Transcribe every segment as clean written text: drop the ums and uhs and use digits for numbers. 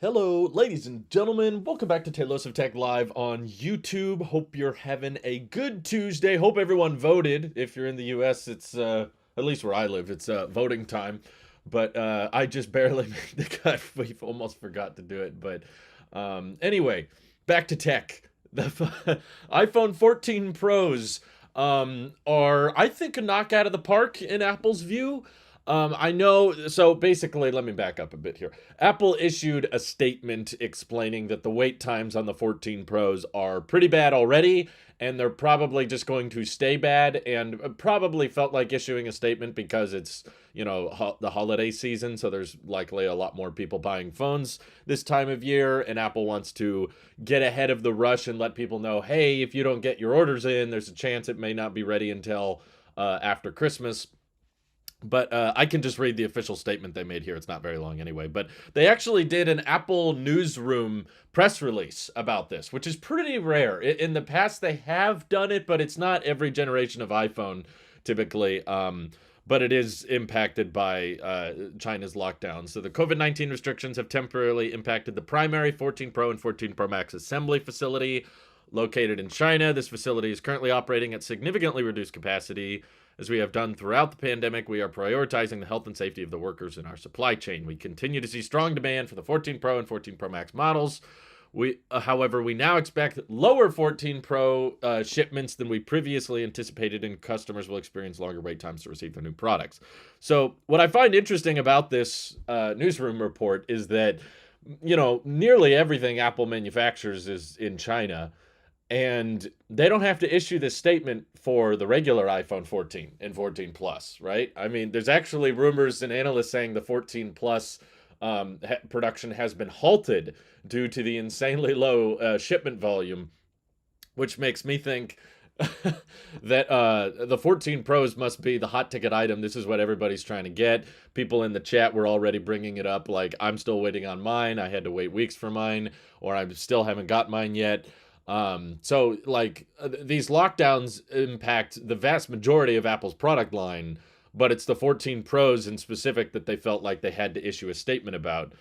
Hello, ladies and gentlemen. Welcome back to Tailosive Tech Live on YouTube. Hope you're having a good Tuesday. Hope everyone voted. If you're in the US, it's, at least where I live, it's voting time. But I just barely made the cut. We've almost forgot to do it. But anyway, back to tech. The iPhone 14 Pros are, I think, a knock out of the park in Apple's view. I know, so basically, let me back up a bit here. Apple issued a statement explaining that the wait times on the 14 Pros are pretty bad already, and they're probably just going to stay bad, and probably felt like issuing a statement because it's, the holiday season, so there's likely a lot more people buying phones this time of year, and Apple wants to get ahead of the rush and let people know, hey, if you don't get your orders in, there's a chance it may not be ready until after Christmas. But I can just read the official statement they made here. It's not very long anyway. But they actually did an Apple newsroom press release about this, which is pretty rare. In the past, they have done it, but it's not every generation of iPhone typically. But it is impacted by China's lockdown. So the COVID-19 restrictions have temporarily impacted the primary 14 Pro and 14 Pro Max assembly facility located in China. This facility is currently operating at significantly reduced capacity. As we have done throughout the pandemic, we are prioritizing the health and safety of the workers in our supply chain. We continue to see strong demand for the 14 Pro and 14 Pro Max models. However, we now expect lower 14 Pro shipments than we previously anticipated, and customers will experience longer wait times to receive their new products. So what I find interesting about this newsroom report is that, nearly everything Apple manufactures is in China. And they don't have to issue this statement for the regular iPhone 14 and 14 Plus, right? I mean, there's actually rumors and analysts saying the 14 Plus production has been halted due to the insanely low shipment volume, which makes me think that the 14 Pros must be the hot ticket item. This is what everybody's trying to get. People in the chat were already bringing it up like, I'm still waiting on mine. I had to wait weeks for mine, or I still haven't got mine yet. So these lockdowns impact the vast majority of Apple's product line, but it's the 14 Pros in specific that they felt like they had to issue a statement about.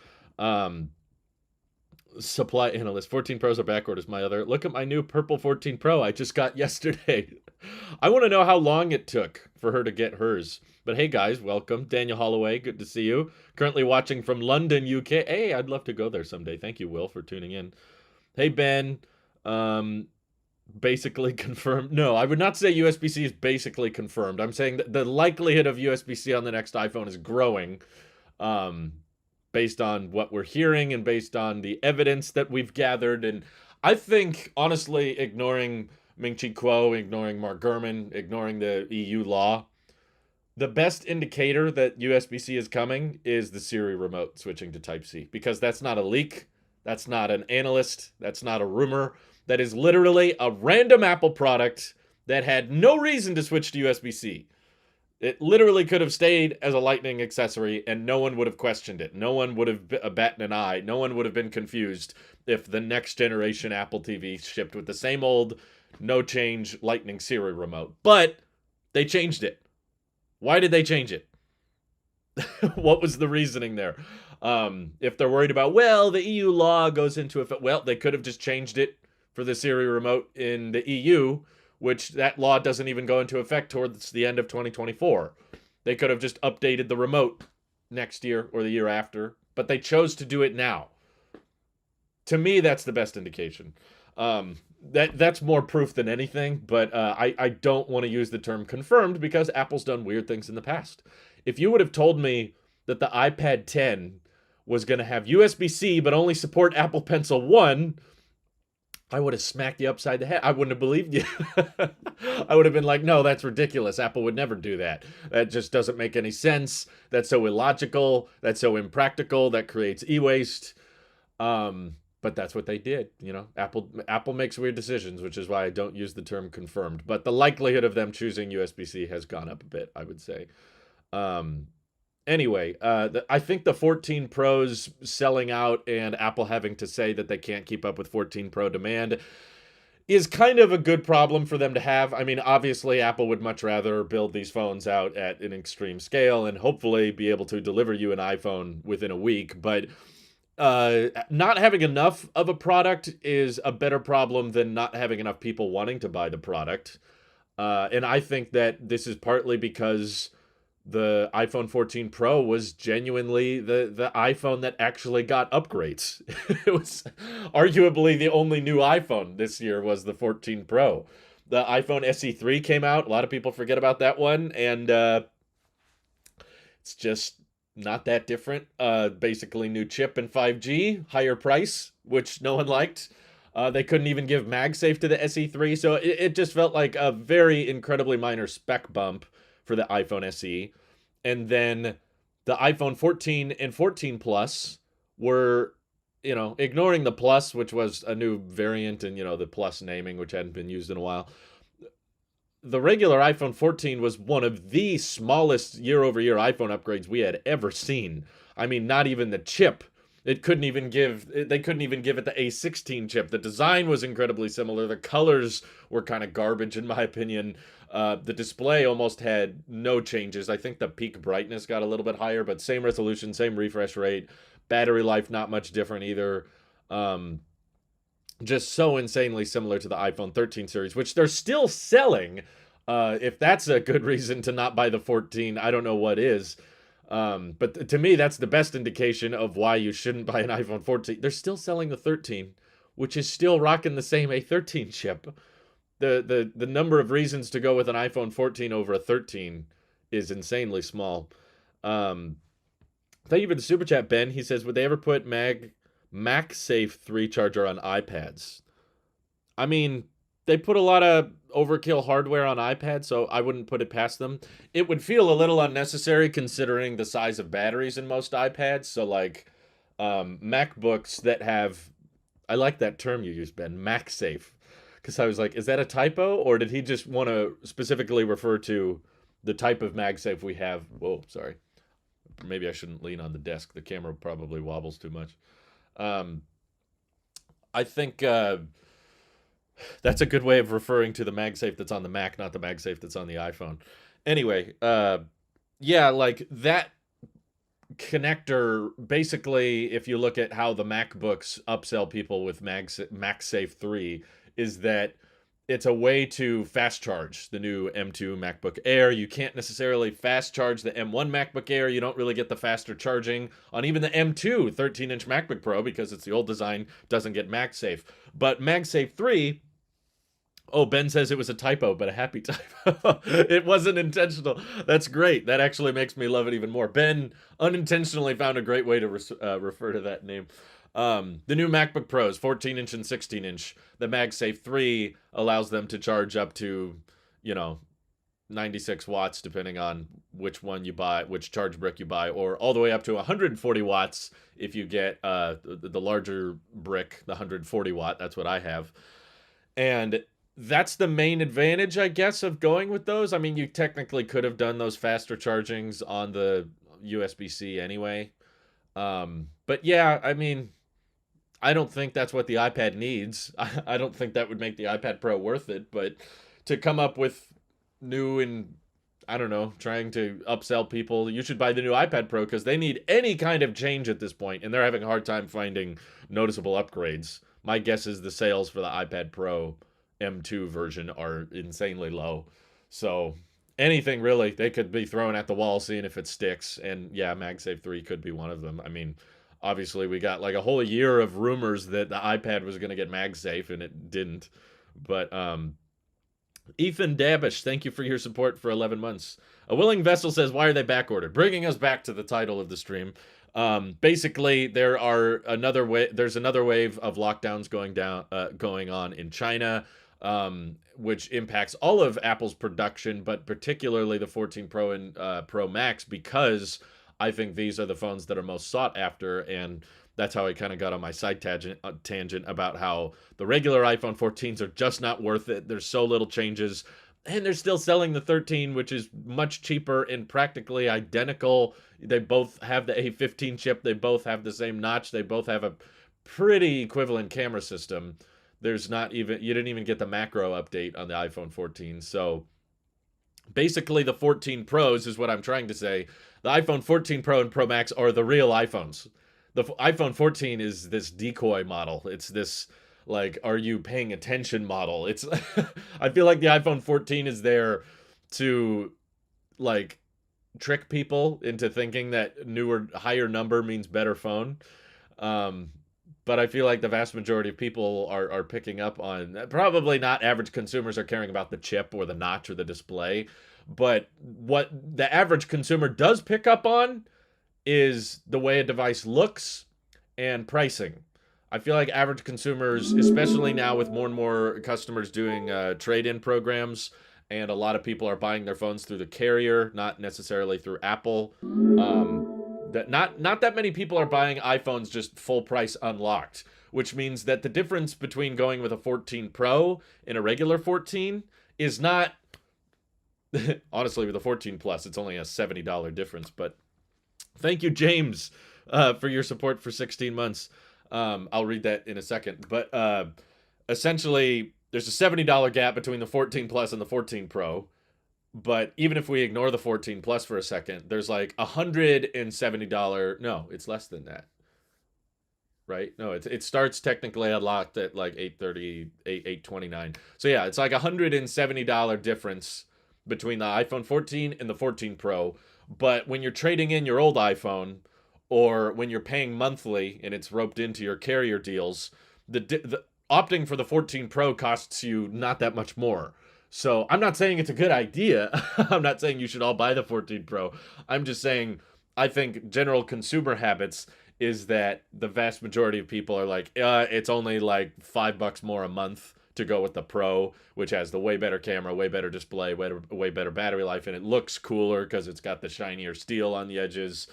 Supply analyst, 14 Pros are backordered is my other. Look at my new purple 14 Pro I just got yesterday. I want to know how long it took for her to get hers. But hey guys, welcome. Daniel Holloway, good to see you. Currently watching from London, UK. Hey, I'd love to go there someday. Thank you, Will, for tuning in. Hey, Ben. Basically confirmed. No, I would not say USB-C is basically confirmed. I'm saying that the likelihood of USB-C on the next iPhone is growing, based on what we're hearing and based on the evidence that we've gathered. And I think, honestly, ignoring Ming-Chi Kuo, ignoring Mark Gurman, ignoring the EU law, the best indicator that USB-C is coming is the Siri remote switching to Type-C, because that's not a leak. That's not an analyst. That's not a rumor. That is literally a random Apple product that had no reason to switch to USB-C. It literally could have stayed as a Lightning accessory and no one would have questioned it. No one would have batted an eye. No one would have been confused if the next generation Apple TV shipped with the same old, no change Lightning Siri remote. But they changed it. Why did they change it? What was the reasoning there? If they're worried about, well, the EU law goes into effect, well, they could have just changed it for the Siri remote in the EU, which that law doesn't even go into effect towards the end of 2024. They could have just updated the remote next year or the year after, but they chose to do it now. To me, that's the best indication. That's more proof than anything, but I don't want to use the term confirmed because Apple's done weird things in the past. If you would have told me that the iPad 10 was going to have USB-C but only support Apple Pencil 1, I would have smacked you upside the head. I wouldn't have believed you. I would have been like, no, that's ridiculous. Apple would never do that. That just doesn't make any sense. That's so illogical. That's so impractical. That creates e-waste. But that's what they did. Apple makes weird decisions, which is why I don't use the term confirmed. But the likelihood of them choosing USB-C has gone up a bit, I would say. Anyway, I think the 14 Pros selling out and Apple having to say that they can't keep up with 14 Pro demand is kind of a good problem for them to have. I mean, obviously, Apple would much rather build these phones out at an extreme scale and hopefully be able to deliver you an iPhone within a week. But not having enough of a product is a better problem than not having enough people wanting to buy the product. And I think that this is partly because the iPhone 14 Pro was genuinely the iPhone that actually got upgrades. It was arguably the only new iPhone this year was the 14 Pro. The iPhone SE3 came out. A lot of people forget about that one, and it's just not that different. Basically new chip and 5G, higher price, which no one liked. They couldn't even give MagSafe to the SE3, so it just felt like a very incredibly minor spec bump for the iPhone SE. And then the iPhone 14 and 14 Plus were, ignoring the Plus, which was a new variant, and, the Plus naming, which hadn't been used in a while. The regular iPhone 14 was one of the smallest year-over-year iPhone upgrades we had ever seen. I mean, not even the chip. They couldn't even give it the A16 chip. The design was incredibly similar. The colors were kind of garbage, in my opinion. The display almost had no changes. I think the peak brightness got a little bit higher, but same resolution, same refresh rate. Battery life, not much different either. Just so insanely similar to the iPhone 13 series, which they're still selling. If that's a good reason to not buy the 14, I don't know what is. But to me, that's the best indication of why you shouldn't buy an iPhone 14. They're still selling the 13, which is still rocking the same A13 chip. The number of reasons to go with an iPhone 14 over a 13 is insanely small. Thank you for the super chat, Ben. He says, would they ever put MagSafe 3 charger on iPads? I mean, they put a lot of overkill hardware on iPads, so I wouldn't put it past them. It would feel a little unnecessary considering the size of batteries in most iPads. So like MacBooks that have, I like that term you used, Ben, MagSafe, because I was like, is that a typo, or did he just want to specifically refer to the type of MagSafe we have? Whoa, sorry. Maybe I shouldn't lean on the desk. The camera probably wobbles too much. I think that's a good way of referring to the MagSafe that's on the Mac, not the MagSafe that's on the iPhone. Anyway, yeah, like that connector, basically, if you look at how the MacBooks upsell people with MagSafe 3, is that it's a way to fast charge the new M2 MacBook Air. You can't necessarily fast charge the M1 MacBook Air. You don't really get the faster charging on even the M2 13-inch MacBook Pro because it's the old design, doesn't get MagSafe. But MagSafe 3, oh, Ben says it was a typo, but a happy typo. It wasn't intentional. That's great. That actually makes me love it even more. Ben unintentionally found a great way to refer to that name. The new MacBook Pros, 14-inch and 16-inch, the MagSafe 3 allows them to charge up to, 96 watts, depending on which one you buy, which charge brick you buy, or all the way up to 140 watts if you get the larger brick, the 140 watt. That's what I have. And that's the main advantage, I guess, of going with those. I mean, you technically could have done those faster chargings on the USB-C anyway. But yeah, I mean, I don't think that's what the iPad needs. I don't think that would make the iPad Pro worth it, but to come up with new and, I don't know, trying to upsell people, you should buy the new iPad Pro because they need any kind of change at this point, and they're having a hard time finding noticeable upgrades. My guess is the sales for the iPad Pro M2 version are insanely low. So anything really, they could be throwing at the wall, seeing if it sticks, and yeah, MagSafe 3 could be one of them. I mean, obviously, we got like a whole year of rumors that the iPad was going to get MagSafe, and it didn't. But Ethan Dabish, thank you for your support for 11 months. A Willing Vessel says, why are they backordered? Bringing us back to the title of the stream. Basically, there's another wave of lockdowns going on in China, which impacts all of Apple's production, but particularly the 14 Pro and Pro Max, because I think these are the phones that are most sought after, and that's how I kind of got on my side tangent about how the regular iPhone 14s are just not worth it. There's so little changes, and they're still selling the 13, which is much cheaper and practically identical. They both have the A15 chip. They both have the same notch. They both have a pretty equivalent camera system. You didn't even get the macro update on the iPhone 14. So basically the 14 Pros is what I'm trying to say. The iPhone 14 Pro and Pro Max are the real iPhones. The iPhone 14 is this decoy model. It's this like, are you paying attention model. It's I feel like the iPhone 14 is there to like trick people into thinking that newer, higher number means better phone. Um, but I feel like the vast majority of people are picking up on, probably not average consumers are caring about the chip or the notch or the display, but what the average consumer does pick up on is the way a device looks and pricing. I feel like average consumers, especially now with more and more customers doing trade-in programs, and a lot of people are buying their phones through the carrier, not necessarily through Apple. That not that many people are buying iPhones just full price unlocked, which means that the difference between going with a 14 Pro and a regular 14 is not. Honestly, with a 14 Plus, it's only a $70 difference. But thank you, James, for your support for 16 months. I'll read that in a second. But essentially, there's a $70 gap between the 14 Plus and the 14 Pro. But even if we ignore the 14 Plus for a second, there's like $170. No, it's less than that. Right? No, it starts technically unlocked at like 830, 829. So yeah, it's like $170 difference between the iPhone 14 and the 14 Pro. But when you're trading in your old iPhone, or when you're paying monthly and it's roped into your carrier deals, the opting for the 14 Pro costs you not that much more. So I'm not saying it's a good idea. I'm not saying you should all buy the 14 Pro. I'm just saying I think general consumer habits is that the vast majority of people are like, it's only like $5 more a month to go with the Pro, which has the way better camera, way better display, way better battery life, and it looks cooler because it's got the shinier steel on the edges,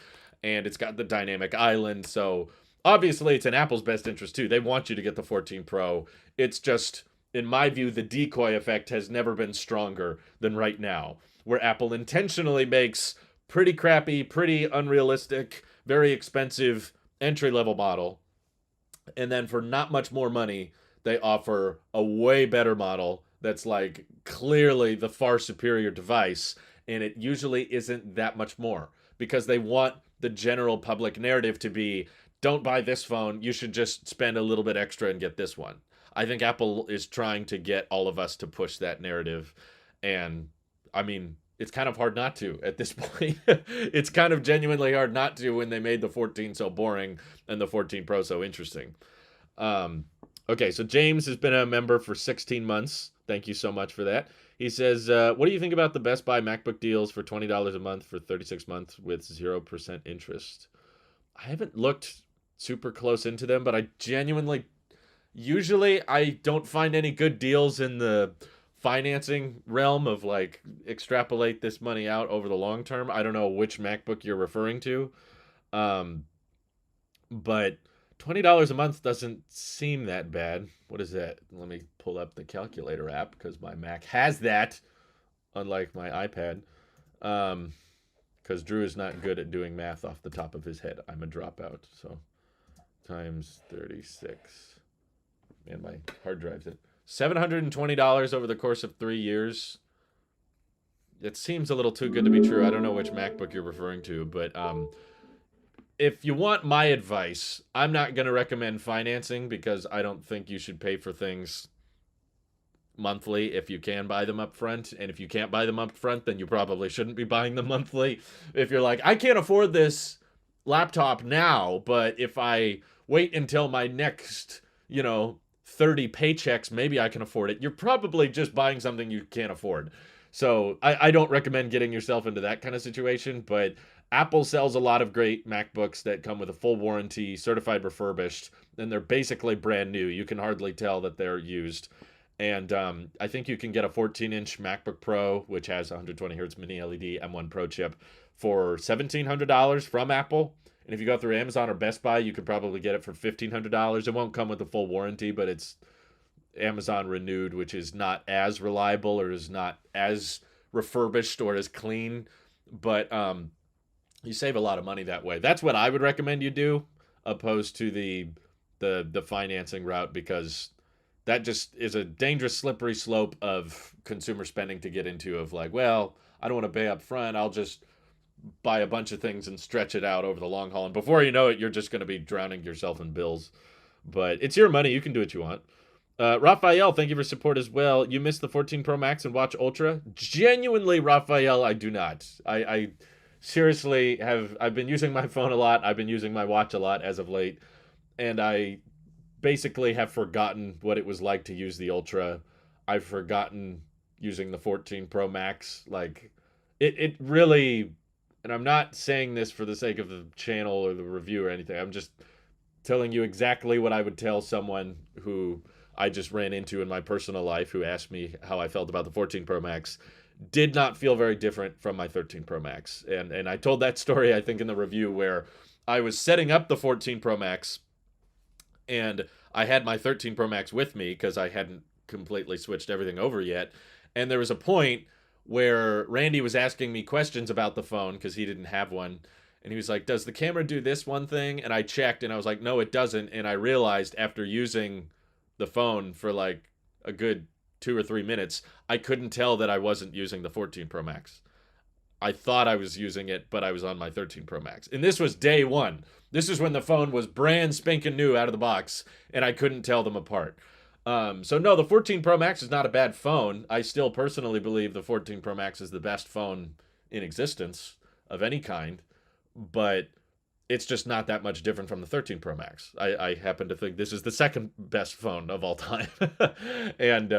and it's got the dynamic island. So obviously it's in Apple's best interest too. They want you to get the 14 Pro. It's just, in my view, the decoy effect has never been stronger than right now, where Apple intentionally makes pretty crappy, pretty unrealistic, very expensive entry-level model, and then for not much more money, they offer a way better model that's like clearly the far superior device, and it usually isn't that much more because they want the general public narrative to be, don't buy this phone, you should just spend a little bit extra and get this one. I think Apple is trying to get all of us to push that narrative, and I mean, it's kind of hard not to at this point. It's kind of genuinely hard not to when they made the 14 so boring and the 14 Pro so interesting. Okay, so James has been a member for 16 months. Thank you so much for that. He says, what do you think about the Best Buy MacBook deals for $20 a month for 36 months with 0% interest? I haven't looked super close into them, but I genuinely, usually I don't find any good deals in the financing realm of like extrapolate this money out over the long term. I don't know which MacBook you're referring to. Um, but $20 a month doesn't seem that bad. What is that? Let me pull up the calculator app because my Mac has that, unlike my iPad. Because Drew is not good at doing math off the top of his head. I'm a dropout. So times 36. Man, my hard drive's it. $720 over the course of 3 years. It seems a little too good to be true. I don't know which MacBook you're referring to, but if you want my advice, I'm not going to recommend financing because I don't think you should pay for things monthly if you can buy them up front. And if you can't buy them up front, then you probably shouldn't be buying them monthly. If you're like, I can't afford this laptop now, but if I wait until my next, 30 paychecks, maybe I can afford it. You're probably just buying something you can't afford. So I don't recommend getting yourself into that kind of situation, but Apple sells a lot of great MacBooks that come with a full warranty, certified refurbished, and they're basically brand new. You can hardly tell that they're used. And I think you can get a 14-inch MacBook Pro, which has 120 hertz mini LED M1 Pro chip, for $1,700 from Apple. And if you go through Amazon or Best Buy, you could probably get it for $1,500. It won't come with a full warranty, but it's Amazon renewed, which is not as reliable or is not as refurbished or as clean. But you save a lot of money that way. That's what I would recommend you do, opposed to the financing route, because that just is a dangerous slippery slope of consumer spending to get into, of like, well, I don't want to pay up front. I'll just buy a bunch of things and stretch it out over the long haul. And before you know it, you're just going to be drowning yourself in bills. But it's your money. You can do what you want. Raphael, thank you for support as well. You missed the 14 Pro Max and Watch Ultra? Genuinely, Raphael, I do not. I seriously I've been using my phone a lot. I've been using my watch a lot as of late. And I basically have forgotten what it was like to use the Ultra. I've forgotten using the 14 Pro Max. Like, it really, and I'm not saying this for the sake of the channel or the review or anything. I'm just telling you exactly what I would tell someone who I just ran into in my personal life who asked me how I felt about the 14 Pro Max. Did not feel very different from my 13 Pro Max. And I told that story, I think, in the review where I was setting up the 14 Pro Max and I had my 13 Pro Max with me because I hadn't completely switched everything over yet. And there was a point where Randy was asking me questions about the phone because he didn't have one. And he was like, does the camera do this one thing? And I checked and I was like, no, it doesn't. And I realized after using the phone for like a good 2 or 3 minutes, I couldn't tell that I wasn't using the 14 Pro Max. I thought I was using it, but I was on my 13 Pro Max. And this was day one. This is when the phone was brand spanking new out of the box, and I couldn't tell them apart. So no, the 14 Pro Max is not a bad phone. I still personally believe the 14 Pro Max is the best phone in existence of any kind, but it's just not that much different from the 13 Pro Max. I happen to think this is the second best phone of all time. And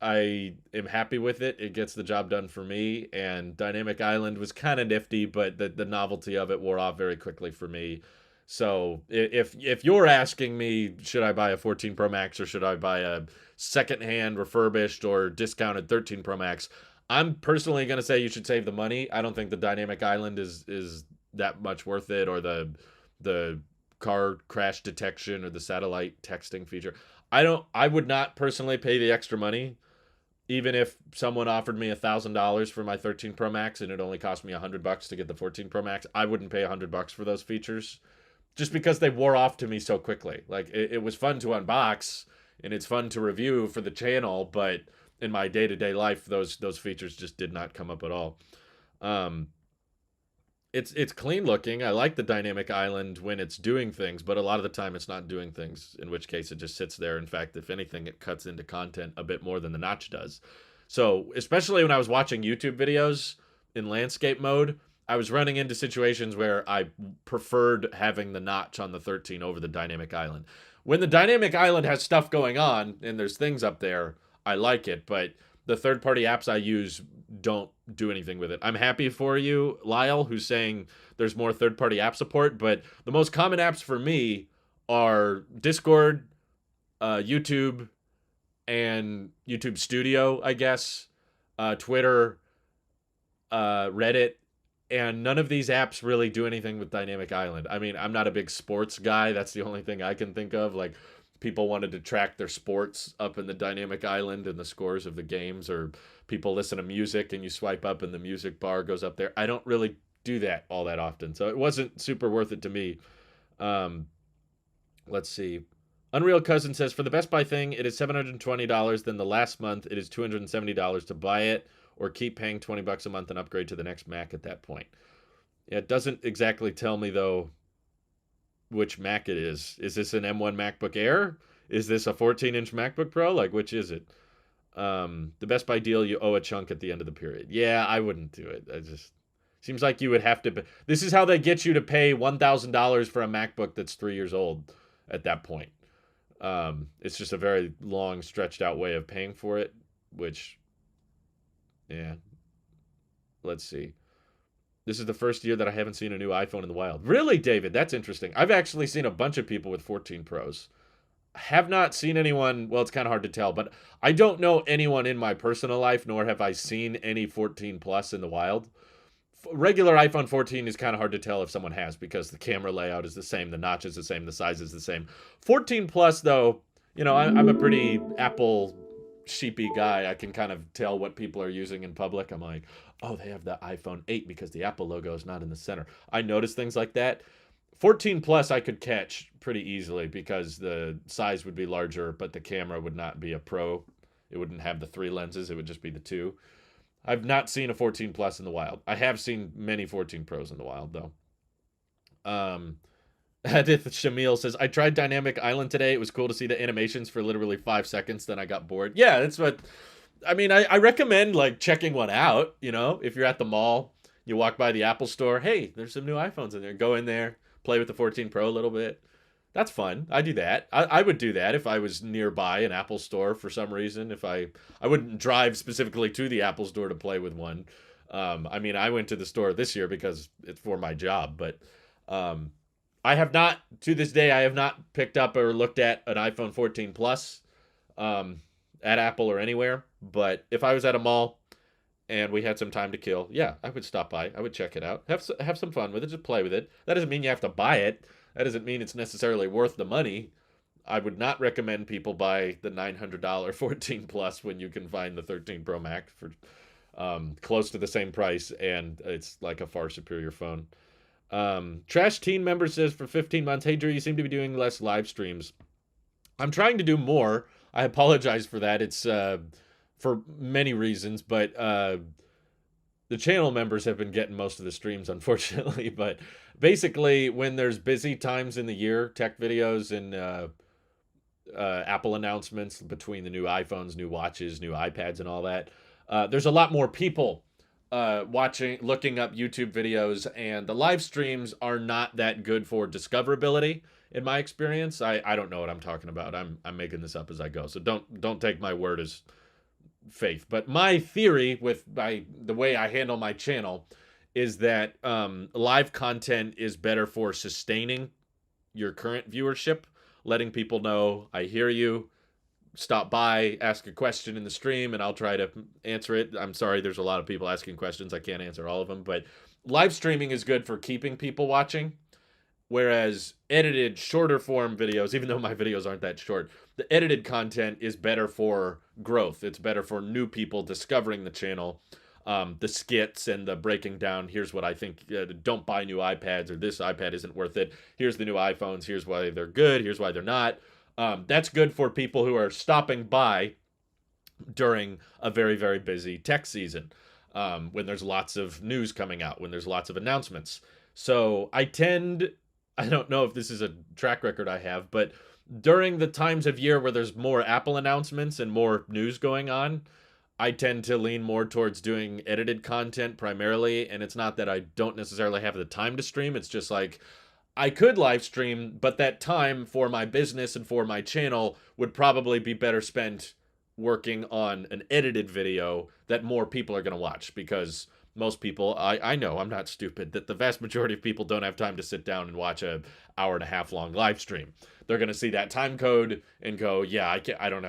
I am happy with it. It gets the job done for me. And Dynamic Island was kind of nifty, but the novelty of it wore off very quickly for me. So if you're asking me, should I buy a 14 Pro Max or should I buy a secondhand, refurbished, or discounted 13 Pro Max, I'm personally going to say you should save the money. I don't think the Dynamic Island is that much worth it, or the car crash detection or the satellite texting feature. I would not personally pay the extra money. Even if someone offered me $1,000 for my 13 Pro Max and it only cost me $100 to get the 14 Pro Max, I wouldn't pay $100 for those features, just because they wore off to me so quickly. Like, it was fun to unbox and it's fun to review for the channel, but in my day-to-day life, those features just did not come up at all. It's clean looking. I like the Dynamic Island when it's doing things, but a lot of the time it's not doing things, in which case it just sits there. In fact, if anything, it cuts into content a bit more than the notch does. So, especially when I was watching YouTube videos in landscape mode, I was running into situations where I preferred having the notch on the 13 over the Dynamic Island. When the Dynamic Island has stuff going on and there's things up there, I like it, but the third-party apps I use don't do anything with it. I'm happy for you, Lyle, who's saying there's more third-party app support, but the most common apps for me are Discord, YouTube, and YouTube Studio, I guess, Twitter, Reddit, and none of these apps really do anything with Dynamic Island. I mean, I'm not a big sports guy. That's the only thing I can think of. Like, people wanted to track their sports up in the Dynamic Island and the scores of the games, or people listen to music and you swipe up and the music bar goes up there. I don't really do that all that often, so it wasn't super worth it to me. Let's see. Unreal Cousin says, for the Best Buy thing, it is $720. Then the last month, it is $270 to buy it, or keep paying $20 a month and upgrade to the next Mac at that point. Yeah, it doesn't exactly tell me, though, which Mac it is. Is this an M1 MacBook Air? Is this a 14-inch MacBook Pro? Like, which is it? The Best Buy deal, you owe a chunk at the end of the period. Yeah, I wouldn't do it. I just seems like you would have to. This is how they get you to pay $1,000 for a MacBook that's 3 years old at that point. It's just a very long, stretched out way of paying for it, which, yeah. Let's see. This is the first year that I haven't seen a new iPhone in the wild. Really, David? That's interesting. I've actually seen a bunch of people with 14 Pros. Have not seen anyone, well, it's kind of hard to tell, but I don't know anyone in my personal life, nor have I seen any 14 Plus in the wild. Regular iPhone 14 is kind of hard to tell if someone has, because the camera layout is the same, the notch is the same, the size is the same. 14 Plus, though, you know, I'm a pretty Apple sheepy guy. I can kind of tell what people are using in public. I'm like, oh, they have the iPhone 8 because the Apple logo is not in the center. I notice things like that. 14 Plus I could catch pretty easily because the size would be larger, but the camera would not be a pro. It wouldn't have the 3 lenses. It would just be the 2. I've not seen a 14 Plus in the wild. I have seen many 14 Pros in the wild, though. Hadith Shamil says, I tried Dynamic Island today. It was cool to see the animations for literally 5 seconds. Then I got bored. Yeah, that's what... I mean, I recommend, like, checking one out, you know? If you're at the mall, you walk by the Apple store. Hey, there's some new iPhones in there. Go in there, play with the 14 Pro a little bit. That's fun. I do that. I would do that if I was nearby an Apple store for some reason. If I wouldn't drive specifically to the Apple store to play with one. I mean, I went to the store this year because it's for my job, but I have not, to this day, I have not picked up or looked at an iPhone 14 Plus at Apple or anywhere. But if I was at a mall and we had some time to kill, yeah, I would stop by. I would check it out. Have some fun with it. Just play with it. That doesn't mean you have to buy it. That doesn't mean it's necessarily worth the money. I would not recommend people buy the $900 14 Plus when you can find the 13 Pro Max for close to the same price, and it's like a far superior phone. Trash Teen member says, for 15 months, hey Drew, you seem to be doing less live streams. I'm trying to do more. I apologize for that. It's for many reasons, but the channel members have been getting most of the streams, unfortunately. But basically, when there's busy times in the year, tech videos and Apple announcements between the new iPhones, new watches, new iPads, and all that, there's a lot more people looking up YouTube videos, and the live streams are not that good for discoverability, in my experience. I don't know what I'm talking about. I'm making this up as I go, so don't take my word as faith. But my theory with the way I handle my channel is that live content is better for sustaining your current viewership, letting people know I hear you, stop by, ask a question in the stream, and I'll try to answer it. I'm sorry, there's a lot of people asking questions. I can't answer all of them, but live streaming is good for keeping people watching, whereas edited, shorter form videos, even though my videos aren't that short, the edited content is better for growth. It's better for new people discovering the channel. The skits and the breaking down, here's what I think, don't buy new iPads, or this iPad isn't worth it. Here's the new iPhones. Here's why they're good. Here's why they're not. That's good for people who are stopping by during a very, very busy tech season, when there's lots of news coming out, when there's lots of announcements. So I don't know if this is a track record I have, but during the times of year where there's more Apple announcements and more news going on, I tend to lean more towards doing edited content primarily. And it's not that I don't necessarily have the time to stream. It's just like, I could live stream, but that time for my business and for my channel would probably be better spent working on an edited video that more people are going to watch, because most people, I know, I'm not stupid, that the vast majority of people don't have time to sit down and watch a hour-and-a-half long live stream. They're going to see that time code and go, yeah, I don't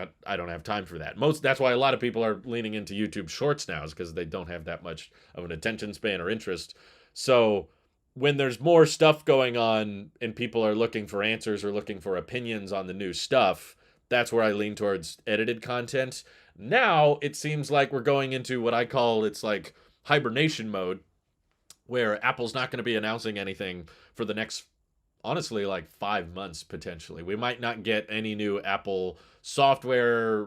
have time for that. That's why a lot of people are leaning into YouTube Shorts now, is because they don't have that much of an attention span or interest. So when there's more stuff going on and people are looking for answers or looking for opinions on the new stuff, that's where I lean towards edited content. Now it seems like we're going into what I call, it's like hibernation mode, where Apple's not going to be announcing anything for the next, honestly, like 5 months potentially. We might not get any new Apple software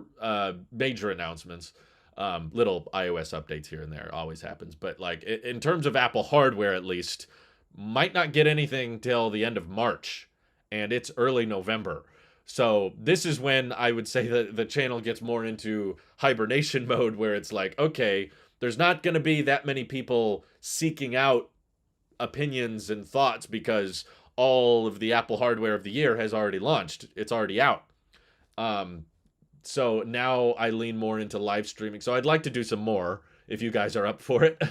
major announcements. Little iOS updates here and there, always happens. But like in terms of Apple hardware, at least, might not get anything till the end of March, and it's early November. So this is when I would say that the channel gets more into hibernation mode, where it's like, okay, there's not going to be that many people seeking out opinions and thoughts because all of the Apple hardware of the year has already launched. It's already out. So now I lean more into live streaming. So I'd like to do some more if you guys are up for it.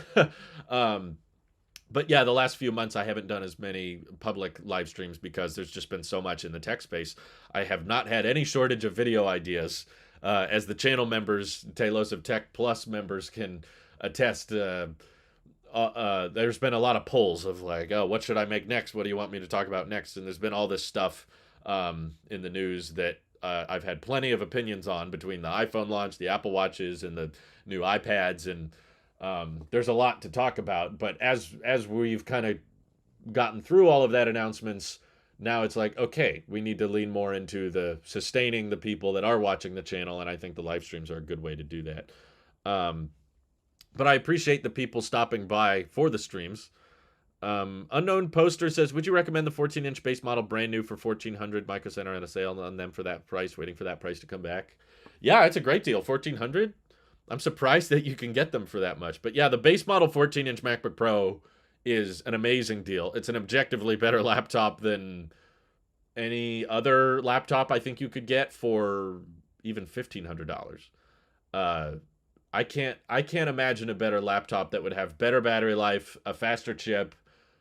But yeah, the last few months I haven't done as many public live streams because there's just been so much in the tech space. I have not had any shortage of video ideas. As the channel members, Tailosive Tech Plus members can attest, there's been a lot of polls of like, oh, what should I make next? What do you want me to talk about next? And there's been all this stuff in the news that I've had plenty of opinions on, between the iPhone launch, the Apple Watches, and the new iPads, and there's a lot to talk about. But as we've kind of gotten through all of that announcements, now it's like, okay, we need to lean more into the sustaining the people that are watching the channel, and I think the live streams are a good way to do that. But I appreciate the people stopping by for the streams. Unknown Poster says, would you recommend the 14-inch base model brand new for 1400 Micro Center and a sale on them for that price, waiting for that price to come back? Yeah, it's a great deal. 1400. I'm surprised that you can get them for that much. But yeah, the base model 14-inch MacBook Pro is an amazing deal. It's an objectively better laptop than any other laptop I think you could get for even $1,500. Uh, I can't imagine a better laptop that would have better battery life, a faster chip,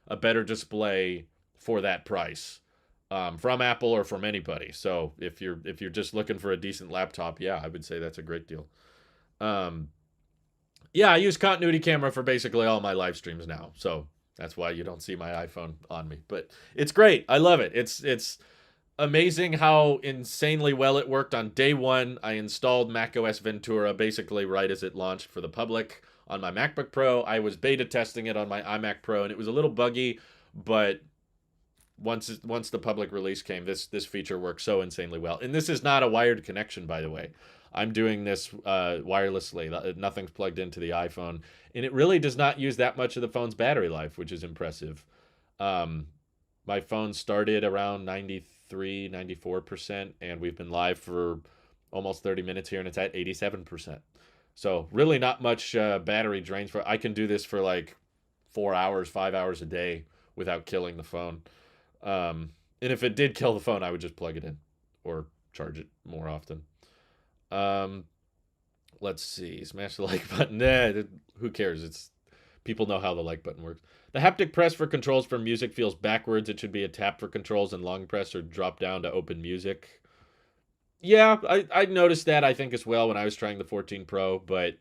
a better display for that price, from Apple or from anybody. So if you're just looking for a decent laptop, yeah, I would say that's a great deal. Um, yeah, I use continuity camera for basically all my live streams now, so that's why you don't see my iPhone on me. But it's great. I love it. It's amazing how insanely well it worked on day one. I installed macOS Ventura basically right as it launched for the public on my MacBook Pro. I was beta testing it on my iMac Pro, and it was a little buggy, but once the public release came, this feature works so insanely well. And this is not a wired connection, by the way. I'm doing this wirelessly. Nothing's plugged into the iPhone, and it really does not use that much of the phone's battery life, which is impressive. My phone started around 93, 94%, and we've been live for almost 30 minutes here, and it's at 87%. So really not much battery drains. I can do this for like 4 hours, 5 hours a day without killing the phone. And if it did kill the phone, I would just plug it in or charge it more often. Let's see. Smash the like button. Nah, who cares? It's people know how the like button works. The haptic press for controls for music feels backwards. It should be a tap for controls and long press or drop down to open music. Yeah, I noticed that, I think, as well when I was trying the 14 Pro, but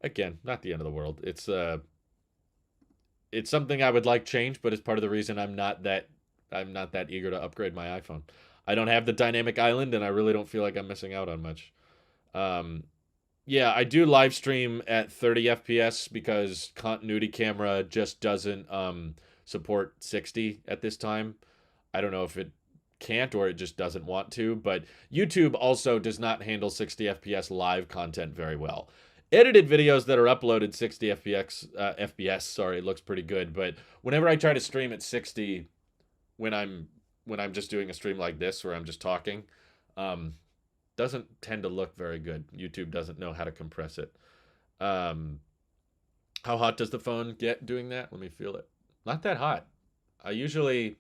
again, not the end of the world. It's something I would like change, but it's part of the reason I'm not that eager to upgrade my iPhone. I don't have the dynamic island, and I really don't feel like I'm missing out on much. Yeah, I do live stream at 30 FPS because continuity camera just doesn't support 60 at this time. I don't know if it can't or it just doesn't want to, but YouTube also does not handle 60 FPS live content very well. Edited videos that are uploaded 60 FPS, sorry, looks pretty good, but whenever I try to stream at 60 when I'm just doing a stream like this where I'm just talking, doesn't tend to look very good. YouTube doesn't know how to compress it. How hot does the phone get doing that? Let me feel it. Not that hot. I usually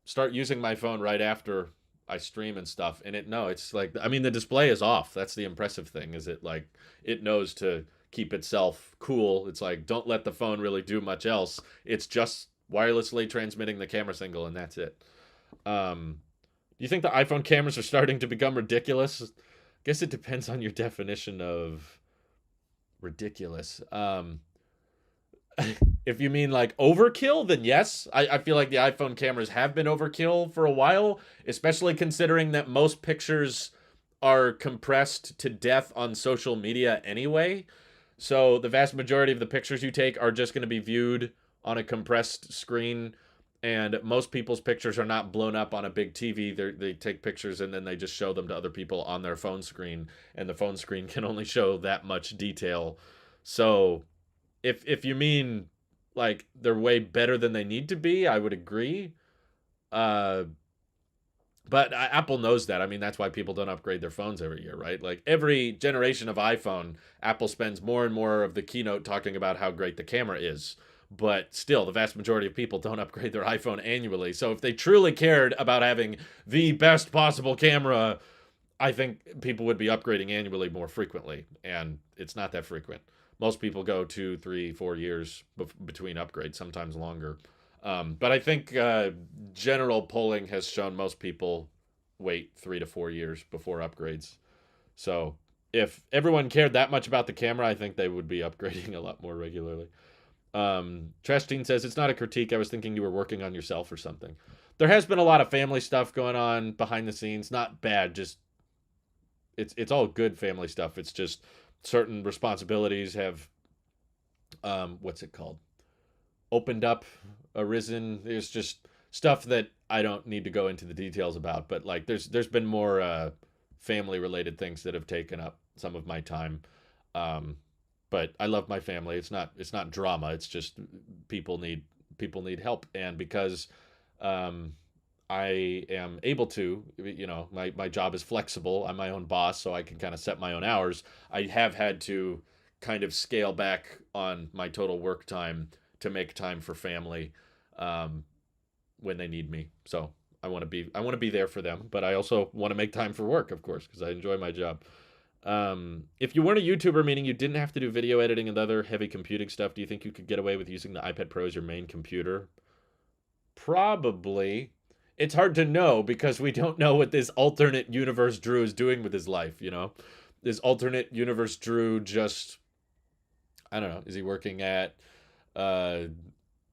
start using my phone right after I stream and stuff, and it's like, I mean, the display is off. That's the impressive thing, is it knows to keep itself cool. It's like, don't let the phone really do much else. It's just wirelessly transmitting the camera signal, and that's it. Do you think the iPhone cameras are starting to become ridiculous? I guess it depends on your definition of ridiculous. If you mean like overkill, then yes. I feel like the iPhone cameras have been overkill for a while, especially considering that most pictures are compressed to death on social media anyway. So the vast majority of the pictures you take are just going to be viewed on a compressed screen, and most people's pictures are not blown up on a big TV. They take pictures and then they just show them to other people on their phone screen, and the phone screen can only show that much detail. So if you mean like they're way better than they need to be, I would agree. But Apple knows that. I mean, that's why people don't upgrade their phones every year, right? Like every generation of iPhone, Apple spends more and more of the keynote talking about how great the camera is. But still, the vast majority of people don't upgrade their iPhone annually. So if they truly cared about having the best possible camera, I think people would be upgrading annually more frequently. And it's not that frequent. Most people go 2, 3, 4 years between upgrades, sometimes longer. But I think general polling has shown most people wait 3 to 4 years before upgrades. So if everyone cared that much about the camera, I think they would be upgrading a lot more regularly. Trash Teen says, it's not a critique. I was thinking you were working on yourself or something. There has been a lot of family stuff going on behind the scenes. Not bad, just it's all good family stuff. It's just certain responsibilities have what's it called? Opened up, arisen. There's just stuff that I don't need to go into the details about, but like there's been more family related things that have taken up some of my time. but I love my family. It's not drama. It's just people need people need help, and because um, I am able to, my job is flexible. I'm my own boss, so I can kind of set my own hours. I have had to kind of scale back on my total work time to make time for family um, when they need me. So I want to be there for them, but I also want to make time for work, of course, because I enjoy my job. If you weren't a YouTuber, meaning you didn't have to do video editing and other heavy computing stuff, do you think you could get away with using the iPad Pro as your main computer? Probably. It's hard to know because we don't know what this alternate universe Drew is doing with his life, This alternate universe Drew just, I don't know, is he working at uh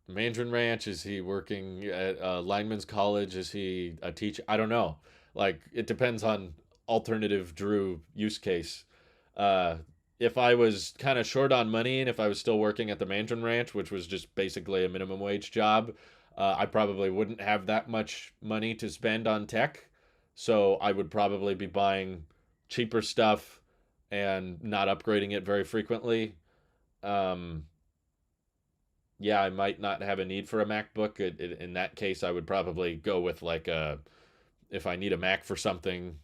Mandarin Ranch? Is he working at Lineman's College? Is he a teacher? I don't know. Like, it depends on alternative Drew use case. Uh, if I was kind of short on money and if I was still working at the Mandarin Ranch, which was just basically a minimum wage job, I probably wouldn't have that much money to spend on tech. So I would probably be buying cheaper stuff and not upgrading it very frequently. Um, yeah, I might not have a need for a MacBook. In that case, I would probably go with like if I need a Mac for something,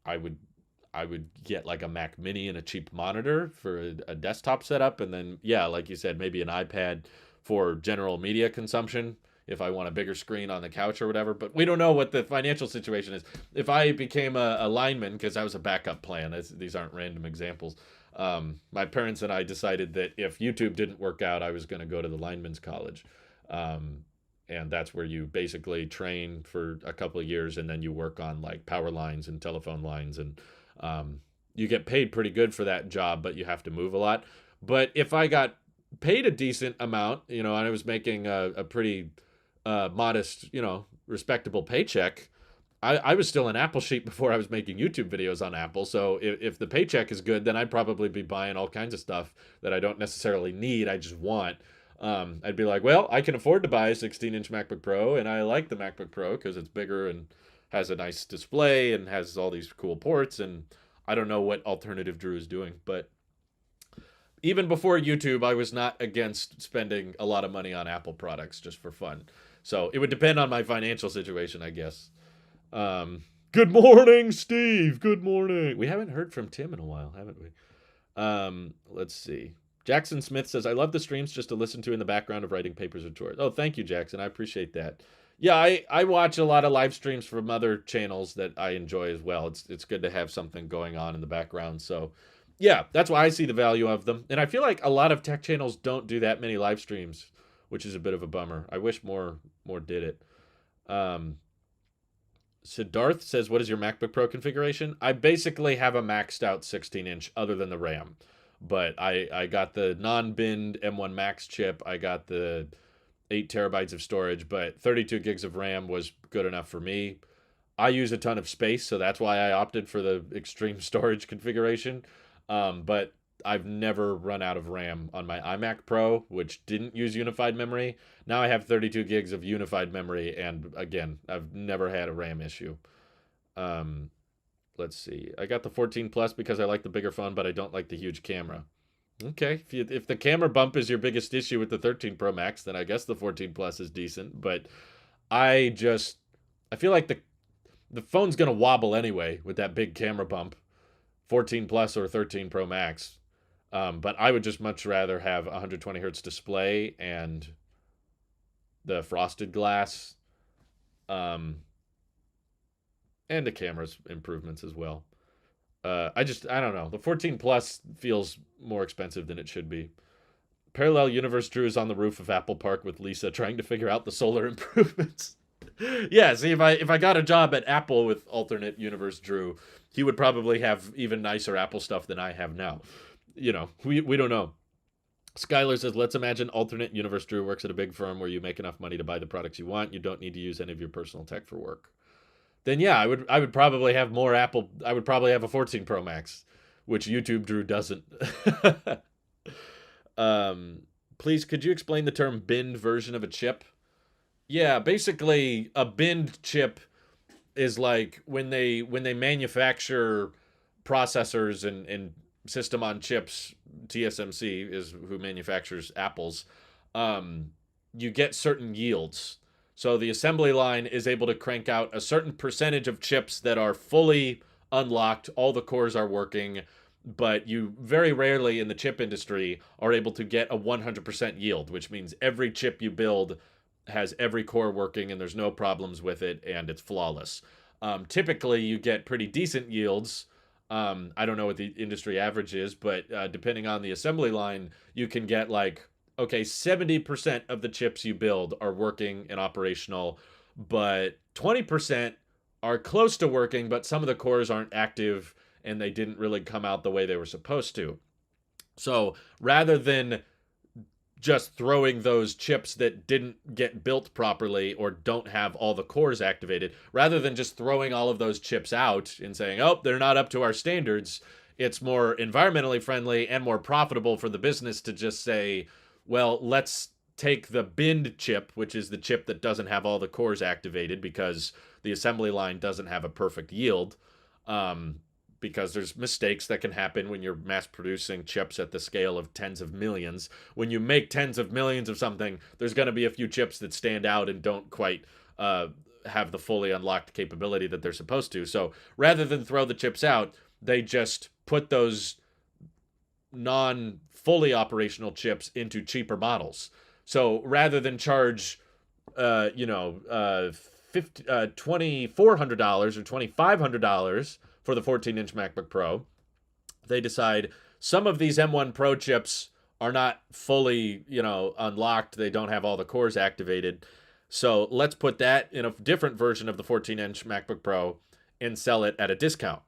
I would I would get like a Mac Mini and a cheap monitor for a desktop setup, and then yeah, like you said, maybe an iPad for general media consumption if I want a bigger screen on the couch or whatever. But we don't know what the financial situation is. If I became a lineman, because that was a backup plan, these aren't random examples. My parents and I decided that if YouTube didn't work out, I was going to go to the lineman's college. Um, and that's where you basically train for a couple of years and then you work on like power lines and telephone lines, and um, you get paid pretty good for that job, but you have to move a lot. But if I got paid a decent amount, and I was making a pretty modest, respectable paycheck, I was still an Apple sheet before I was making YouTube videos on Apple. So if the paycheck is good, then I'd probably be buying all kinds of stuff that I don't necessarily need. I just want. I'd be like, well, I can afford to buy a 16-inch MacBook Pro, and I like the MacBook Pro because it's bigger and has a nice display and has all these cool ports. And I don't know what alternative Drew is doing, but even before YouTube, I was not against spending a lot of money on Apple products just for fun. So it would depend on my financial situation, I guess. Good morning, Steve. Good morning. We haven't heard from Tim in a while, haven't we? Let's see. Jackson Smith says, I love the streams just to listen to in the background of writing papers or tours. Oh, thank you, Jackson. I appreciate that. Yeah, I watch a lot of live streams from other channels that I enjoy as well. It's good to have something going on in the background. So, yeah, that's why I see the value of them. And I feel like a lot of tech channels don't do that many live streams, which is a bit of a bummer. I wish more did it. Siddharth says, what is your MacBook Pro configuration? I basically have a maxed out 16-inch other than the RAM. But I got the non-binned M1 Max chip. I got the 8 terabytes of storage, but 32 gigs of RAM was good enough for me. I use a ton of space, so that's why I opted for the extreme storage configuration. But I've never run out of RAM on my iMac Pro, which didn't use unified memory. Now I have 32 gigs of unified memory, and again, I've never had a RAM issue. Let's see. I got the 14 Plus because I like the bigger phone, but I don't like the huge camera. Okay, if the camera bump is your biggest issue with the 13 Pro Max, then I guess the 14 Plus is decent. But I feel like the phone's gonna wobble anyway with that big camera bump, 14 Plus or 13 Pro Max. But I would just much rather have 120 hertz display and the frosted glass. And the camera's improvements as well. I don't know. The 14 Plus feels more expensive than it should be. Parallel Universe Drew is on the roof of Apple Park with Lisa trying to figure out the solar improvements. Yeah, see, if I got a job at Apple with alternate universe Drew, he would probably have even nicer Apple stuff than I have now. We don't know. Skylar says, let's imagine alternate universe Drew works at a big firm where you make enough money to buy the products you want. You don't need to use any of your personal tech for work. Then yeah, I would probably have more Apple. I would probably have a 14 Pro Max, which YouTube Drew doesn't. Please, could you explain the term binned version of a chip? Yeah, basically a binned chip is like when they manufacture processors and system on chips, TSMC is who manufactures Apple's, um, you get certain yields. So the assembly line is able to crank out a certain percentage of chips that are fully unlocked, all the cores are working, but you very rarely in the chip industry are able to get a 100% yield, which means every chip you build has every core working and there's no problems with it and it's flawless. Typically, you get pretty decent yields. I don't know what the industry average is, but depending on the assembly line, you can get like, okay, 70% of the chips you build are working and operational, but 20% are close to working, but some of the cores aren't active and they didn't really come out the way they were supposed to. So rather than just throwing those chips that didn't get built properly or don't have all the cores activated, rather than just throwing all of those chips out and saying, oh, they're not up to our standards, it's more environmentally friendly and more profitable for the business to just say, well, let's take the binned chip, which is the chip that doesn't have all the cores activated because the assembly line doesn't have a perfect yield. Because there's mistakes that can happen when you're mass producing chips at the scale of tens of millions. When you make tens of millions of something, there's going to be a few chips that stand out and don't quite have the fully unlocked capability that they're supposed to. So rather than throw the chips out, they just put those non fully operational chips into cheaper models. So rather than charge, $2,400 or $2,500 for the 14-inch MacBook Pro, they decide some of these M1 Pro chips are not fully, unlocked. They don't have all the cores activated. So let's put that in a different version of the 14-inch MacBook Pro and sell it at a discount.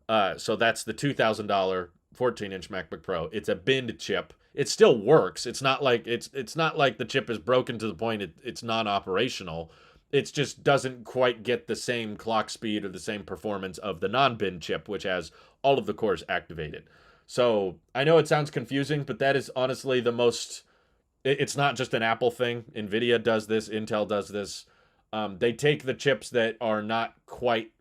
So that's the $2,000 14-inch MacBook Pro. It's a binned chip. It still works. It's not like the chip is broken to the point it's non-operational. It just doesn't quite get the same clock speed or the same performance of the non-bin chip, which has all of the cores activated. So I know it sounds confusing, but that is honestly the most. It's not just an Apple thing. NVIDIA does this. Intel does this. They take the chips that are not quite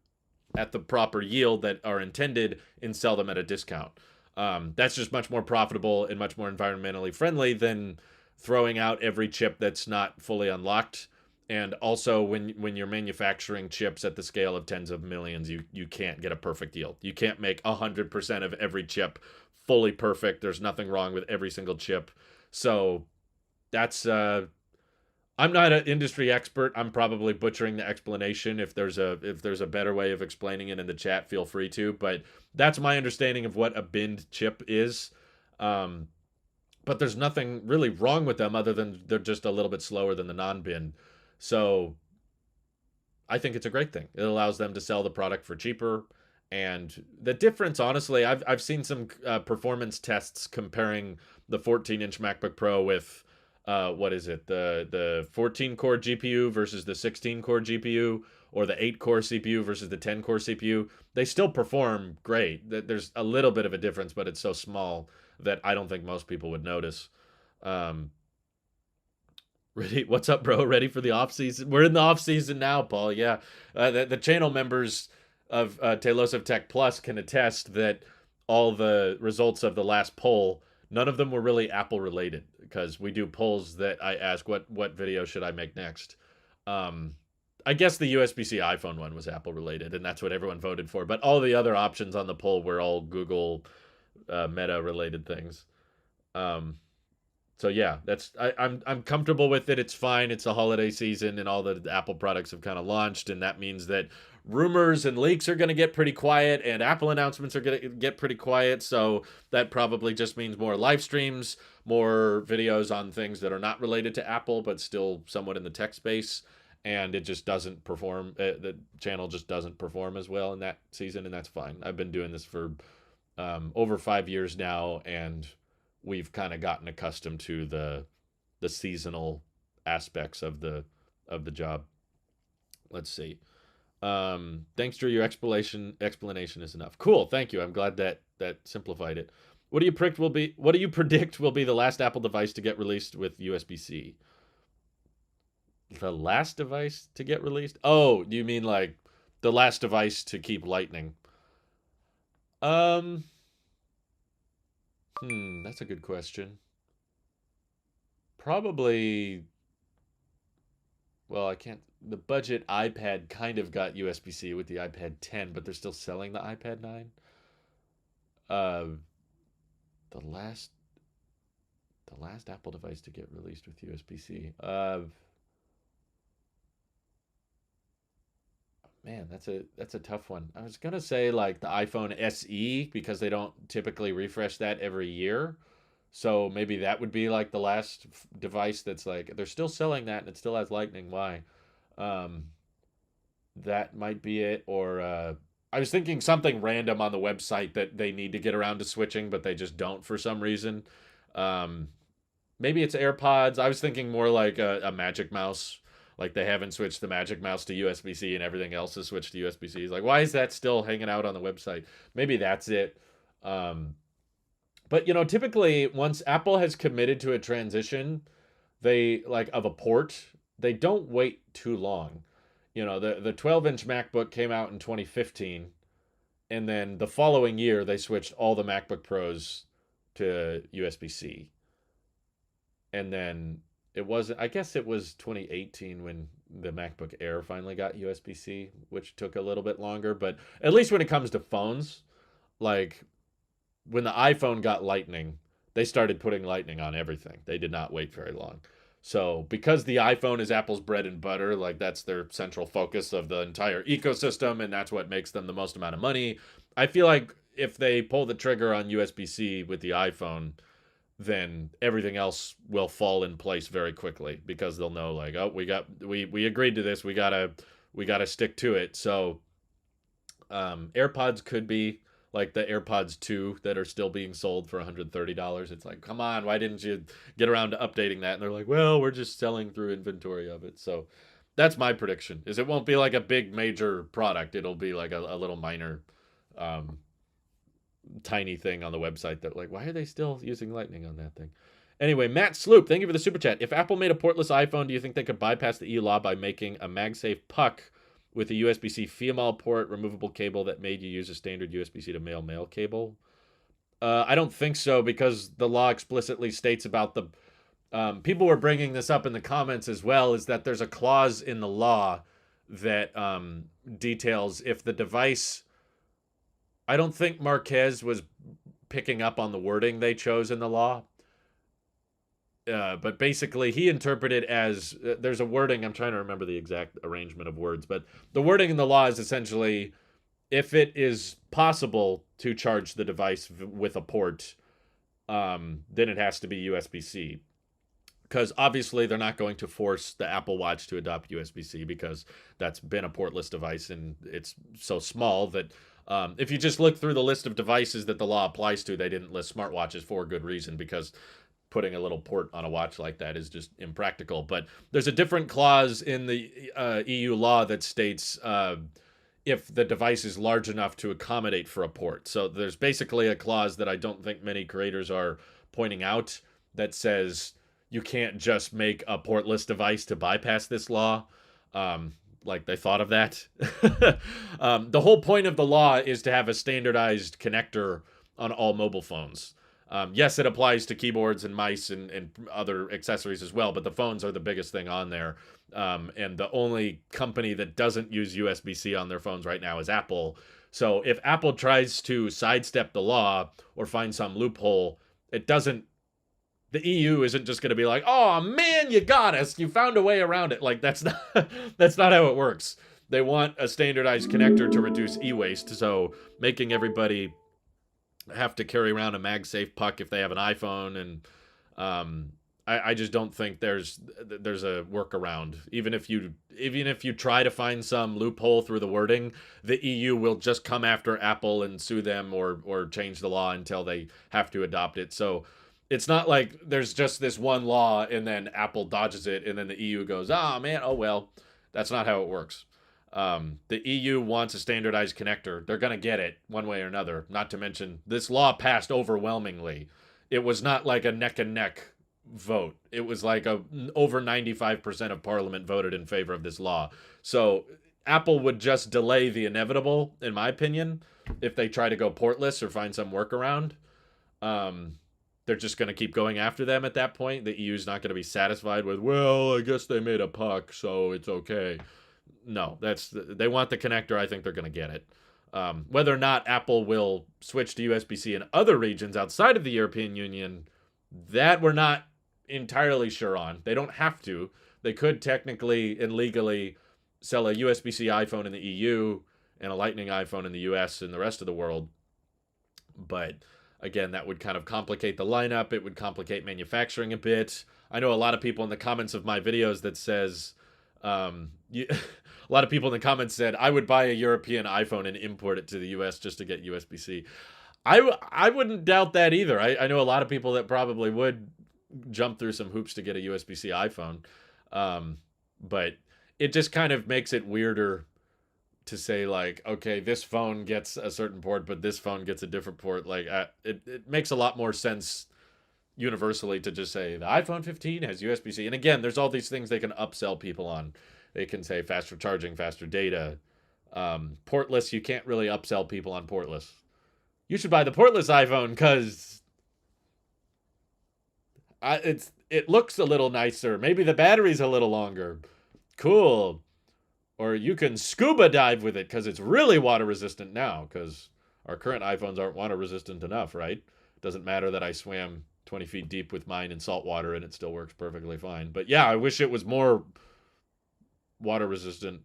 at the proper yield that are intended and sell them at a discount. That's just much more profitable and much more environmentally friendly than throwing out every chip that's not fully unlocked. And also, when you're manufacturing chips at the scale of tens of millions, you can't get a perfect yield. You can't make 100% of every chip fully perfect. There's nothing wrong with every single chip. So that's I'm not an industry expert. I'm probably butchering the explanation. If there's a better way of explaining it in the chat, feel free to. But that's my understanding of what a binned chip is. But there's nothing really wrong with them other than they're just a little bit slower than the non-bin. So I think it's a great thing. It allows them to sell the product for cheaper. And the difference, honestly, I've seen some performance tests comparing the 14-inch MacBook Pro with what is it, the 14-core GPU versus the 16-core GPU, or the 8-core CPU versus the 10-core CPU. They still perform great. There's a little bit of a difference, but it's so small that I don't think most people would notice. Ready? What's up, bro? Ready for the off season? We're in the off season now, Paul. Yeah, the channel members of Tailosive Tech Plus can attest that all the results of the last poll, none of them were really Apple related, because we do polls that I ask what video should I make next. I guess the USB-C iPhone one was Apple related, and that's what everyone voted for. But all the other options on the poll were all Google Meta related things. So yeah, I'm comfortable with it. It's fine. It's the holiday season, and all the Apple products have kind of launched, and that means that rumors and leaks are going to get pretty quiet, and Apple announcements are going to get pretty quiet. So that probably just means more live streams, more videos on things that are not related to Apple, but still somewhat in the tech space. And it just doesn't perform. The channel just doesn't perform as well in that season, and that's fine. I've been doing this for over 5 years now, and we've kind of gotten accustomed to the seasonal aspects of the job. Let's see. Thanks, Drew. Your explanation is enough. Cool. Thank you. I'm glad that simplified it. What do you predict will be the last Apple device to get released with USB-C? The last device to get released? Oh, you mean like the last device to keep Lightning? That's a good question. Probably, well, I can't. The budget iPad kind of got USB-C with the iPad 10, but they're still selling the iPad 9. Uh, the last Apple device to get released with USB-C. Man, that's a tough one. I was gonna say like the iPhone SE because they don't typically refresh that every year. So maybe that would be like the last device that's like they're still selling that and it still has Lightning. Why? Um, that might be it. Or I was thinking something random on the website that they need to get around to switching, but they just don't for some reason. Um, Maybe it's AirPods. I was thinking more like a Magic Mouse. Like they haven't switched the Magic Mouse to USB C and everything else has switched to USB C. Like, why is that still hanging out on the website? Maybe that's it. Um, but typically once Apple has committed to a transition, they like of a port, they don't wait too long. The 12-inch MacBook came out in 2015, and then the following year they switched all the MacBook Pros to USB C. And then I guess it was 2018 when the MacBook Air finally got USB-C, which took a little bit longer, but at least when it comes to phones, like when the iPhone got Lightning, they started putting Lightning on everything. They did not wait very long. So, because the iPhone is Apple's bread and butter, like that's their central focus of the entire ecosystem and that's what makes them the most amount of money, I feel like if they pull the trigger on USB-C with the iPhone, then everything else will fall in place very quickly because they'll know like, oh, we agreed to this, we gotta stick to it. So AirPods could be like the AirPods 2 that are still being sold for $130. It's like, come on, why didn't you get around to updating that? And they're like, well, we're just selling through inventory of it. So that's my prediction, is it won't be like a big major product. It'll be like a little minor um, tiny thing on the website that like, why are they still using Lightning on that thing? Anyway, Matt Sloop, thank you for the super chat. If Apple made a portless iPhone, do you think they could bypass the EU law by making a MagSafe puck with a USB-C female port removable cable that made you use a standard USB-C to male cable? I don't think so because the law explicitly states about the people were bringing this up in the comments as well, is that there's a clause in the law that details if the device. I don't think Marquez was picking up on the wording they chose in the law. But basically, he interpreted as there's a wording. I'm trying to remember the exact arrangement of words, but the wording in the law is essentially if it is possible to charge the device with a port, then it has to be USB C. Because obviously, they're not going to force the Apple Watch to adopt USB C because that's been a portless device and it's so small that if you just look through the list of devices that the law applies to, they didn't list smartwatches for a good reason because putting a little port on a watch like that is just impractical. But there's a different clause in the EU law that states if the device is large enough to accommodate for a port. So there's basically a clause that I don't think many creators are pointing out that says you can't just make a portless device to bypass this law. Like they thought of that. The whole point of the law is to have a standardized connector on all mobile phones. Yes, it applies to keyboards and mice and other accessories as well, but the phones are the biggest thing on there. And the only company that doesn't use USB-C on their phones right now is Apple. So if Apple tries to sidestep the law or find some loophole, it doesn't. The EU isn't just going to be like, "Oh man, you got us! You found a way around it." Like that's not that's not how it works. They want a standardized connector to reduce e-waste. So making everybody have to carry around a MagSafe puck if they have an iPhone, and I just don't think there's a workaround. Even if you try to find some loophole through the wording, the EU will just come after Apple and sue them or change the law until they have to adopt it. So it's not like there's just this one law and then Apple dodges it and then the EU goes, ah, man, oh well. That's not how it works. The EU wants a standardized connector. They're going to get it one way or another. Not to mention, this law passed overwhelmingly. It was not like a neck and neck vote. It was like over 95% of Parliament voted in favor of this law. So Apple would just delay the inevitable, in my opinion, if they try to go portless or find some workaround. they're just going to keep going after them at that point. The EU's not going to be satisfied with, well, I guess they made a puck, so it's okay. No, they want the connector. I think they're going to get it. Whether or not Apple will switch to USB-C in other regions outside of the European Union, that we're not entirely sure on. They don't have to. They could technically and legally sell a USB-C iPhone in the EU and a Lightning iPhone in the US and the rest of the world. But again, that would kind of complicate the lineup. It would complicate manufacturing a bit. I know a lot of people in the comments of my videos that says, a lot of people in the comments said, I would buy a European iPhone and import it to the US just to get USB-C. I wouldn't doubt that either. I know a lot of people that probably would jump through some hoops to get a USB-C iPhone. But it just kind of makes it weirder to say, like, okay, this phone gets a certain port, but this phone gets a different port. Like, it makes a lot more sense universally to just say the iPhone 15 has USB-C. And again, there's all these things they can upsell people on. They can say faster charging, faster data. Portless, you can't really upsell people on portless. You should buy the portless iPhone because it looks a little nicer. Maybe the battery's a little longer. Cool. Or you can scuba dive with it because it's really water resistant now, because our current iPhones aren't water resistant enough, right? It doesn't matter that I swam 20 feet deep with mine in salt water and it still works perfectly fine. But yeah, I wish it was more water resistant.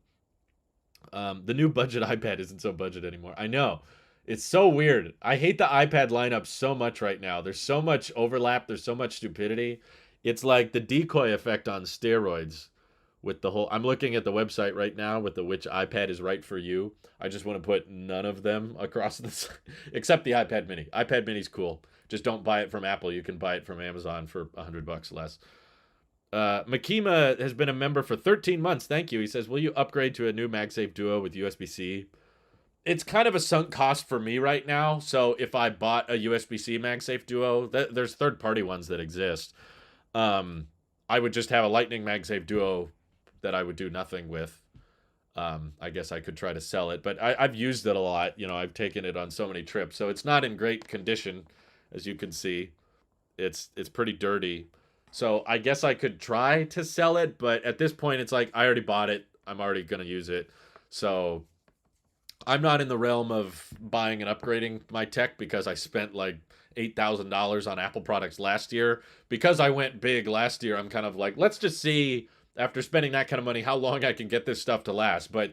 The new budget iPad isn't so budget anymore. I know. It's so weird. I hate the iPad lineup so much right now. There's so much overlap. There's so much stupidity. It's like the decoy effect on steroids with the whole... I'm looking at the website right now with the which iPad is right for you. I just want to put none of them across this, except the iPad mini. iPad mini's cool. Just don't buy it from Apple. You can buy it from Amazon for $100 less. Makima has been a member for 13 months. Thank you. He says, will you upgrade to a new MagSafe Duo with USB-C? It's kind of a sunk cost for me right now. So if I bought a USB-C MagSafe Duo, there's third-party ones that exist. I would just have a Lightning MagSafe Duo that I would do nothing with. I guess I could try to sell it, but I've used it a lot. You know, I've taken it on so many trips, so it's not in great condition, as you can see. It's pretty dirty. So I guess I could try to sell it, but at this point, it's like I already bought it. I'm already going to use it. So I'm not in the realm of buying and upgrading my tech because I spent like $8,000 on Apple products last year. Because I went big last year, I'm kind of like, let's just see, after spending that kind of money, how long I can get this stuff to last. But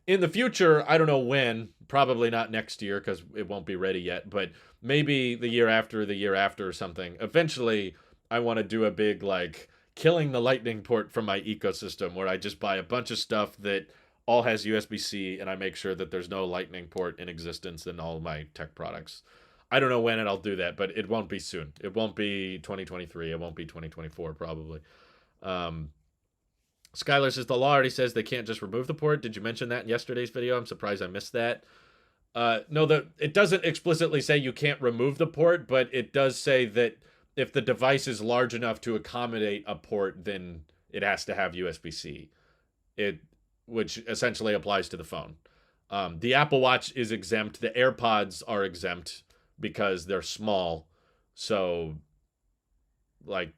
in the future, I don't know when, probably not next year because it won't be ready yet, but maybe the year after or something. Eventually, I want to do a big, like, killing the Lightning port from my ecosystem where I just buy a bunch of stuff that all has USB-C and I make sure that there's no Lightning port in existence in all my tech products. I don't know when I'll do that, but it won't be soon. It won't be 2023. It won't be 2024, probably. Skylar says, the law already says they can't just remove the port. Did you mention that in yesterday's video? I'm surprised I missed that. No, it doesn't explicitly say you can't remove the port, but it does say that if the device is large enough to accommodate a port, then it has to have USB-C, which essentially applies to the phone. The Apple Watch is exempt. The AirPods are exempt because they're small. So, like,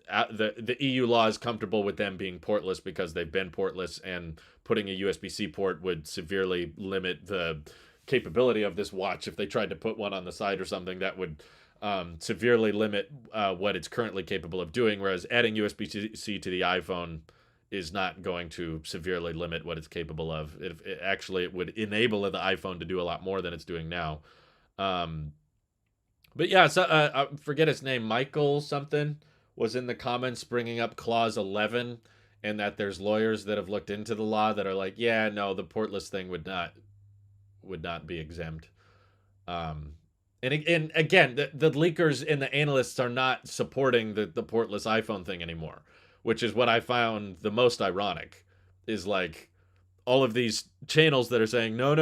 the EU law is comfortable with them being portless because they've been portless, and putting a USB-C port would severely limit the capability of this watch. If they tried to put one on the side or something, that would severely limit what it's currently capable of doing, whereas adding USB-C to the iPhone is not going to severely limit what it's capable of. It would enable the iPhone to do a lot more than it's doing now. But yeah, so, I forget his name, Michael something, was in the comments bringing up Clause 11, and that there's lawyers that have looked into the law that are like, yeah, no, the portless thing would not be exempt. And again, the leakers and the analysts are not supporting the portless iPhone thing anymore, which is what I found the most ironic, is like all of these channels that are saying, no,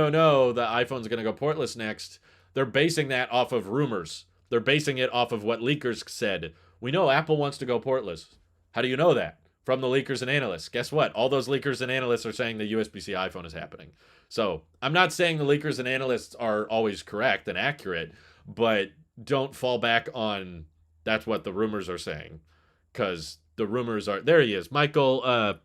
the iPhone's going to go portless next. They're basing that off of rumors. They're basing it off of what leakers said. We know Apple wants to go portless. How do you know that? From the leakers and analysts. Guess what? All those leakers and analysts are saying the USB-C iPhone is happening. So I'm not saying the leakers and analysts are always correct and accurate, but don't fall back on That's what the rumors are saying. Because the rumors are, there he is. Michael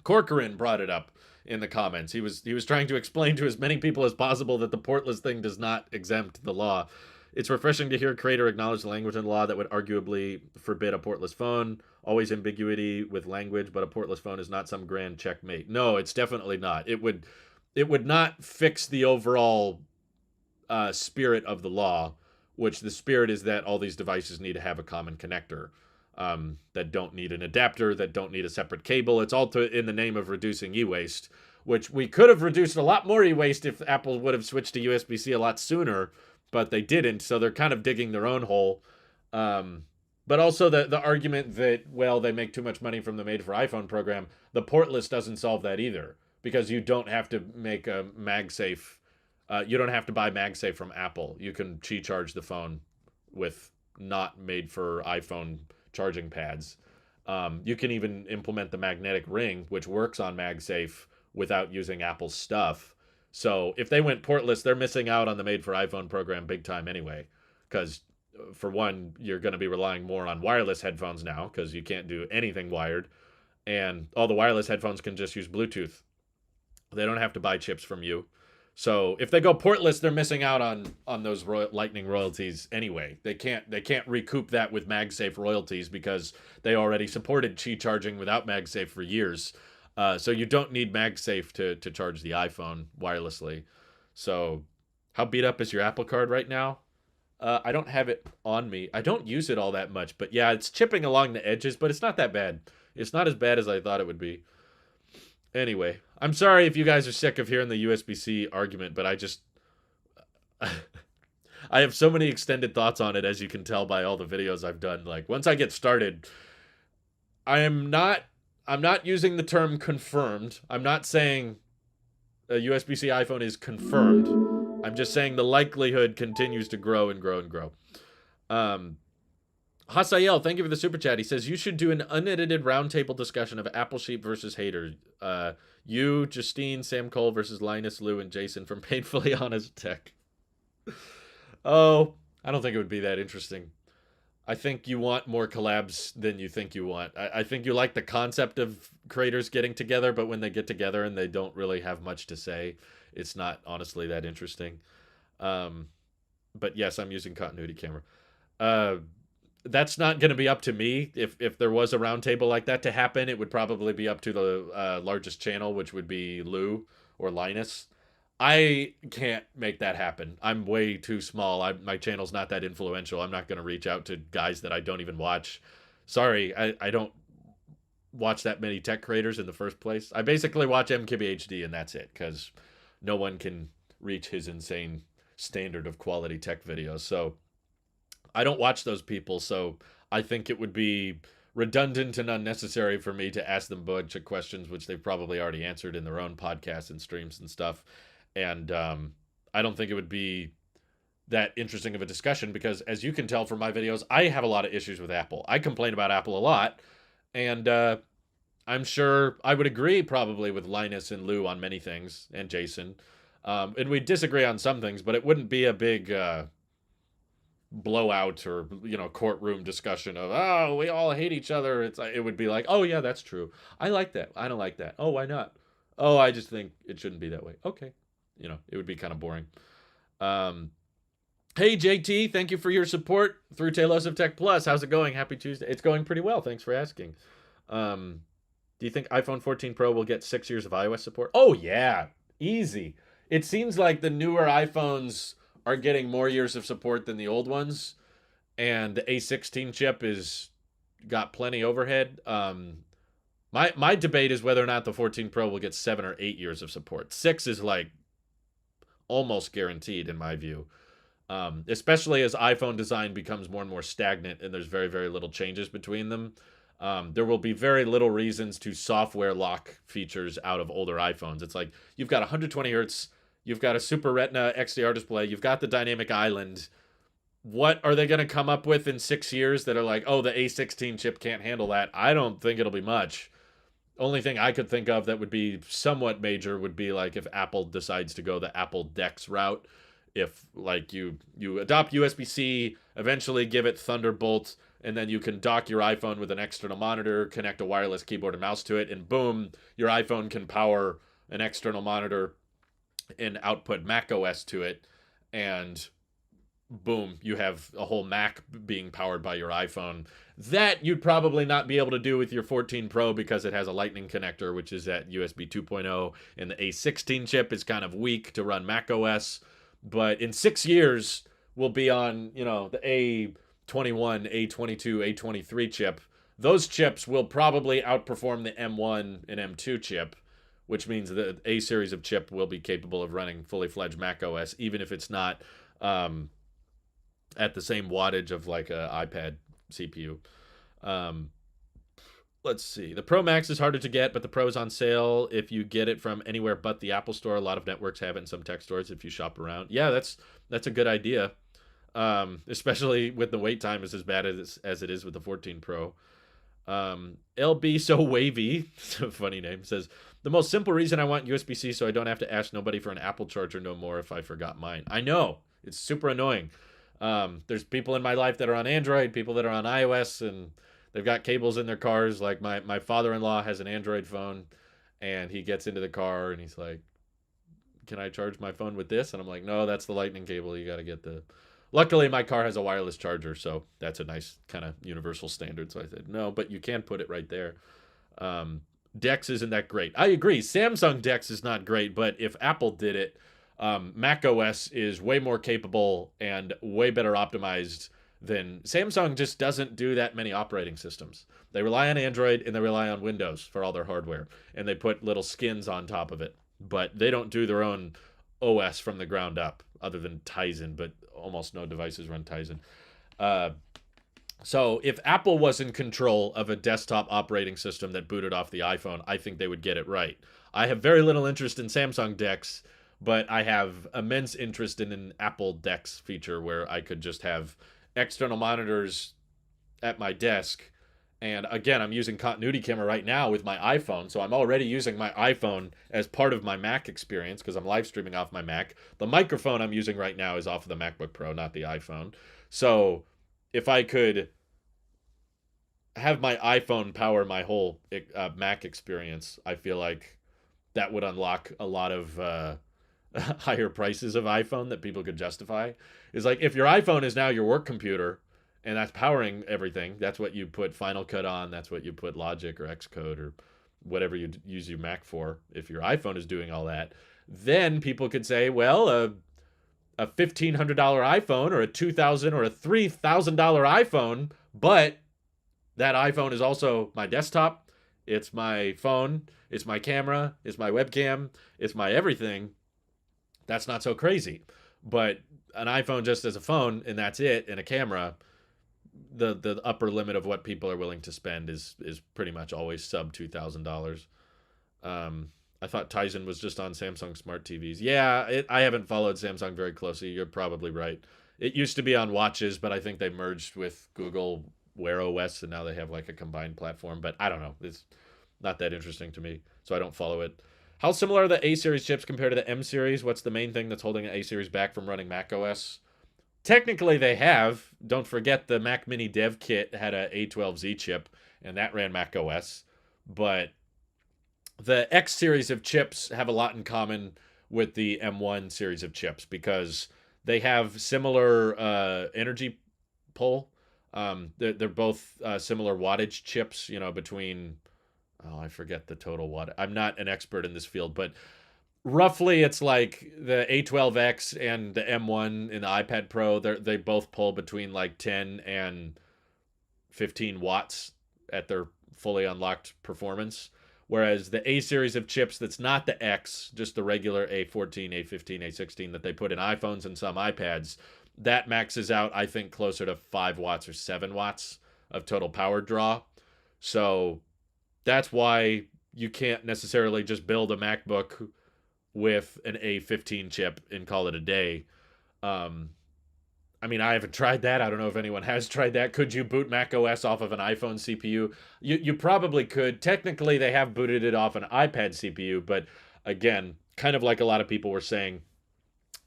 Corcoran brought it up in the comments. He was trying to explain to as many people as possible that the portless thing does not exempt the law. It's refreshing to hear a creator acknowledge the language in the law that would arguably forbid a portless phone. Always ambiguity with language, but a portless phone is not some grand checkmate. No, it's definitely not. It would not fix the overall spirit of the law, which the spirit is that all these devices need to have a common connector, that don't need an adapter, that don't need a separate cable. It's all in the name of reducing e-waste, which we could have reduced a lot more e-waste if Apple would have switched to USB-C a lot sooner, but they didn't, so they're kind of digging their own hole. But also the argument that, well, they make too much money from the Made for iPhone program, the portless doesn't solve that either, because you don't have to make a MagSafe. You don't have to buy MagSafe from Apple. You can Qi charge the phone with not made for iPhone charging pads. You can even implement the magnetic ring, which works on MagSafe without using Apple's stuff. So if they went portless, they're missing out on the Made for iPhone program big time anyway. Because for one, you're going to be relying more on wireless headphones now because you can't do anything wired. And all the wireless headphones can just use Bluetooth. They don't have to buy chips from you. So if they go portless, they're missing out on those Lightning royalties anyway. They can't recoup that with MagSafe royalties because they already supported Qi charging without MagSafe for years. So you don't need MagSafe to charge the iPhone wirelessly. So how beat up is your Apple Card right now? I don't have it on me. I don't use it all that much, but yeah, it's chipping along the edges, but it's not that bad. It's not as bad as I thought it would be. Anyway, I'm sorry if you guys are sick of hearing the USB-C argument, but I have so many extended thoughts on it, as you can tell by all the videos I've done. Like, once I get started, I'm not using the term confirmed. I'm not saying a USB-C iPhone is confirmed. I'm just saying the likelihood continues to grow and grow and grow. Hasael, thank you for the super chat. He says, you should do an unedited roundtable discussion of Apple Sheep versus haters. You, Justine, Sam Cole versus Linus, Lou, and Jason from Painfully Honest Tech. Oh, I don't think it would be that interesting. I think you want more collabs than you think you want. I think you like the concept of creators getting together, but when they get together and they don't really have much to say, it's not honestly that interesting. But yes, I'm using continuity camera. That's not going to be up to me. If there was a roundtable like that to happen, it would probably be up to the largest channel, which would be Lou or Linus. I can't make that happen. I'm way too small. My channel's not that influential. I'm not going to reach out to guys that I don't even watch. Sorry, I don't watch that many tech creators in the first place. I basically watch MKBHD and that's it, because no one can reach his insane standard of quality tech videos. So I don't watch those people, so I think it would be redundant and unnecessary for me to ask them a bunch of questions, which they've probably already answered in their own podcasts and streams and stuff. And I don't think it would be that interesting of a discussion because, as you can tell from my videos, I have a lot of issues with Apple. I complain about Apple a lot, and I'm sure I would agree probably with Linus and Lou on many things, and Jason. And we'd disagree on some things, but it wouldn't be a big blowout or courtroom discussion of, oh, we all hate each other. It would be like, oh yeah, that's true. I like that. I don't like that. Oh, why not? Oh, I just think it shouldn't be that way. Okay. It would be kind of boring. Hey JT, thank you for your support through Tailosive Tech Plus. How's it going? Happy Tuesday. It's going pretty well. Thanks for asking. Do you think iPhone 14 Pro will get 6 years of iOS support? Oh yeah, easy. It seems like the newer iPhones are getting more years of support than the old ones, and the A16 chip is got plenty overhead. My debate is whether or not the 14 Pro will get 7 or 8 years of support. 6 is like almost guaranteed in my view, especially as iPhone design becomes more and more stagnant and there's very, very little changes between them. There will be very little reasons to software lock features out of older iPhones. It's like you've got 120 hertz, you've got a Super Retina XDR display, you've got the dynamic island. What are they going to come up with in 6 years that are like, oh, the A16 chip can't handle that? I don't think it'll be much. Only thing I could think of that would be somewhat major would be like if Apple decides to go the Apple DeX route, if like you adopt USB-C, eventually give it Thunderbolt, and then you can dock your iPhone with an external monitor, connect a wireless keyboard and mouse to it, and boom, your iPhone can power an external monitor and output Mac OS to it, and boom, you have a whole Mac being powered by your iPhone. That you'd probably not be able to do with your 14 Pro because it has a Lightning connector, which is at USB 2.0, and the A16 chip is kind of weak to run Mac OS. But in 6 years, we'll be on, the A21, A22, A23 chip. Those chips will probably outperform the M1 and M2 chip, which means the A series of chip will be capable of running fully fledged Mac OS, even if it's not at the same wattage of like an iPad CPU. Let's see. The Pro Max is harder to get, but the Pro is on sale if you get it from anywhere but the Apple Store. A lot of networks have it in some tech stores if you shop around. Yeah, that's a good idea. Especially with the wait time is as bad as it is with the 14 Pro. LB So Wavy, it's a funny name, says, the most simple reason I want USB-C so I don't have to ask nobody for an Apple charger no more if I forgot mine. I know. It's super annoying. There's people in my life that are on Android, people that are on iOS, and they've got cables in their cars. Like my father-in-law has an Android phone, and he gets into the car and he's like, can I charge my phone with this? And I'm like, no, that's the Lightning cable. You got to get the... Luckily, my car has a wireless charger, so that's a nice kind of universal standard. So I said, no, but you can put it right there. Dex isn't that great. I agree. Samsung Dex is not great, but if Apple did it, Mac OS is way more capable and way better optimized than... Samsung just doesn't do that many operating systems. They rely on Android and they rely on Windows for all their hardware, and they put little skins on top of it, but they don't do their own OS from the ground up other than Tizen, but almost no devices run Tizen. So if Apple was in control of a desktop operating system that booted off the iPhone, I think they would get it right. I have very little interest in Samsung Dex, but I have immense interest in an Apple Dex feature where I could just have external monitors at my desk. And again, I'm using continuity camera right now with my iPhone, so I'm already using my iPhone as part of my Mac experience because I'm live streaming off my Mac. The microphone I'm using right now is off of the MacBook Pro, not the iPhone. So if I could have my iPhone power my whole Mac experience, I feel like that would unlock a lot of higher prices of iPhone that people could justify. Is like if your iPhone is now your work computer and that's powering everything, that's what you put Final Cut on, that's what you put Logic or Xcode or whatever you use your Mac for. If your iPhone is doing all that, then people could say, well, a $1,500 iPhone or a $2,000 or a $3,000 iPhone, but that iPhone is also my desktop, it's my phone, it's my camera, it's my webcam, it's my everything. That's not so crazy. But an iPhone just as a phone and that's it, and a camera, the upper limit of what people are willing to spend is pretty much always sub $2,000. I thought Tizen was just on Samsung smart TVs. Yeah, I haven't followed Samsung very closely. You're probably right. It used to be on watches, but I think they merged with Google Wear OS, and now they have like a combined platform. But I don't know. It's not that interesting to me, so I don't follow it. How similar are the A-series chips compared to the M-series? What's the main thing that's holding the A-series back from running Mac OS? Technically, they have. Don't forget the Mac Mini Dev Kit had a A12Z chip, and that ran Mac OS. But the X series of chips have a lot in common with the M1 series of chips because they have similar energy pull. They're both similar wattage chips, between... Oh, I forget the total watt. I'm not an expert in this field, but roughly it's like the A12X and the M1 in the iPad Pro. They both pull between like 10 and 15 watts at their fully unlocked performance. Whereas the A series of chips that's not the X, just the regular A14, A15, A16 that they put in iPhones and some iPads, that maxes out, I think, closer to 5 watts or 7 watts of total power draw. So that's why you can't necessarily just build a MacBook with an A15 chip and call it a day. I mean, I haven't tried that. I don't know if anyone has tried that. Could you boot Mac OS off of an iPhone CPU? You probably could. Technically, they have booted it off an iPad CPU, but again, kind of like a lot of people were saying,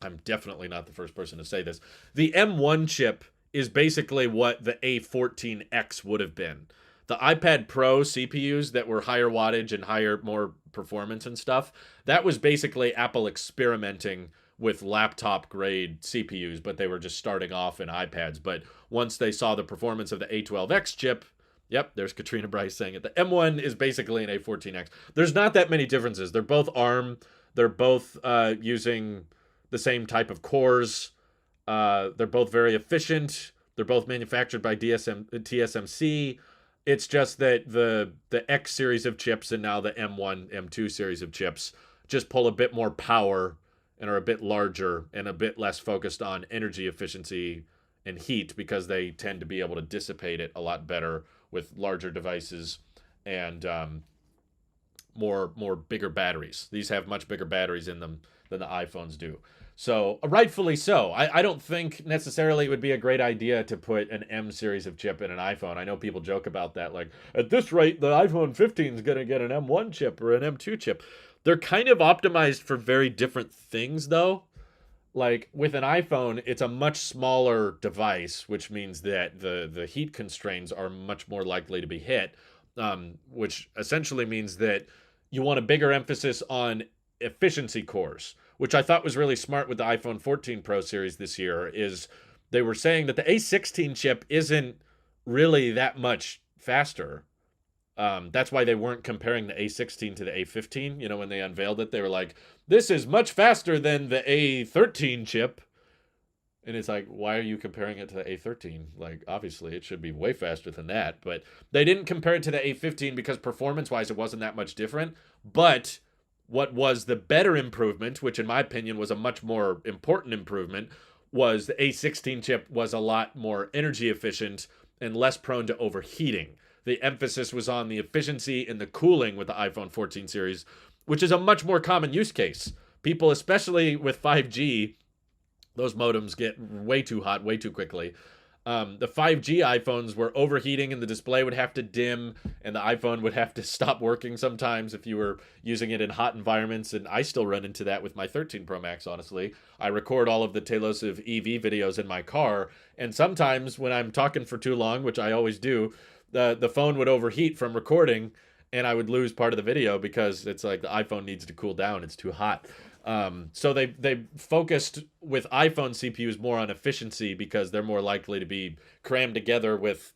I'm definitely not the first person to say this. The M1 chip is basically what the A14X would have been. The iPad Pro CPUs that were higher wattage and higher, more performance and stuff, that was basically Apple experimenting with laptop grade CPUs, but they were just starting off in iPads. But once they saw the performance of the A12X chip, yep, there's Katrina Bryce saying it. The M1 is basically an A14X. There's not that many differences. They're both ARM. They're both using the same type of cores. They're both very efficient. They're both manufactured by TSMC. It's just that the X series of chips and now the M1, M2 series of chips just pull a bit more power and are a bit larger and a bit less focused on energy efficiency and heat because they tend to be able to dissipate it a lot better with larger devices and more bigger batteries. These have much bigger batteries in them than the iPhones do. So rightfully so. I don't think necessarily it would be a great idea to put an M series of chip in an iPhone. I know people joke about that, like at this rate, the iPhone 15 is going to get an M1 chip or an M2 chip. They're kind of optimized for very different things, though. Like with an iPhone, it's a much smaller device, which means that the heat constraints are much more likely to be hit, which essentially means that you want a bigger emphasis on efficiency cores, which I thought was really smart with the iPhone 14 Pro series this year. Is they were saying that the A16 chip isn't really that much faster. That's why they weren't comparing the A16 to the A15. You know, when they unveiled it, they were like, this is much faster than the A13 chip. And it's like, why are you comparing it to the A13? Like, obviously, it should be way faster than that. But they didn't compare it to the A15 because performance-wise, it wasn't that much different. But what was the better improvement, which in my opinion was a much more important improvement, was the A16 chip was a lot more energy efficient and less prone to overheating. The emphasis was on the efficiency and the cooling with the iPhone 14 series, which is a much more common use case. People, especially with 5G, those modems get way too hot way too quickly. The 5G iPhones were overheating and the display would have to dim and the iPhone would have to stop working sometimes if you were using it in hot environments. And I still run into that with my 13 Pro Max, honestly. I record all of the Tailosive EV videos in my car. And sometimes when I'm talking for too long, which I always do, the phone would overheat from recording and I would lose part of the video because it's like the iPhone needs to cool down. It's too hot. So they focused with iPhone CPUs more on efficiency because they're more likely to be crammed together with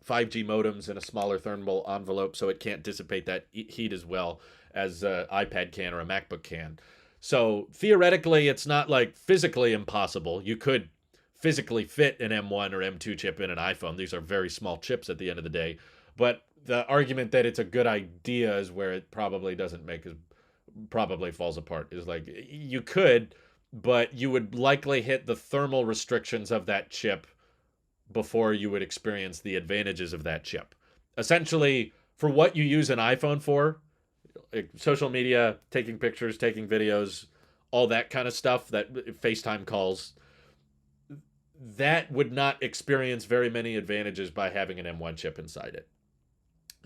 5G modems in a smaller thermal envelope so it can't dissipate that heat as well as an iPad can or a MacBook can. So theoretically, it's not like physically impossible. You could physically fit an M1 or M2 chip in an iPhone. These are very small chips at the end of the day. But the argument that it's a good idea is where it probably doesn't make as probably falls apart. Is like you could, but you would likely hit the thermal restrictions of that chip before you would experience the advantages of that chip. Essentially, for what you use an iPhone for, like social media, taking pictures, taking videos, all that kind of stuff, that FaceTime calls, that would not experience very many advantages by having an M1 chip inside it.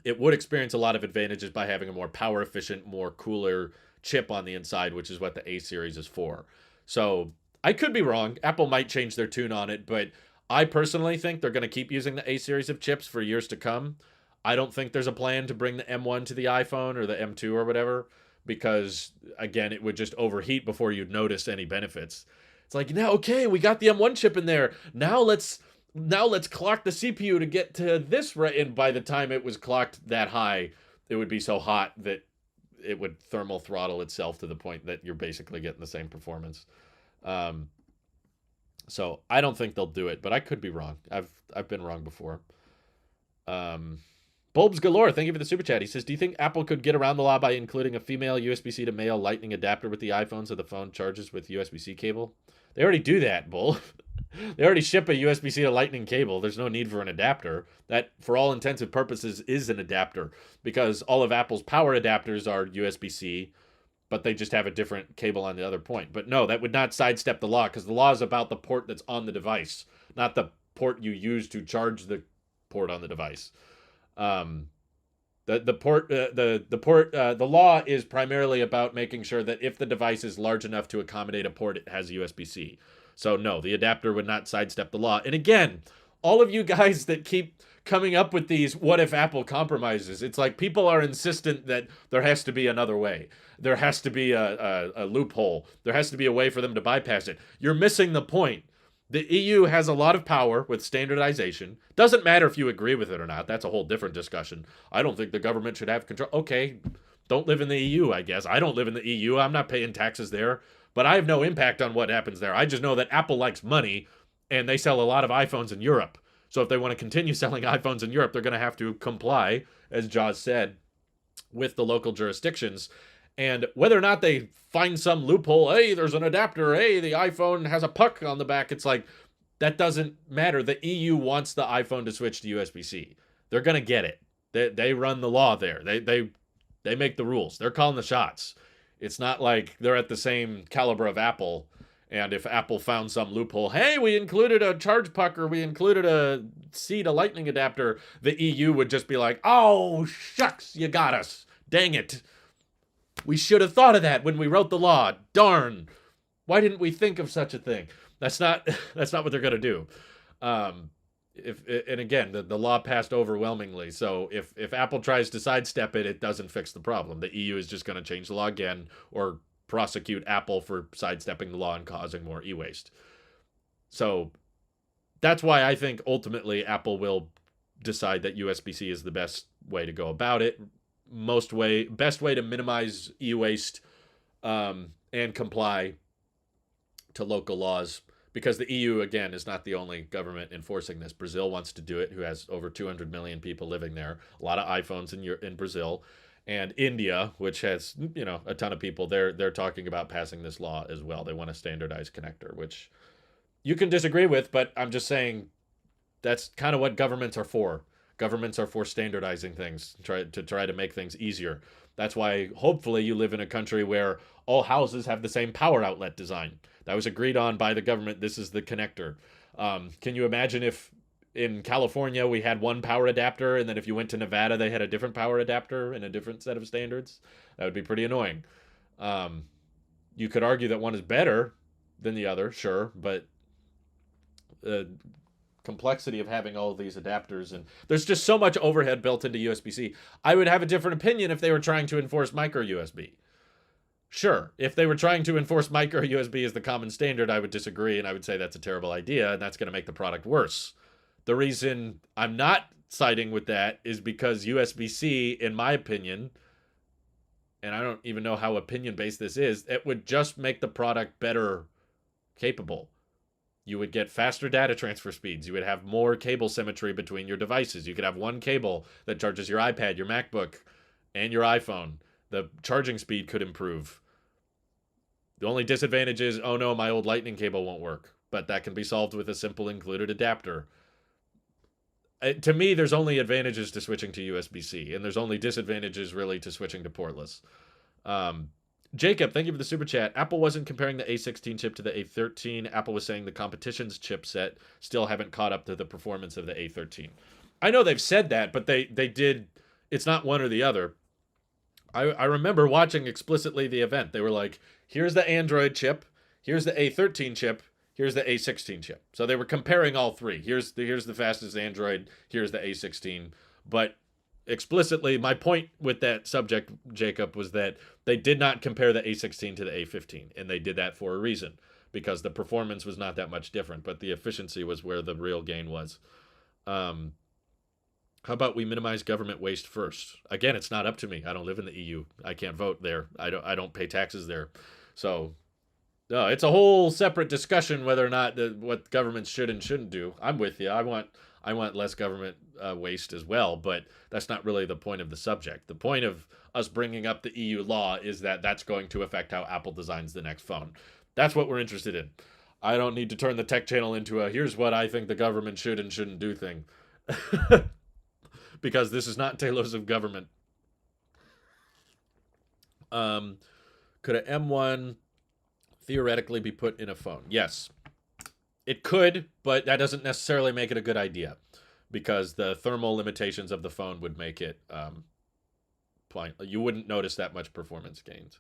It would experience a lot of advantages by having a more power efficient, more cooler chip on the inside, which is what the A series is for. So I could be wrong. Apple might change their tune on it, but I personally think they're going to keep using the A series of chips for years to come. I don't think there's a plan to bring the M1 to the iPhone or the M2 or whatever, because again, it would just overheat before you'd notice any benefits. It's like, now, okay, we got the M1 chip in there. Now let's clock the CPU to get to this right. And by the time it was clocked that high, it would be so hot that it would thermal throttle itself to the point that you're basically getting the same performance. So I don't think they'll do it, but I could be wrong. I've been wrong before. Bulbs Galore, thank you for the super chat. He says, do you think Apple could get around the law by including a female USB-C to male lightning adapter with the iPhone so the phone charges with USB-C cable? They already do that, Bull. They already ship a USB-C to lightning cable. There's no need for an adapter. That, for all intents and purposes, is an adapter because all of Apple's power adapters are USB-C, but they just have a different cable on the other point. But no, that would not sidestep the law because the law is about the port that's on the device, not the port you use to charge the port on the device. The The law is primarily about making sure that if the device is large enough to accommodate a port, it has USB-C. So no, the adapter would not sidestep the law. And again, all of you guys that keep coming up with these what if Apple compromises, it's like people are insistent that there has to be another way. There has to be a loophole. There has to be a way for them to bypass it. You're missing the point. The EU has a lot of power with standardization. Doesn't matter if you agree with it or not. That's a whole different discussion. I don't think the government should have control. Okay, don't live in the EU, I guess. I don't live in the EU. I'm not paying taxes there. But I have no impact on what happens there. I just know that Apple likes money, and they sell a lot of iPhones in Europe. So if they want to continue selling iPhones in Europe, they're going to have to comply, as Jaws said, with the local jurisdictions. And whether or not they find some loophole, hey, there's an adapter, hey, the iPhone has a puck on the back, it's like, that doesn't matter. The EU wants the iPhone to switch to USB-C. They're going to get it. They run the law there. They make the rules. They're calling the shots. It's not like they're at the same caliber of Apple, and if Apple found some loophole, hey, we included a charge puck or we included a C to Lightning adapter, the EU would just be like, oh, shucks, you got us. Dang it. We should have thought of that when we wrote the law. Darn. Why didn't we think of such a thing? That's not what they're going to do. And again, the law passed overwhelmingly. So if Apple tries to sidestep it, it doesn't fix the problem. The EU is just going to change the law again or prosecute Apple for sidestepping the law and causing more e-waste. So that's why I think ultimately Apple will decide that USB-C is the best way to go about it. Best way to minimize e-waste and comply to local laws, because the EU, again, is not the only government enforcing this. Brazil wants to do it, who has over 200 million people living there, a lot of iPhones in Brazil, and India, which has, a ton of people. They're talking about passing this law as well. They want a standardized connector, which you can disagree with, but I'm just saying that's kind of what governments are for. Governments are for standardizing things, try to make things easier. That's why hopefully you live in a country where all houses have the same power outlet design. That was agreed on by the government. This is the connector. Can you imagine if in California we had one power adapter, and then if you went to Nevada they had a different power adapter and a different set of standards? That would be pretty annoying. You could argue that one is better than the other, sure, but complexity of having all of these adapters, and there's just so much overhead built into USB-C. I would have a different opinion if they were trying to enforce micro USB. Sure, if they were trying to enforce micro USB as the common standard, I would disagree, and I would say that's a terrible idea, and that's going to make the product worse. The reason I'm not siding with that is because USB-C, in my opinion, and I don't even know how opinion-based this is, it would just make the product better capable. You would get faster data transfer speeds. You would have more cable symmetry between your devices. You could have one cable that charges your iPad, your MacBook, and your iPhone. The charging speed could improve. The only disadvantage is, oh no, my old Lightning cable won't work. But that can be solved with a simple included adapter. To me, there's only advantages to switching to USB-C, and there's only disadvantages really to switching to portless. Jacob, thank you for the super chat. Apple wasn't comparing the A16 chip to the A13. Apple was saying the competition's chipset still haven't caught up to the performance of the A13. I know they've said that, but they did. It's not one or the other. I remember watching explicitly the event. They were like, here's the Android chip, here's the A13 chip, here's the A16 chip. So they were comparing all three. Here's the fastest Android, here's the A16. But explicitly, my point with that subject, Jacob, was that they did not compare the A16 to the A15, and they did that for a reason, because the performance was not that much different, but the efficiency was where the real gain was. How about we minimize government waste first? Again, it's not up to me. I don't live in the EU. I can't vote there. I don't pay taxes there. So it's a whole separate discussion whether or not what governments should and shouldn't do. I'm with you. I want less government waste as well, but that's not really the point of the subject. The point of us bringing up the EU law is that that's going to affect how Apple designs the next phone. That's what we're interested in. I don't need to turn the tech channel into a here's what I think the government should and shouldn't do thing. Because this is not Tailosive government. Could an M1 theoretically be put in a phone? Yes. It could, but that doesn't necessarily make it a good idea, because the thermal limitations of the phone would make it point. You wouldn't notice that much performance gains.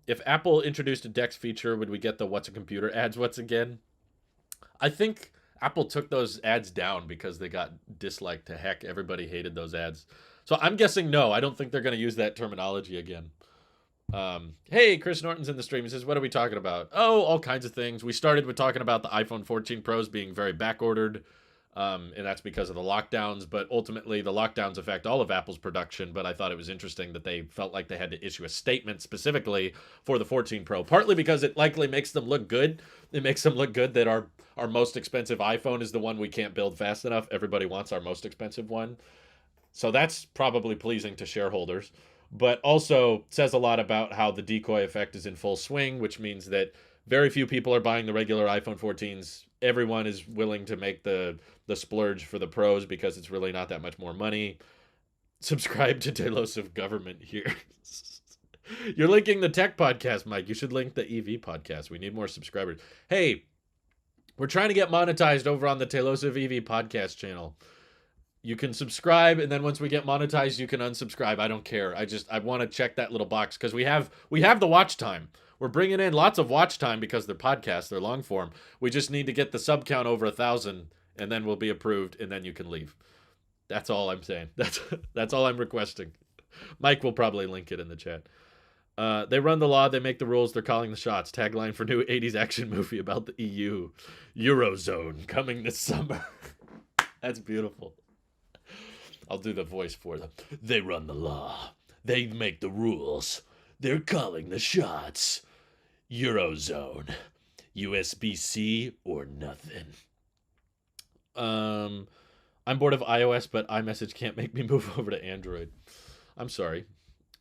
If Apple introduced a DeX feature, would we get the "What's a Computer" ads once again? I think Apple took those ads down because they got disliked to heck. Everybody hated those ads. So I'm guessing no. I don't think they're going to use that terminology again. Hey, Chris Norton's in the stream. He says, what are we talking about? Oh, all kinds of things. We started with talking about the iPhone 14 Pros being very backordered. And that's because of the lockdowns. But ultimately, the lockdowns affect all of Apple's production. But I thought it was interesting that they felt like they had to issue a statement specifically for the 14 Pro, partly because it likely makes them look good. It makes them look good that our most expensive iPhone is the one we can't build fast enough. Everybody wants our most expensive one. So that's probably pleasing to shareholders. But also says a lot about how the decoy effect is in full swing, which means that very few people are buying the regular iPhone 14s. Everyone is willing to make the splurge for the Pros because it's really not that much more money. Subscribe to Tailosive Government here. You're linking the tech podcast, Mike. You should link the EV podcast. We need more subscribers. Hey, we're trying to get monetized over on the Tailosive EV podcast channel. You can subscribe, and then once we get monetized, you can unsubscribe. I don't care. I want to check that little box because we have the watch time. We're bringing in lots of watch time because they're podcasts, they're long form. We just need to get the sub count over 1,000, and then we'll be approved, and then you can leave. That's all I'm saying. That's all I'm requesting. Mike will probably link it in the chat. They run the law, they make the rules, they're calling the shots. Tagline for new 80s action movie about the EU. Eurozone coming this summer. That's beautiful. I'll do the voice for them. They run the law. They make the rules. They're calling the shots. Eurozone. USB-C or nothing. I'm bored of iOS, but iMessage can't make me move over to Android. I'm sorry.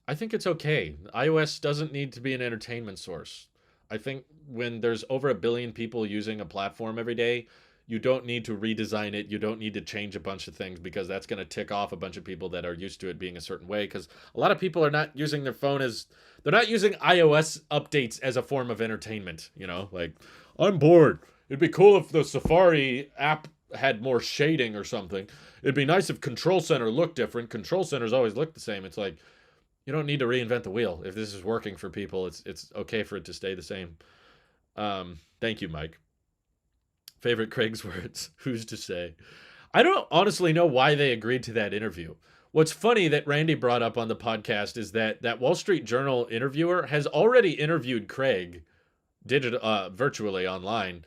I think it's okay. iOS doesn't need to be an entertainment source. I think when there's over 1 billion people using a platform every day, you don't need to redesign it. You don't need to change a bunch of things because that's going to tick off a bunch of people that are used to it being a certain way. Because a lot of people are not using their phone they're not using iOS updates as a form of entertainment. You know, like, I'm bored. It'd be cool if the Safari app had more shading or something. It'd be nice if Control Center looked different. Control Centers always look the same. It's like, you don't need to reinvent the wheel. If this is working for people, it's okay for it to stay the same. Thank you, Mike. Favorite Craig's words. Who's to say? I don't honestly know why they agreed to that interview. What's funny that Randy brought up on the podcast is that Wall Street Journal interviewer has already interviewed Craig virtually online.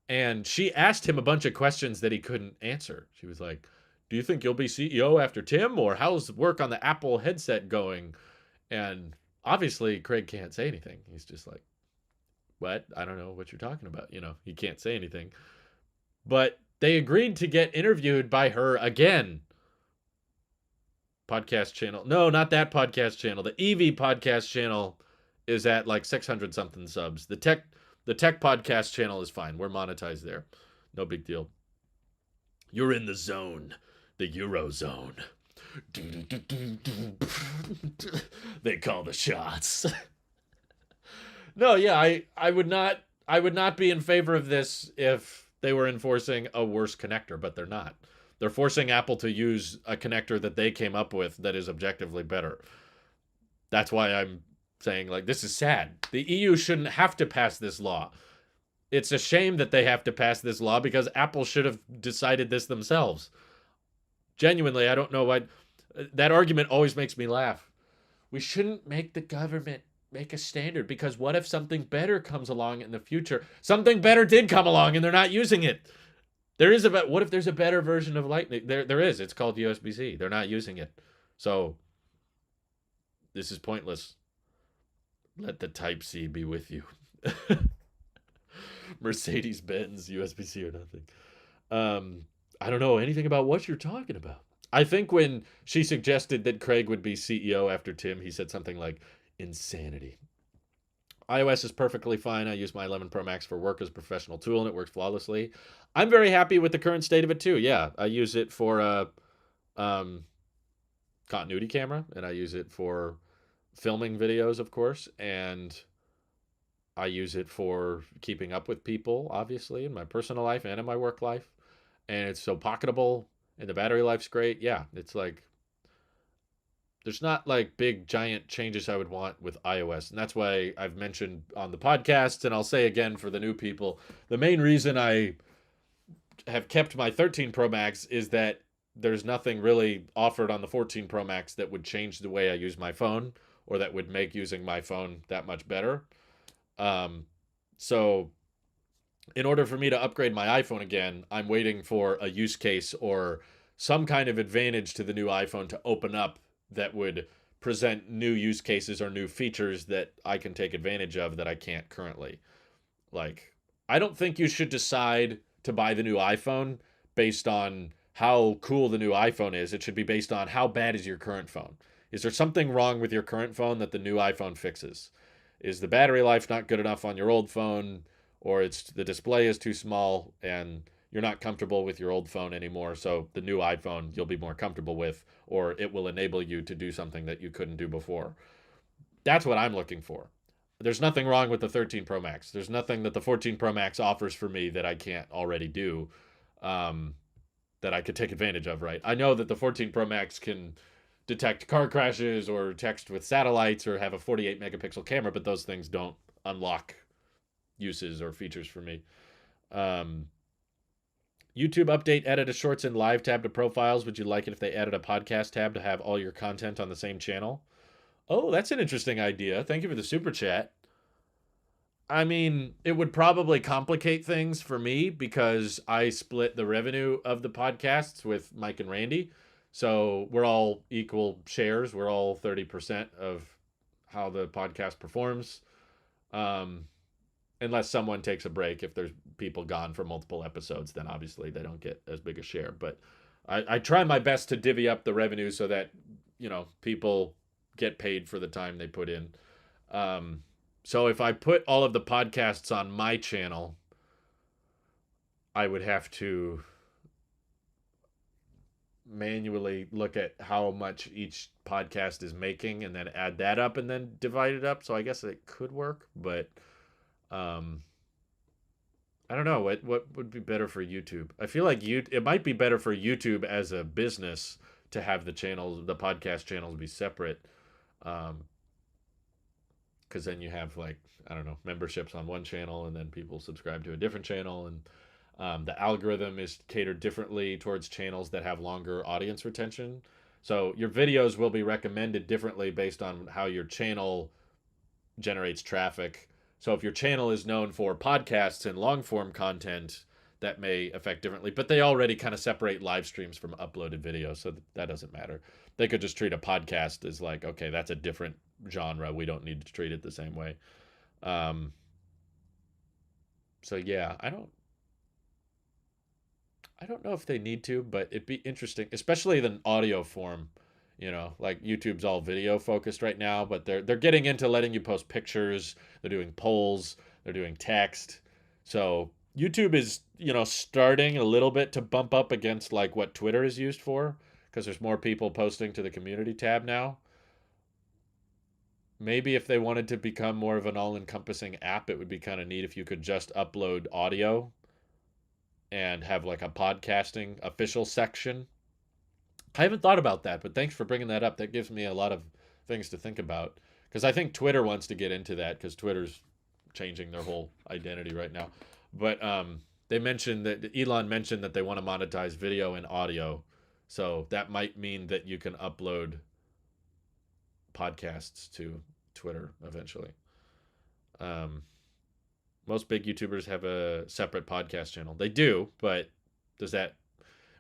And she asked him a bunch of questions that he couldn't answer. She was like, do you think you'll be CEO after Tim? Or how's work on the Apple headset going? And obviously, Craig can't say anything. He's just like, what? I don't know what you're talking about. You know, he can't say anything. But they agreed to get interviewed by her again. Podcast channel. No, not that podcast channel. The EV podcast channel is at like 600 something subs. The tech podcast channel is fine. We're monetized there. No big deal. You're in the zone. The Eurozone. They call the shots. No, yeah, I would not be in favor of this if they were enforcing a worse connector, but they're not. They're forcing Apple to use a connector that they came up with that is objectively better. That's why I'm saying, like, this is sad. The EU shouldn't have to pass this law. It's a shame that they have to pass this law because Apple should have decided this themselves. Genuinely, I don't know why. That argument always makes me laugh. We shouldn't make the government make a standard because what if something better comes along in the future? Something better did come along and they're not using it. What if there's a better version of Lightning? There is. It's called USB-C. They're not using it. So this is pointless. Let the Type-C be with you. Mercedes-Benz USB-C or nothing. I don't know anything about what you're talking about. I think when she suggested that Craig would be CEO after Tim, he said something like, insanity. iOS is perfectly fine. I use my 11 Pro Max for work as a professional tool, and it works flawlessly. I'm very happy with the current state of it, too. Yeah, I use it for a continuity camera, and I use it for filming videos, of course, and I use it for keeping up with people, obviously, in my personal life and in my work life. And it's so pocketable, and the battery life's great. Yeah, it's like, there's not like big giant changes I would want with iOS. And that's why I've mentioned on the podcast, and I'll say again for the new people, the main reason I have kept my 13 Pro Max is that there's nothing really offered on the 14 Pro Max that would change the way I use my phone or that would make using my phone that much better. Um, so in order for me to upgrade my iPhone again, I'm waiting for a use case or some kind of advantage to the new iPhone to open up that would present new use cases or new features that I can take advantage of that I can't currently. Like, I don't think you should decide to buy the new iPhone based on how cool the new iPhone is. It should be based on how bad is your current phone. Is there something wrong with your current phone that the new iPhone fixes? Is the battery life not good enough on your old phone, or it's the display is too small and you're not comfortable with your old phone anymore, so the new iPhone you'll be more comfortable with, or it will enable you to do something that you couldn't do before. That's what I'm looking for. There's nothing wrong with the 13 Pro Max. There's nothing that the 14 Pro Max offers for me that I can't already do, um, that I could take advantage of, right? I know that the 14 Pro Max can detect car crashes or text with satellites or have a 48 megapixel camera, but those things don't unlock uses or features for me. Um, YouTube update, added a shorts and live tab to profiles. Would you like it if they added a podcast tab to have all your content on the same channel? Oh, that's an interesting idea. Thank you for the super chat. I mean, it would probably complicate things for me because I split the revenue of the podcasts with Mike and Randy. So we're all equal shares. We're all 30% of how the podcast performs. Um, Unless someone takes a break. If there's people gone for multiple episodes, then obviously they don't get as big a share. But I try my best to divvy up the revenue so that, people get paid for the time they put in. So if I put all of the podcasts on my channel, I would have to manually look at how much each podcast is making and then add that up and then divide it up. So I guess it could work, but um, I don't know what would be better for YouTube. I feel like it might be better for YouTube as a business to have the podcast channels be separate. Um, because then you have like, I don't know, memberships on one channel and then people subscribe to a different channel, and the algorithm is catered differently towards channels that have longer audience retention. So your videos will be recommended differently based on how your channel generates traffic. So if your channel is known for podcasts and long form content, that may affect differently. But they already kind of separate live streams from uploaded videos, so that doesn't matter. They could just treat a podcast as like, okay, that's a different genre. We don't need to treat it the same way. Um, so yeah, I don't know if they need to, but it'd be interesting, especially the audio form. Like YouTube's all video focused right now, but they're getting into letting you post pictures. They're doing polls. They're doing text. So YouTube is, starting a little bit to bump up against like what Twitter is used for, because there's more people posting to the community tab now. Maybe if they wanted to become more of an all-encompassing app, it would be kind of neat if you could just upload audio and have like a podcasting official section. I haven't thought about that, but thanks for bringing that up. That gives me a lot of things to think about, because I think Twitter wants to get into that because Twitter's changing their whole identity right now. But they mentioned that Elon mentioned that they want to monetize video and audio, so that might mean that you can upload podcasts to Twitter eventually. Um, Most big YouTubers have a separate podcast channel. They do, but does that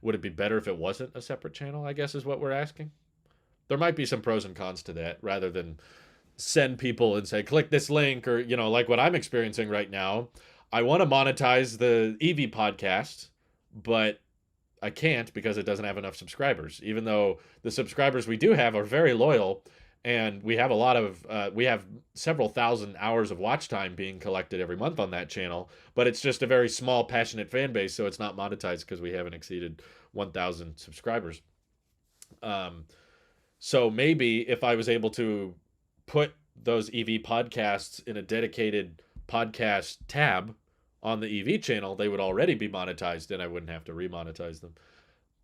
would it be better if it wasn't a separate channel? I guess is what we're asking. There might be some pros and cons to that, rather than send people and say click this link, or like what I'm experiencing right now. I want to monetize the EV podcast, but I can't because it doesn't have enough subscribers, even though the subscribers we do have are very loyal, and we have we have several thousand hours of watch time being collected every month on that channel, but it's just a very small, passionate fan base, so it's not monetized because we haven't exceeded 1,000 subscribers. So maybe if I was able to put those EV podcasts in a dedicated podcast tab on the EV channel, they would already be monetized and I wouldn't have to remonetize them.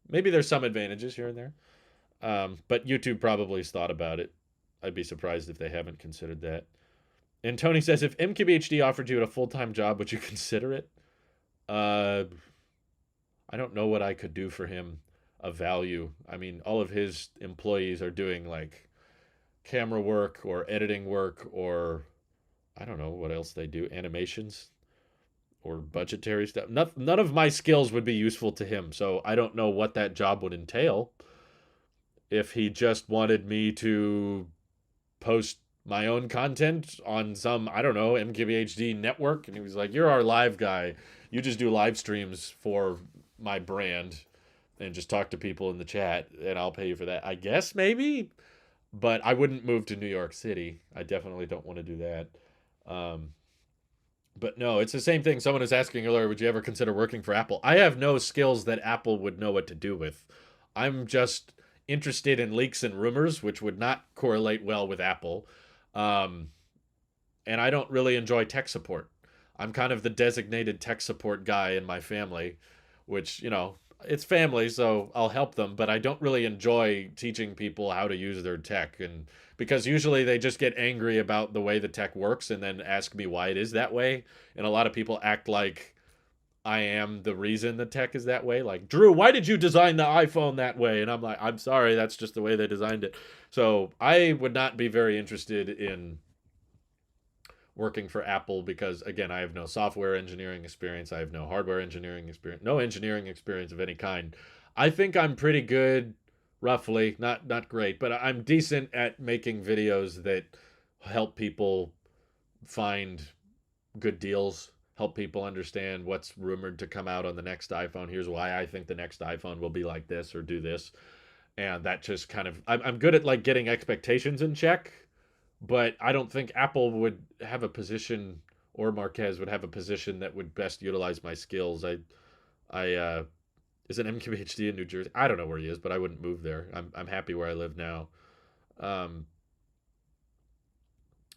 Maybe there's some advantages here and there. But YouTube probably has thought about it. I'd be surprised if they haven't considered that. And Tony says, if MKBHD offered you a full-time job, would you consider it? Uh, I don't know what I could do for him of value. I mean, all of his employees are doing like camera work or editing work or I don't know what else they do, animations or budgetary stuff. None of my skills would be useful to him, so I don't know what that job would entail. If he just wanted me to post my own content on some, I don't know, MKBHD network, and he was like, "You're our live guy. You just do live streams for my brand and just talk to people in the chat, and I'll pay you for that." I guess maybe, but I wouldn't move to New York City. I definitely don't want to do that. Um, but no, it's the same thing. Someone was asking earlier, would you ever consider working for Apple? I have no skills that Apple would know what to do with. I'm just interested in leaks and rumors, which would not correlate well with Apple. Um, and I don't really enjoy tech support. I'm kind of the designated tech support guy in my family, which, it's family, so I'll help them, but I don't really enjoy teaching people how to use their tech. And because usually they just get angry about the way the tech works and then ask me why it is that way. And a lot of people act like I am the reason the tech is that way. Like, Drew, why did you design the iPhone that way? And I'm like, I'm sorry, that's just the way they designed it. So I would not be very interested in working for Apple because, again, I have no software engineering experience. I have no hardware engineering experience, no engineering experience of any kind. I think I'm pretty good, roughly, not great, but I'm decent at making videos that help people find good deals, help people understand what's rumored to come out on the next iPhone. Here's why I think the next iPhone will be like this or do this. And that just kind of, I'm good at like getting expectations in check, but I don't think Apple would have a position or Marquez would have a position that would best utilize my skills. I is an MKBHD in New Jersey. I don't know where he is, but I wouldn't move there. I'm happy where I live now. Um,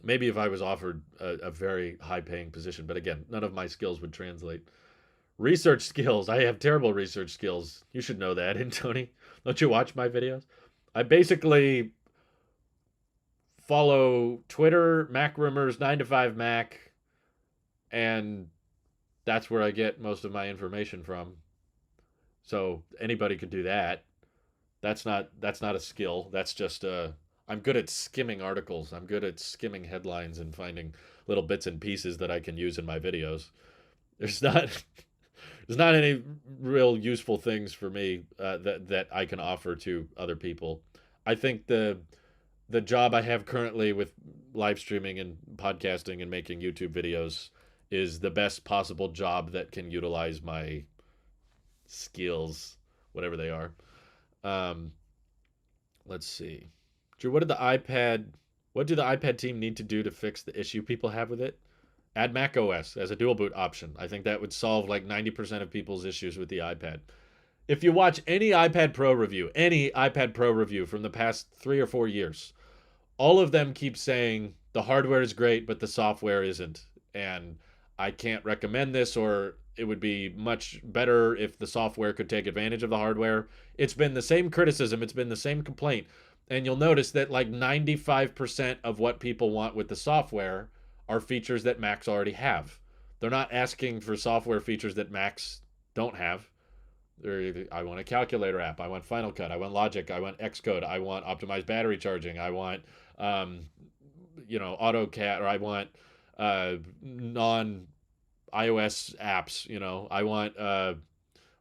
Maybe if I was offered a very high paying position, but again, none of my skills would translate. Research skills. I have terrible research skills. You should know that, and Tony. Don't you watch my videos? I basically follow Twitter, Mac Rumors, 9 to 5 Mac, and that's where I get most of my information from. So anybody could do that. That's not a skill. That's just I'm good at skimming articles. I'm good at skimming headlines and finding little bits and pieces that I can use in my videos. There's not there's not any real useful things for me that I can offer to other people. I think the job I have currently with live streaming and podcasting and making YouTube videos is the best possible job that can utilize my skills, whatever they are. Um, let's see. Drew, what do the iPad team need to do to fix the issue people have with it? Add Mac OS as a dual boot option. I think that would solve like 90% of people's issues with the iPad. If you watch any iPad Pro review from the past 3 or 4 years, all of them keep saying the hardware is great, but the software isn't. And I can't recommend this, or it would be much better if the software could take advantage of the hardware. It's been the same criticism, it's been the same complaint. And you'll notice that like 95% of what people want with the software are features that Macs already have. They're not asking for software features that Macs don't have. I want a calculator app. I want Final Cut. I want Logic. I want Xcode. I want optimized battery charging. I want, AutoCAD, or I want non iOS apps. I want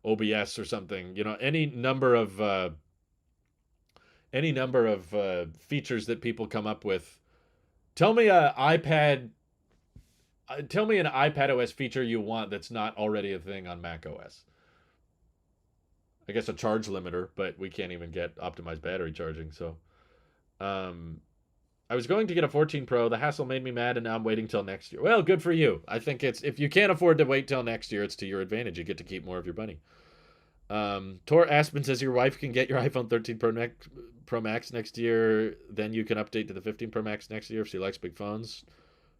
OBS or something. Any number of features that people come up with. Tell me an iPad OS feature you want that's not already a thing on Mac OS. I guess a charge limiter, but we can't even get optimized battery charging. So, I was going to get a 14 Pro. The hassle made me mad, and now I'm waiting till next year. Well, good for you. I think if you can't afford to wait till next year, it's to your advantage. You get to keep more of your money. Tor Aspen says your wife can get your iPhone 13 Pro Max next year. Then you can update to the 15 Pro Max next year if she likes big phones.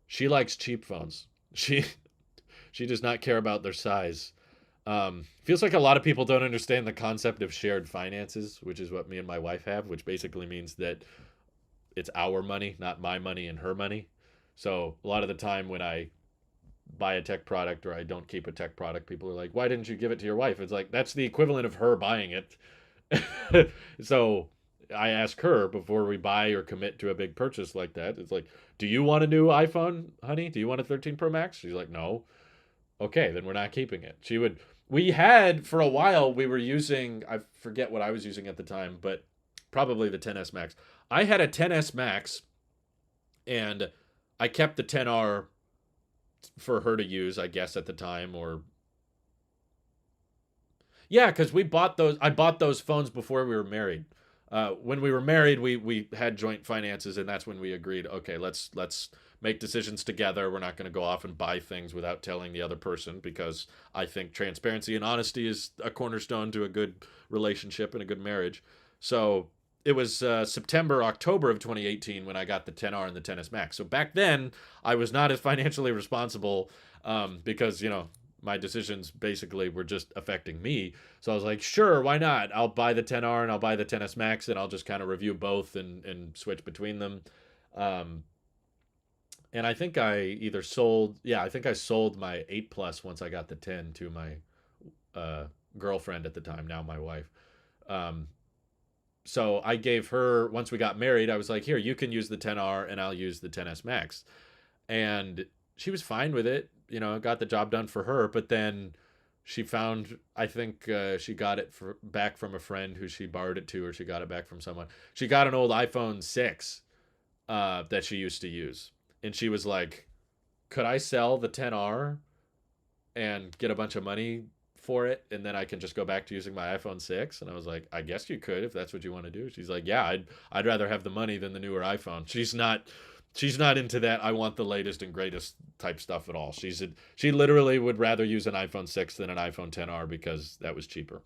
She likes cheap phones. She does not care about their size. Feels like a lot of people don't understand the concept of shared finances, which is what me and my wife have, which basically means that it's our money, not my money and her money. So a lot of the time when I buy a tech product or I don't keep a tech product, people are like, "Why didn't you give it to your wife?" It's like that's the equivalent of her buying it. So I ask her before we buy or commit to a big purchase like that. It's like, "Do you want a new iPhone, honey? Do you want a 13 Pro Max?" She's like, "No." Okay, then we're not keeping it. She would. We had for a while. We were using. I forget what I was using at the time, but probably the 10s Max. I had a 10s Max, and I kept the 10R for her to use, I guess, at the time. Or yeah, because we bought those. I bought those phones before we were married. When we were married, we had joint finances, and that's when we agreed. Okay, let's make decisions together. We're not going to go off and buy things without telling the other person because I think transparency and honesty is a cornerstone to a good relationship and a good marriage. So it was September, October of 2018 when I got the 10R and the 10s Max. So back then, I was not as financially responsible because my decisions basically were just affecting me. So I was like, sure, why not? I'll buy the 10R and I'll buy the 10s Max and I'll just kind of review both and switch between them. Um, and I think I either sold, yeah, I think I sold my 8 Plus once I got the 10 to my uh, girlfriend at the time, now my wife. Um, so I gave her, once we got married, I was like, here, you can use the 10R and I'll use the 10s Max. And she was fine with it, got the job done for her. But then she found, I think she got it back from a friend who she borrowed it to, or she got it back from someone. She got an old iPhone 6 that she used to use. And she was like, could I sell the 10R and get a bunch of money for it and then I can just go back to using my iPhone 6? And I was like, I guess you could if that's what you want to do. She's like, yeah, I'd rather have the money than the newer iPhone. She's not into that I want the latest and greatest type stuff at all. She literally would rather use an iPhone 6 than an iPhone 10R because that was cheaper.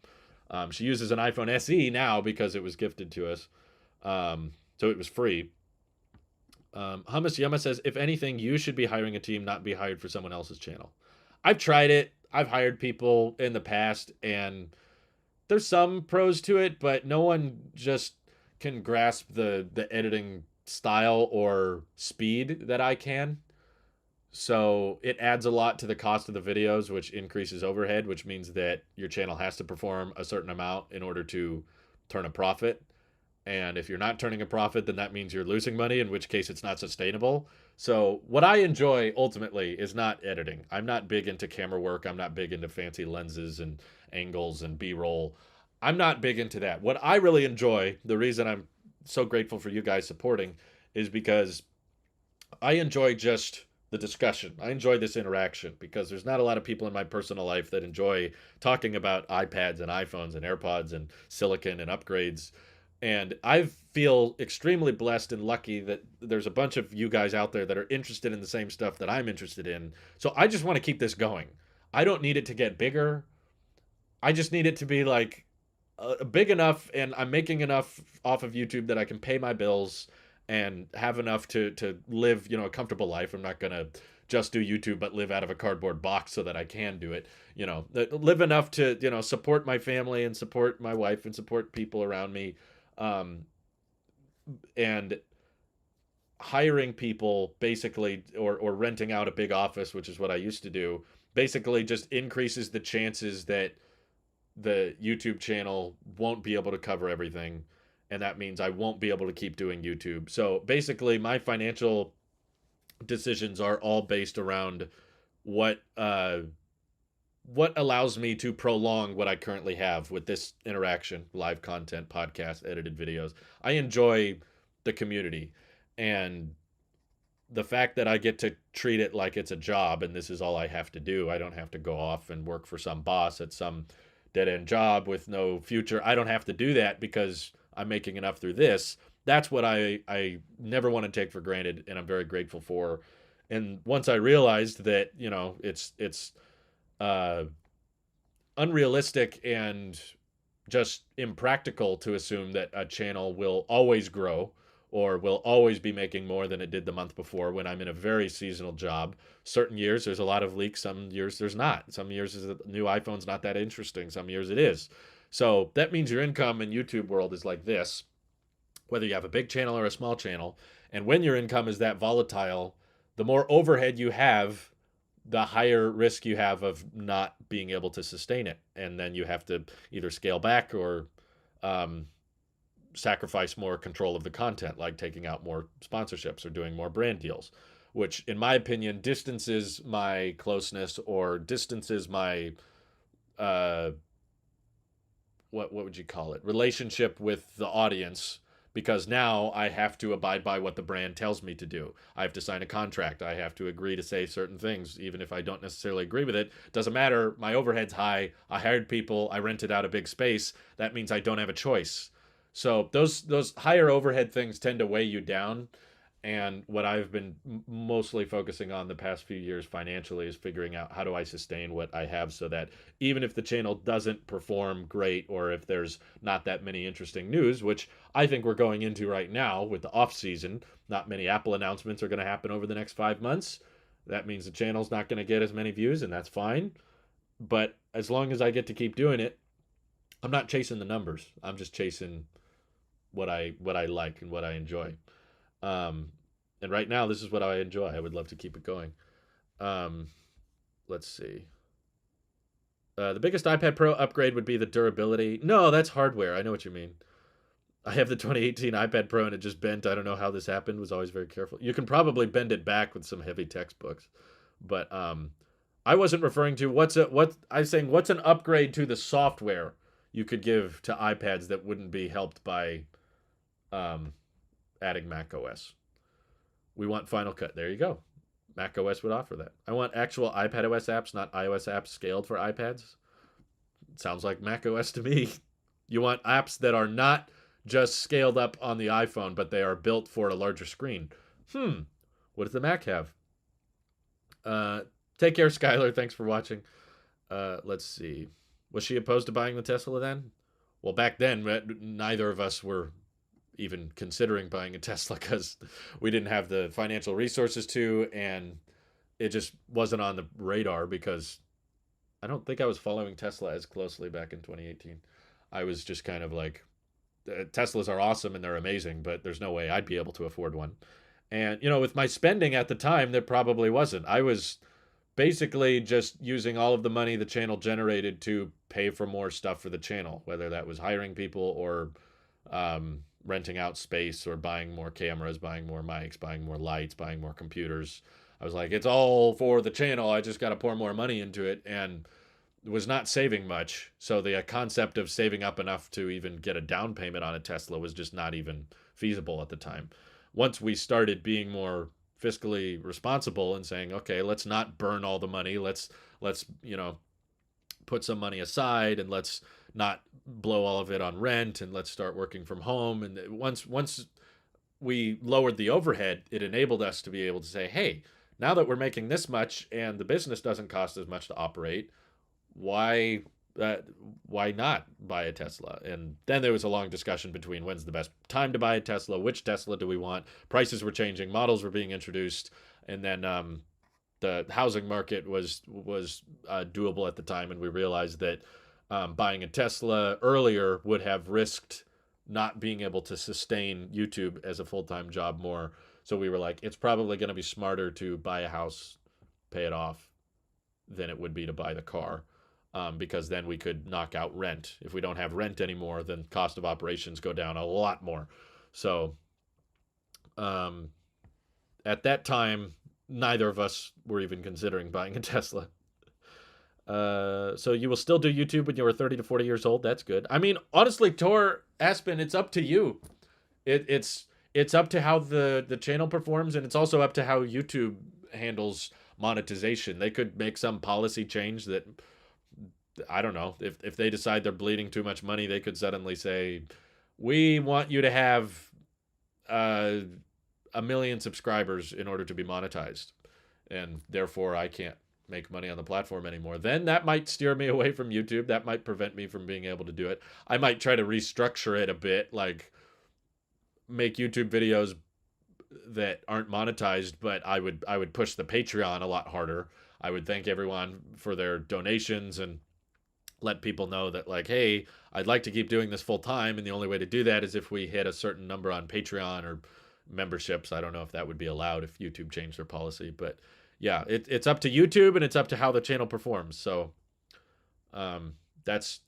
She uses an iPhone SE now because it was gifted to us. So it was free. Hummus Yama says, if anything, you should be hiring a team, not be hired for someone else's channel. I've tried it. I've hired people in the past, and there's some pros to it, but no one just can grasp the editing style or speed that I can. So it adds a lot to the cost of the videos, which increases overhead, which means that your channel has to perform a certain amount in order to turn a profit. And if you're not turning a profit, then that means you're losing money, in which case it's not sustainable. So what I enjoy ultimately is not editing. I'm not big into camera work. I'm not big into fancy lenses and angles and B-roll. I'm not big into that. What I really enjoy, the reason I'm so grateful for you guys supporting, is because I enjoy just the discussion. I enjoy this interaction because there's not a lot of people in my personal life that enjoy talking about iPads and iPhones and AirPods and silicon and upgrades. And I feel extremely blessed and lucky that there's a bunch of you guys out there that are interested in the same stuff that I'm interested in. So I just want to keep this going. I don't need it to get bigger. I just need it to be like big enough and I'm making enough off of YouTube that I can pay my bills and have enough to live, a comfortable life. I'm not going to just do YouTube but live out of a cardboard box so that I can do it. Live enough to, support my family and support my wife and support people around me. Um, and hiring people basically or renting out a big office, which is what I used to do, basically just increases the chances that the YouTube channel won't be able to cover everything. And that means I won't be able to keep doing YouTube. So basically, my financial decisions are all based around what allows me to prolong what I currently have with this interaction, live content, podcast, edited videos. I enjoy the community and the fact that I get to treat it like it's a job and this is all I have to do. I don't have to go off and work for some boss at some dead end job with no future. I don't have to do that because I'm making enough through this. That's what I never want to take for granted and I'm very grateful for. And once I realized that, it's uh, unrealistic and just impractical to assume that a channel will always grow or will always be making more than it did the month before when I'm in a very seasonal job. Certain years there's a lot of leaks, some years there's not. Some years the new iPhone's not that interesting, some years it is. So that means your income in YouTube world is like this, whether you have a big channel or a small channel. And when your income is that volatile, the more overhead you have, the higher risk you have of not being able to sustain it. And then you have to either scale back or um, sacrifice more control of the content, like taking out more sponsorships or doing more brand deals, which, in my opinion, distances my closeness or distances my uh, what would you call it, relationship with the audience, because now I have to abide by what the brand tells me to do. I have to sign a contract. I have to agree to say certain things, even if I don't necessarily agree with it. Doesn't matter. My overhead's high. I hired people. I rented out a big space. That means I don't have a choice. So those higher overhead things tend to weigh you down. And what I've been mostly focusing on the past few years financially is figuring out how do I sustain what I have, so that even if the channel doesn't perform great, or if there's not that many interesting news, which I think we're going into right now with the off season, not many Apple announcements are going to happen over the next 5 months. That means the channel's not going to get as many views, and that's fine. But as long as I get to keep doing it, I'm not chasing the numbers. I'm just chasing what I like and what I enjoy. Um, and right now, this is what I enjoy. I would love to keep it going. Um, let's see. The biggest iPad Pro upgrade would be the durability. No, that's hardware. I know what you mean. I have the 2018 iPad Pro and it just bent. I don't know how this happened. Was always very careful. You can probably bend it back with some heavy textbooks, but I wasn't referring to what I'm saying. What's an upgrade to the software you could give to iPads that wouldn't be helped by um, adding Mac OS? We want Final Cut. There you go. Mac OS would offer that. I want actual iPad OS apps, not iOS apps scaled for iPads. Sounds like Mac OS to me. You want apps that are not just scaled up on the iPhone, but they are built for a larger screen. What does the Mac have? Take care, Skylar. Thanks for watching. Let's see. Was she opposed to buying the Tesla then? Well, back then, neither of us were even considering buying a Tesla because we didn't have the financial resources to, and it just wasn't on the radar because I don't think I was following Tesla as closely back in 2018. I was just kind of like, Teslas are awesome and they're amazing, but there's no way I'd be able to afford one. And, with my spending at the time, there probably wasn't. I was basically just using all of the money the channel generated to pay for more stuff for the channel, whether that was hiring people or renting out space or buying more cameras, buying more mics, buying more lights, buying more computers. I was like, it's all for the channel. I just got to pour more money into it, and was not saving much. So the concept of saving up enough to even get a down payment on a Tesla was just not even feasible at the time. Once we started being more fiscally responsible and saying, okay, let's not burn all the money. Let's put some money aside, and let's not blow all of it on rent, and let's start working from home. And once we lowered the overhead, it enabled us to be able to say, hey, now that we're making this much and the business doesn't cost as much to operate, why not buy a Tesla? And then there was a long discussion between when's the best time to buy a Tesla, which Tesla do we want. Prices were changing, models were being introduced, and then the housing market was doable at the time, and we realized that buying a Tesla earlier would have risked not being able to sustain YouTube as a full-time job more. So we were like, it's probably going to be smarter to buy a house, pay it off, than it would be to buy the car. Because then we could knock out rent. If we don't have rent anymore, then cost of operations go down a lot more. So at that time, neither of us were even considering buying a Tesla. So you will still do YouTube when you were 30 to 40 years old? That's good. I mean, honestly, Tor, Aspen, it's up to you. It's up to how the channel performs, and it's also up to how YouTube handles monetization. They could make some policy change that, I don't know, if they decide they're bleeding too much money, they could suddenly say, we want you to have 1 million subscribers in order to be monetized, and therefore I can't make money on the platform anymore. Then that might steer me away from YouTube. That might prevent me from being able to do it. I might try to restructure it a bit, like make YouTube videos that aren't monetized, but I would push the Patreon a lot harder. I would thank everyone for their donations and let people know that, like, hey, I'd like to keep doing this full time, and the only way to do that is if we hit a certain number on Patreon or memberships. I don't know if that would be allowed if YouTube changed their policy, but yeah, it's up to YouTube and it's up to how the channel performs. So um, that's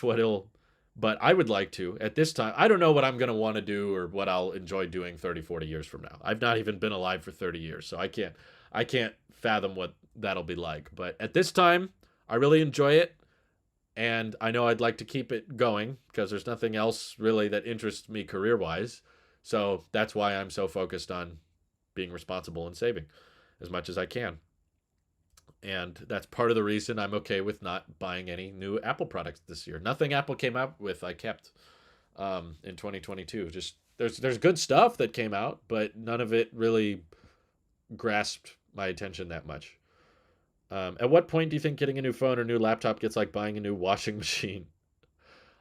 what it'll. But I would like to at this time. I don't know what I'm going to want to do or what I'll enjoy doing 30, 40 years from now. I've not even been alive for 30 years, so I can't fathom what that'll be like. But at this time, I really enjoy it, and I know I'd like to keep it going because there's nothing else really that interests me career wise. So that's why I'm so focused on being responsible and saving as much as I can. And that's part of the reason I'm okay with not buying any new Apple products this year. Nothing Apple came out with I kept in 2022. Just there's good stuff that came out, but none of it really grasped my attention that much. At what point do you think getting a new phone or new laptop gets like buying a new washing machine?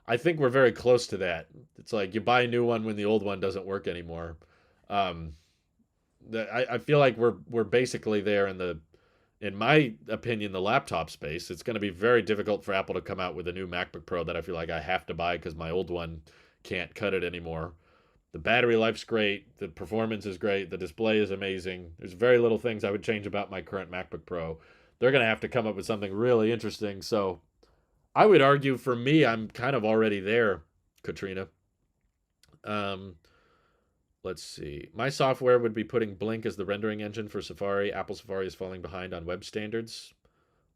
I think we're very close to that. It's like you buy a new one when the old one doesn't work anymore. Um, I feel like we're basically there in my opinion, the laptop space. It's going to be very difficult for Apple to come out with a new MacBook Pro that I feel like I have to buy because my old one can't cut it anymore. The battery life's great. The performance is great. The display is amazing. There's very little things I would change about my current MacBook Pro. They're going to have to come up with something really interesting. So I would argue for me, I'm kind of already there, Katrina. Um, let's see. My software would be putting Blink as the rendering engine for Safari. Apple Safari is falling behind on web standards.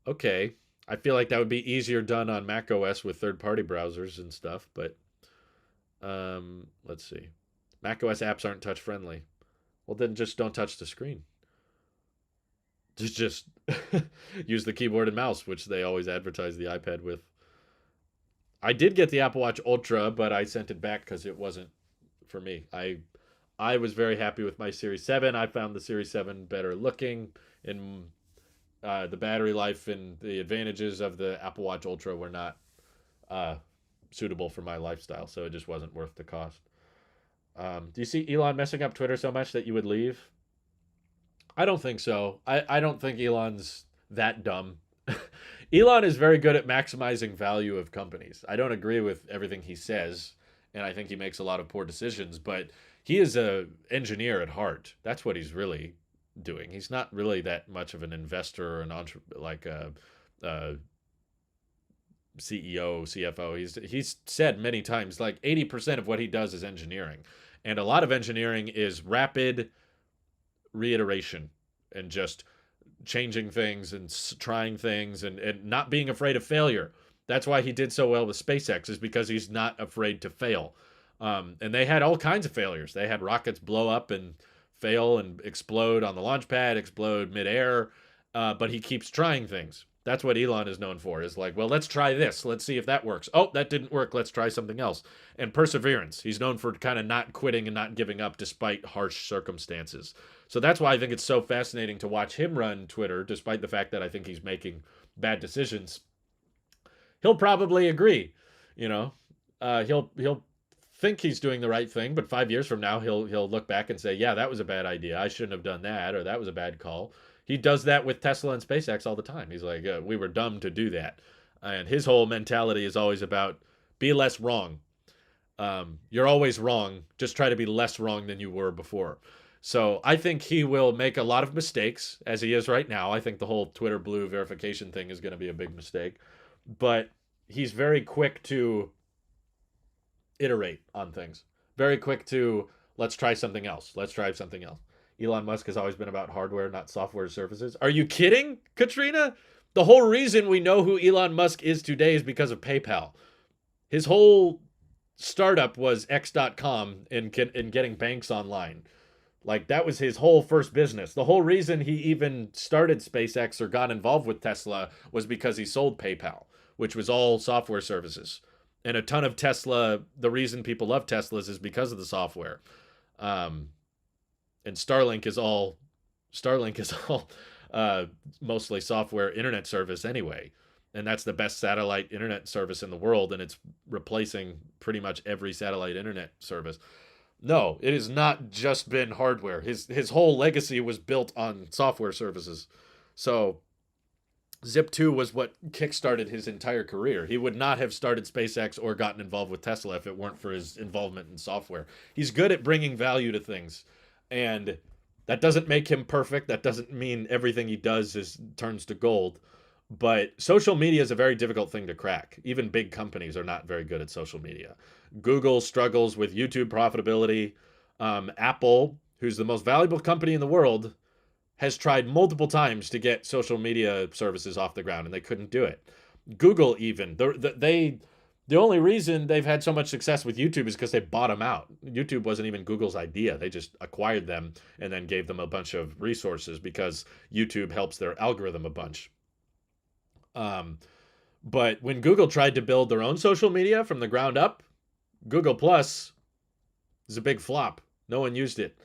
Okay. I feel like that would be easier done on Mac OS with third-party browsers and stuff, but let's see. Mac OS apps aren't touch friendly. Well, then just don't touch the screen. Just use the keyboard and mouse, which they always advertise the iPad with. I did get the Apple Watch Ultra, but I sent it back because it wasn't for me. I was very happy with my Series 7. I found the Series 7 better looking, and the battery life and the advantages of the Apple Watch Ultra were not uh, suitable for my lifestyle, so it just wasn't worth the cost. Do you see Elon messing up Twitter so much that you would leave? I don't think so. I don't think Elon's that dumb. Elon is very good at maximizing value of companies. I don't agree with everything he says, and I think he makes a lot of poor decisions, but he is a engineer at heart. That's what he's really doing. He's not really that much of an investor or an like a CEO, CFO. He's said many times like 80% of what he does is engineering. And a lot of engineering is rapid reiteration and just changing things and trying things and not being afraid of failure. That's why he did so well with SpaceX, is because he's not afraid to fail. And they had all kinds of failures. They had rockets blow up and fail and explode on the launch pad, explode midair, but he keeps trying things. That's what Elon is known for, is like, well, let's try this. Let's see if that works. Oh, that didn't work. Let's try something else. And perseverance. He's known for kind of not quitting and not giving up despite harsh circumstances. So that's why I think it's so fascinating to watch him run Twitter, despite the fact that I think he's making bad decisions. He'll probably agree, you know. He'll think he's doing the right thing, but 5 years from now, he'll look back and say, yeah, that was a bad idea. I shouldn't have done that, or that was a bad call. He does that with Tesla and SpaceX all the time. He's like, we were dumb to do that. And his whole mentality is always about be less wrong. You're always wrong. Just try to be less wrong than you were before. So I think he will make a lot of mistakes, as he is right now. I think the whole Twitter Blue verification thing is going to be a big mistake. But he's very quick to iterate on things. Very quick to, let's try something else. Let's try something else. Elon Musk has always been about hardware, not software services. Are you kidding, Katrina? The whole reason we know who Elon Musk is today is because of PayPal. His whole startup was X.com and getting banks online. Like, that was his whole first business. The whole reason he even started SpaceX or got involved with Tesla was because he sold PayPal, which was all software services. And a ton of Tesla, the reason people love Teslas is because of the software. And Starlink is all mostly software internet service anyway. And that's the best satellite internet service in the world, and it's replacing pretty much every satellite internet service. No, it has not just been hardware. His whole legacy was built on software services. So Zip2 was what kickstarted his entire career. He would not have started SpaceX or gotten involved with Tesla if it weren't for his involvement in software. He's good at bringing value to things. And that doesn't make him perfect. That doesn't mean everything he does is turns to gold. But social media is a very difficult thing to crack. Even big companies are not very good at social media. Google struggles with YouTube profitability. Apple, who's the most valuable company in the world, has tried multiple times to get social media services off the ground, and they couldn't do it. Google, even the only reason they've had so much success with YouTube is because they bought them out. YouTube wasn't even Google's idea. They just acquired them and then gave them a bunch of resources because YouTube helps their algorithm a bunch. But when Google tried to build their own social media from the ground up, Google Plus is a big flop. No one used it.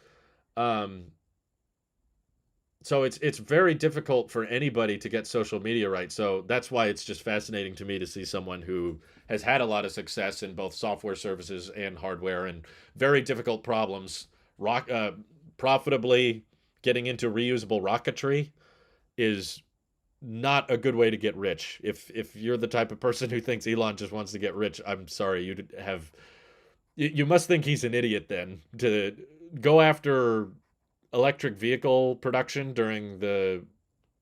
So it's very difficult for anybody to get social media right. So that's why it's just fascinating to me to see someone who has had a lot of success in both software services and hardware and very difficult problems. Profitably getting into reusable rocketry is not a good way to get rich. If you're the type of person who thinks Elon just wants to get rich, I'm sorry, you must think he's an idiot then to go after electric vehicle production during the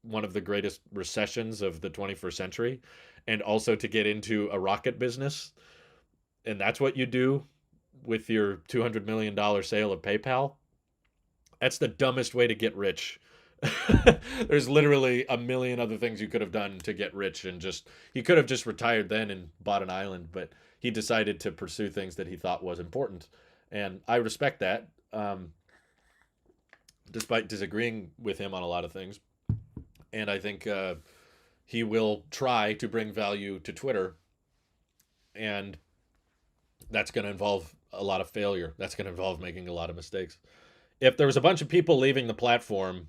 one of the greatest recessions of the 21st century, and also to get into a rocket business. And that's what you do with your $200 million sale of PayPal. That's the dumbest way to get rich. There's literally a million other things you could have done to get rich, and just he could have just retired then and bought an island, but he decided to pursue things that he thought was important, and I respect that. Despite disagreeing with him on a lot of things, and I think he will try to bring value to Twitter, and that's going to involve a lot of failure. That's going to involve making a lot of mistakes. If there was a bunch of people leaving the platform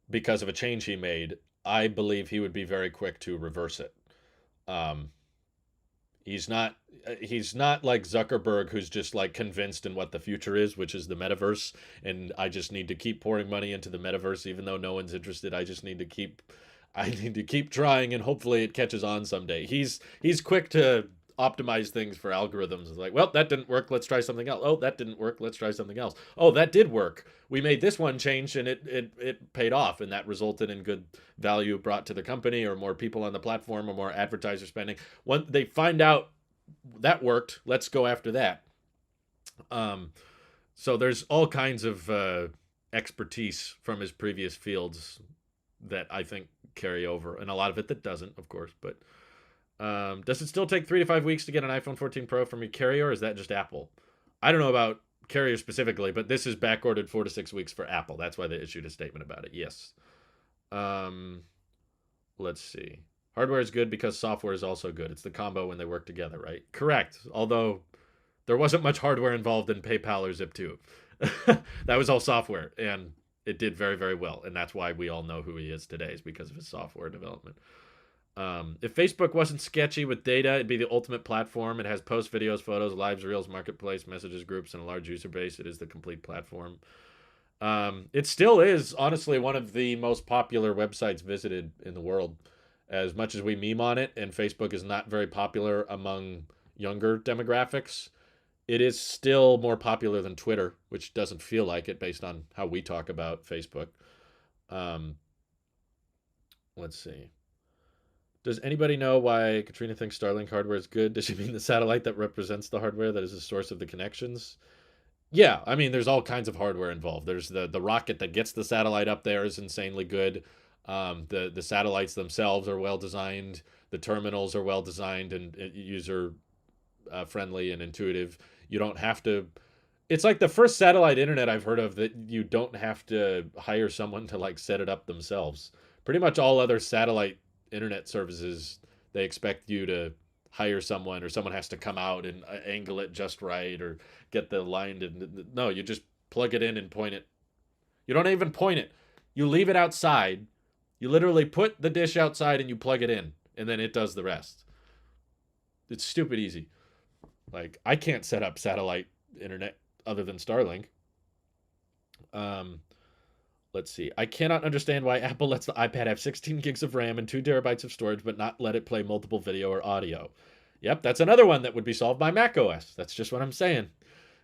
because of a change he made, I believe he would be very quick to reverse it. Um, he's not like Zuckerberg, who's just like convinced in what the future is, which is the metaverse, and I just need to keep pouring money into the metaverse even though no one's interested. I need to keep trying, and hopefully it catches on someday. He's quick to optimize things for algorithms. It's like, well, that didn't work, let's try something else. Oh, that didn't work, let's try something else. Oh, that did work. We made this one change and it paid off, and that resulted in good value brought to the company, or more people on the platform, or more advertiser spending. When they find out that worked, let's go after that. So there's all kinds of expertise from his previous fields that I think carry over, and a lot of it that doesn't, of course. But does it still take 3 to 5 weeks to get an iPhone 14 Pro from your carrier, or is that just Apple? I don't know about carrier specifically, but this is backordered 4 to 6 weeks for Apple. That's why they issued a statement about it. Yes. Let's see. Hardware is good because software is also good. It's the combo when they work together, right? Correct. Although there wasn't much hardware involved in PayPal or Zip2. That was all software, and it did very, very well. And that's why we all know who he is today, is because of his software development. If Facebook wasn't sketchy with data, it'd be the ultimate platform. It has posts, videos, photos, lives, reels, marketplace, messages, groups, and a large user base. It is the complete platform. It still is, honestly, one of the most popular websites visited in the world. As much as we meme on it, and Facebook is not very popular among younger demographics, it is still more popular than Twitter, which doesn't feel like it based on how we talk about Facebook. Let's see. Does anybody know why Katrina thinks Starlink hardware is good? Does she mean the satellite that represents the hardware that is the source of the connections? Yeah, I mean, there's all kinds of hardware involved. There's the rocket that gets the satellite up there is insanely good. The satellites themselves are well designed. The terminals are well designed and user friendly and intuitive. You don't have to. It's like the first satellite internet I've heard of that you don't have to hire someone to like set it up themselves. Pretty much all other satellite internet services, they expect you to hire someone, or someone has to come out and angle it just right, or get the line to. No, you just plug it in and point it. You don't even point it. You leave it outside. You literally put the dish outside and you plug it in, and then it does the rest. It's stupid easy. Like, I can't set up satellite internet. other than Starlink. Um, let's see. I cannot understand why Apple lets the iPad have 16 gigs of RAM and 2 terabytes of storage, but not let it play multiple video or audio. Yep, that's another one that would be solved by macOS. That's just what I'm saying.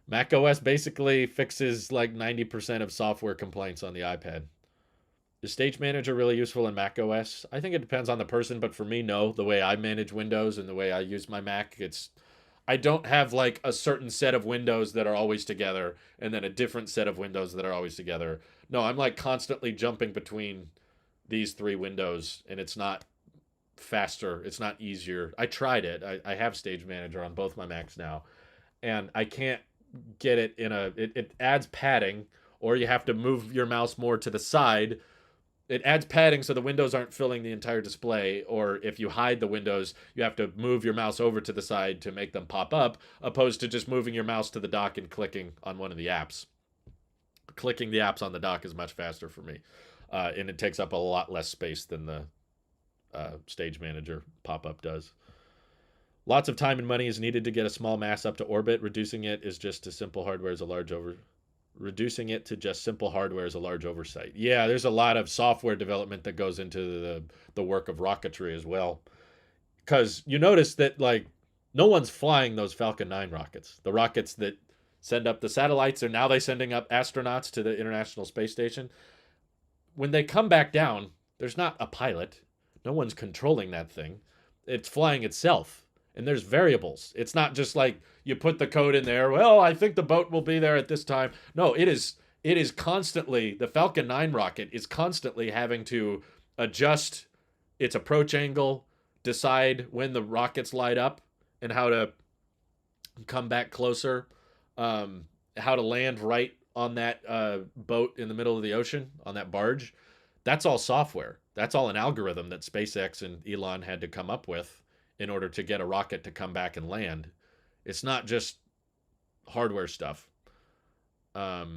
macOS basically fixes like 90% of software complaints on the iPad. Is Stage Manager really useful in macOS? I think it depends on the person, but for me, no. The way I manage Windows and the way I use my Mac, I don't have like a certain set of windows that are always together and then a different set of windows that are always together. No, I'm like constantly jumping between these three windows, and it's not faster. It's not easier. I tried it. I have Stage Manager on both my Macs now, and I can't get it in it adds padding, or you have to move your mouse more to the side. It adds padding so the windows aren't filling the entire display, or if you hide the windows, you have to move your mouse over to the side to make them pop up, opposed to just moving your mouse to the dock and clicking on one of the apps. Clicking the apps on the dock is much faster for me, and it takes up a lot less space than the Stage Manager pop-up does. Lots of time and money is needed to get a small mass up to orbit. Reducing it to just simple hardware is a large oversight. Yeah, there's a lot of software development that goes into the work of rocketry as well. Because you notice that like no one's flying those Falcon 9 rockets. The rockets that send up the satellites, and now they're sending up astronauts to the International Space Station. When they come back down, there's not a pilot. No one's controlling that thing. It's flying itself. And there's variables. It's not just like you put the code in there. Well, I think the boat will be there at this time. No, it is constantly, the Falcon 9 rocket is constantly having to adjust its approach angle, decide when the rockets light up and how to come back closer, how to land right on that boat in the middle of the ocean, on that barge. That's all software. That's all an algorithm that SpaceX and Elon had to come up with in order to get a rocket to come back and land. It's not just hardware stuff. Not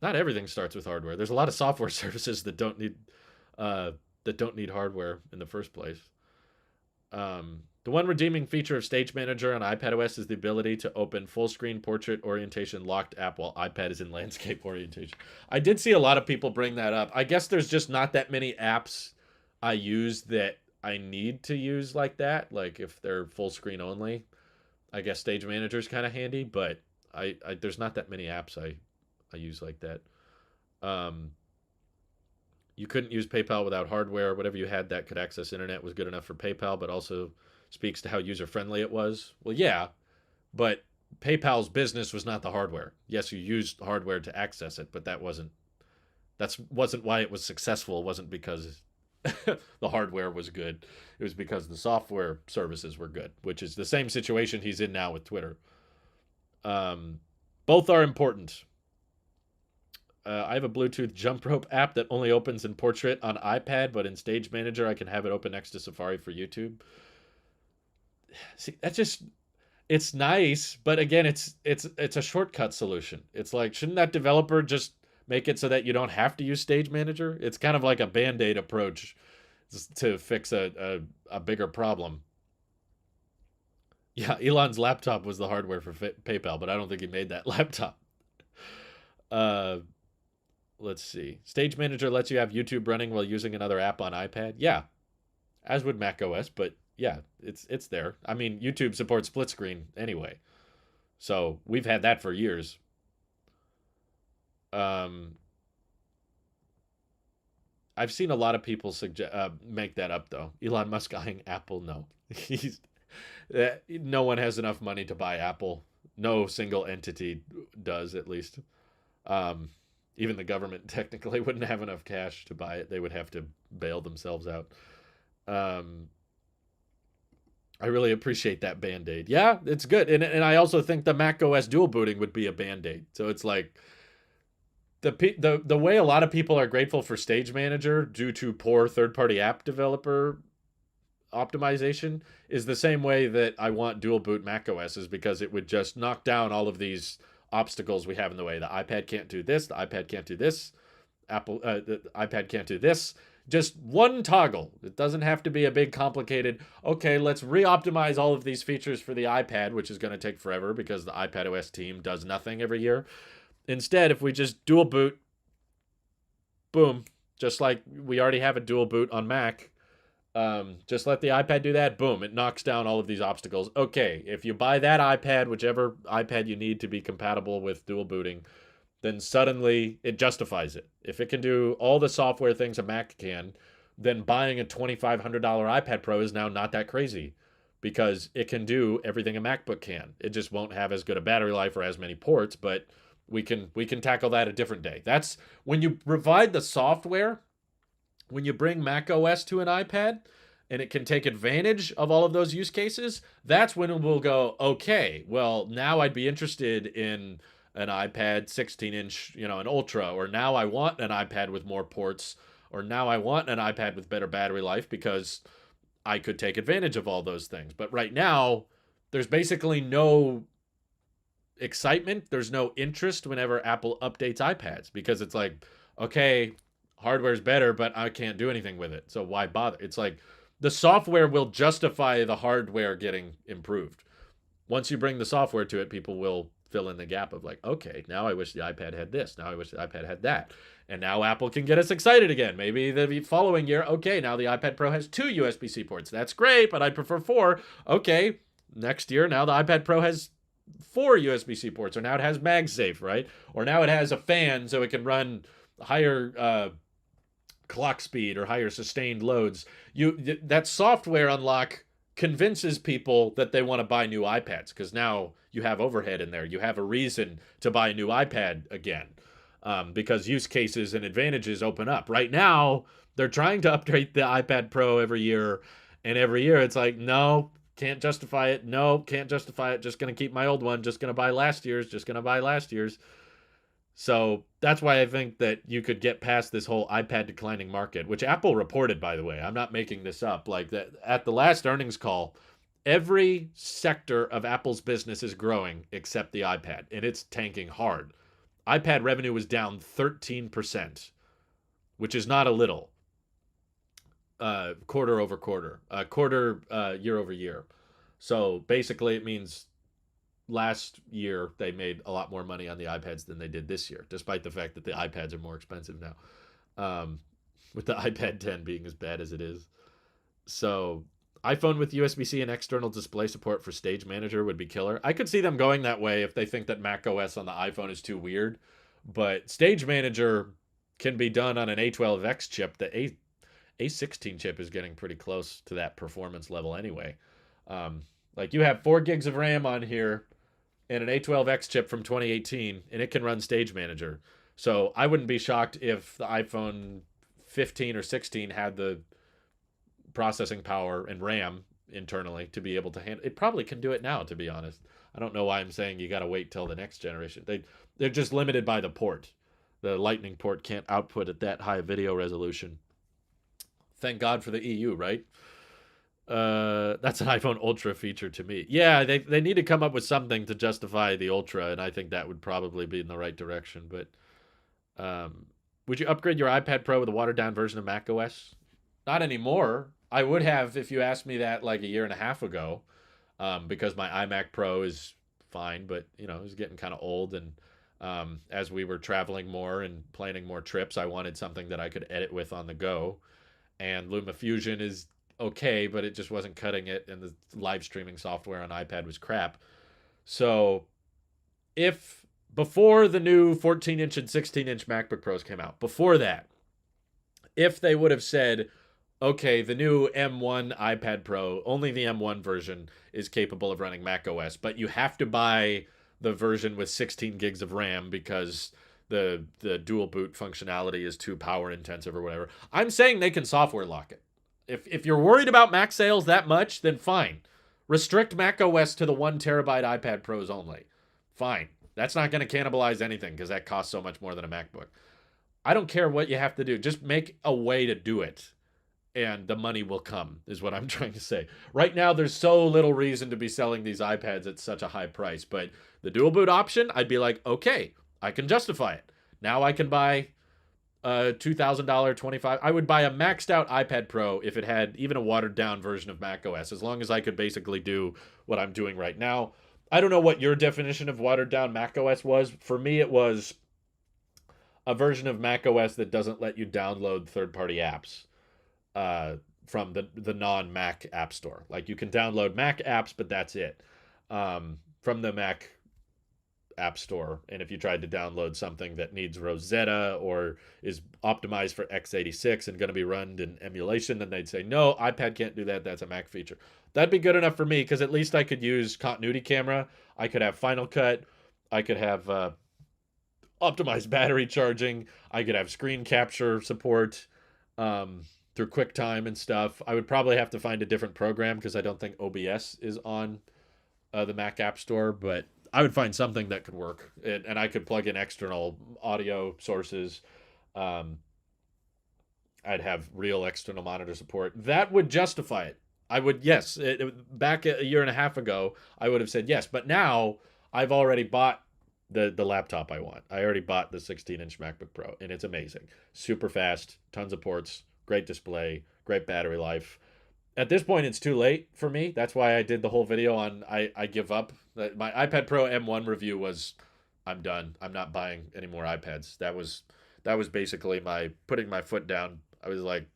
everything starts with hardware. There's a lot of software services that don't need hardware in the first place. The one redeeming feature of Stage Manager on iPadOS is the ability to open full screen portrait orientation locked app while iPad is in landscape orientation. I did see a lot of people bring that up. I guess there's just not that many apps I use that I need to use like that. Like if they're full screen only, I guess Stage Manager is kind of handy, but I there's not that many apps I use like that. You couldn't use PayPal without hardware. Whatever you had that could access internet was good enough for PayPal, but also speaks to how user-friendly it was. Well, yeah, but PayPal's business was not the hardware. Yes, you used hardware to access it, but that wasn't why it was successful. It wasn't because the hardware was good. It was because the software services were good, which is the same situation he's in now with Twitter. Both are important. I have a Bluetooth jump rope app that only opens in portrait on iPad, but in Stage Manager I can have it open next to Safari for YouTube. See, it's nice, but again, it's a shortcut solution. It's like, shouldn't that developer just make it so that you don't have to use Stage Manager? It's kind of like a Band-Aid approach to fix a bigger problem. Yeah, Elon's laptop was the hardware for PayPal, but I don't think he made that laptop. Let's see. Stage Manager lets you have YouTube running while using another app on iPad. Yeah, as would macOS, but yeah, it's there. I mean, YouTube supports split screen anyway, so we've had that for years. I've seen a lot of people make that up though. Elon Musk eyeing Apple, no. No one has enough money to buy Apple. No single entity does, at least. Even the government technically wouldn't have enough cash to buy it. They would have to bail themselves out. I really appreciate that Band-Aid. Yeah, it's good. And I also think the macOS dual booting would be a Band-Aid. So it's like the way a lot of people are grateful for Stage Manager due to poor third-party app developer optimization is the same way that I want dual boot macOS, is because it would just knock down all of these obstacles we have in the way. The iPad can't do this. The iPad can't do this. The iPad can't do this. Just one toggle. It doesn't have to be a big complicated, okay, let's re-optimize all of these features for the iPad, which is going to take forever because the iPad OS team does nothing every year. Instead, if we just dual boot, boom, just like we already have a dual boot on Mac, just let the iPad do that. Boom, it knocks down all of these obstacles. Okay, if you buy that iPad, whichever iPad you need to be compatible with dual booting, then suddenly it justifies it. If it can do all the software things a Mac can, then buying a $2,500 iPad Pro is now not that crazy because it can do everything a MacBook can. It just won't have as good a battery life or as many ports, but we can tackle that a different day. That's when you provide the software, when you bring Mac OS to an iPad and it can take advantage of all of those use cases, that's when we'll go, okay, well, now I'd be interested in an iPad 16-inch, an Ultra, or now I want an iPad with more ports, or now I want an iPad with better battery life because I could take advantage of all those things. But right now, there's basically no excitement. There's no interest whenever Apple updates iPads because it's like, okay, hardware's better, but I can't do anything with it. So why bother? It's like the software will justify the hardware getting improved. Once you bring the software to it, people will fill in the gap of like, okay, now I wish the iPad had this. Now I wish the iPad had that. And now Apple can get us excited again. Maybe the following year, okay, now the iPad Pro has 2 USB-C ports. That's great, but I'd prefer 4. Okay, next year, now the iPad Pro has 4 USB-C ports, or now it has MagSafe, right? Or now it has a fan so it can run higher clock speed or higher sustained loads. That software unlock convinces people that they want to buy new iPads because now you have overhead in there. You have a reason to buy a new iPad again because use cases and advantages open up. Right now, they're trying to update the iPad Pro every year, and every year it's like, no, can't justify it. No, can't justify it. Just going to keep my old one. Just going to buy last year's. Just going to buy last year's. So that's why I think that you could get past this whole iPad declining market, which Apple reported, by the way. I'm not making this up. Like that at the last earnings call, every sector of Apple's business is growing except the iPad, and it's tanking hard. iPad revenue was down 13%, which is not a little. Quarter over quarter, year over year. So basically, it means last year they made a lot more money on the iPads than they did this year, despite the fact that the iPads are more expensive now, with the iPad 10 being as bad as it is. So iPhone with USB-C and external display support for Stage Manager would be killer. I could see them going that way if they think that Mac OS on the iPhone is too weird, but Stage Manager can be done on an A12X chip. The A16 chip is getting pretty close to that performance level anyway. Like you have 4 gigs of RAM on here and an A12X chip from 2018, and it can run Stage Manager. So I wouldn't be shocked if the iPhone 15 or 16 had the processing power and RAM internally to be able to handle it. Probably can do it now, to be honest. I don't know why I'm saying you got to wait till the next generation. They're just limited by the port. The Lightning port can't output at that high video resolution. Thank God for the EU, right? That's an iPhone Ultra feature to me. Yeah, they need to come up with something to justify the Ultra, and I think that would probably be in the right direction. But would you upgrade your iPad Pro with a watered-down version of macOS? Not anymore. I would have if you asked me that like a year and a half ago, because my iMac Pro is fine, but it's getting kind of old, and as we were traveling more and planning more trips, I wanted something that I could edit with on the go. And LumaFusion is okay, but it just wasn't cutting it, and the live streaming software on iPad was crap. So if before the new 14-inch and 16-inch MacBook Pros came out, before that, if they would have said, okay, the new M1 iPad Pro, only the M1 version is capable of running macOS, but you have to buy the version with 16 gigs of RAM because the dual boot functionality is too power intensive or whatever. I'm saying they can software lock it. If you're worried about Mac sales that much, then fine. Restrict macOS to the 1 terabyte iPad Pros only. Fine. That's not going to cannibalize anything because that costs so much more than a MacBook. I don't care what you have to do. Just make a way to do it, and the money will come, is what I'm trying to say. Right now, there's so little reason to be selling these iPads at such a high price, but the dual boot option, I'd be like, okay, I can justify it. Now I can buy $2,000, 25. I would buy a maxed out iPad Pro if it had even a watered down version of Mac OS, as long as I could basically do what I'm doing right now. I don't know what your definition of watered down Mac OS was. For me, it was a version of Mac OS that doesn't let you download third party apps from the non Mac App Store. Like, you can download Mac apps, but that's it from the Mac App Store. And if you tried to download something that needs Rosetta or is optimized for x86 and going to be run in emulation, then they'd say, no, iPad can't do that. That's a Mac feature. That'd be good enough for me, because at least I could use continuity camera. I could have Final Cut. I could have optimized battery charging. I could have screen capture support through QuickTime and stuff. I would probably have to find a different program, because I don't think OBS is on the Mac App Store, but I would find something that could work, and I could plug in external audio sources. I'd have real external monitor support. That would justify it. I would, yes. Back a year and a half ago, I would have said yes. But now I've already bought the laptop I want. I already bought the 16-inch MacBook Pro, and it's amazing. Super fast, tons of ports, great display, great battery life. At this point, it's too late for me. That's why I did the whole video on I give up. My iPad Pro M1 review was, I'm done. I'm not buying any more iPads. That was basically my putting my foot down. I was like,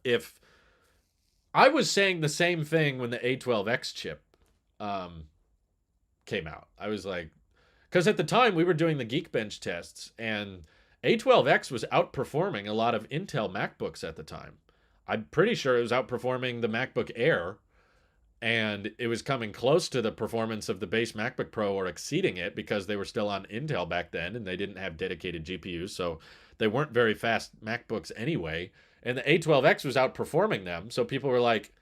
if I was saying the same thing when the A12X chip came out. I was like, because at the time we were doing the Geekbench tests, and A12X was outperforming a lot of Intel MacBooks at the time. I'm pretty sure it was outperforming the MacBook Air, and it was coming close to the performance of the base MacBook Pro, or exceeding it, because they were still on Intel back then and they didn't have dedicated GPUs, so they weren't very fast MacBooks anyway. And the A12X was outperforming them, so people were like,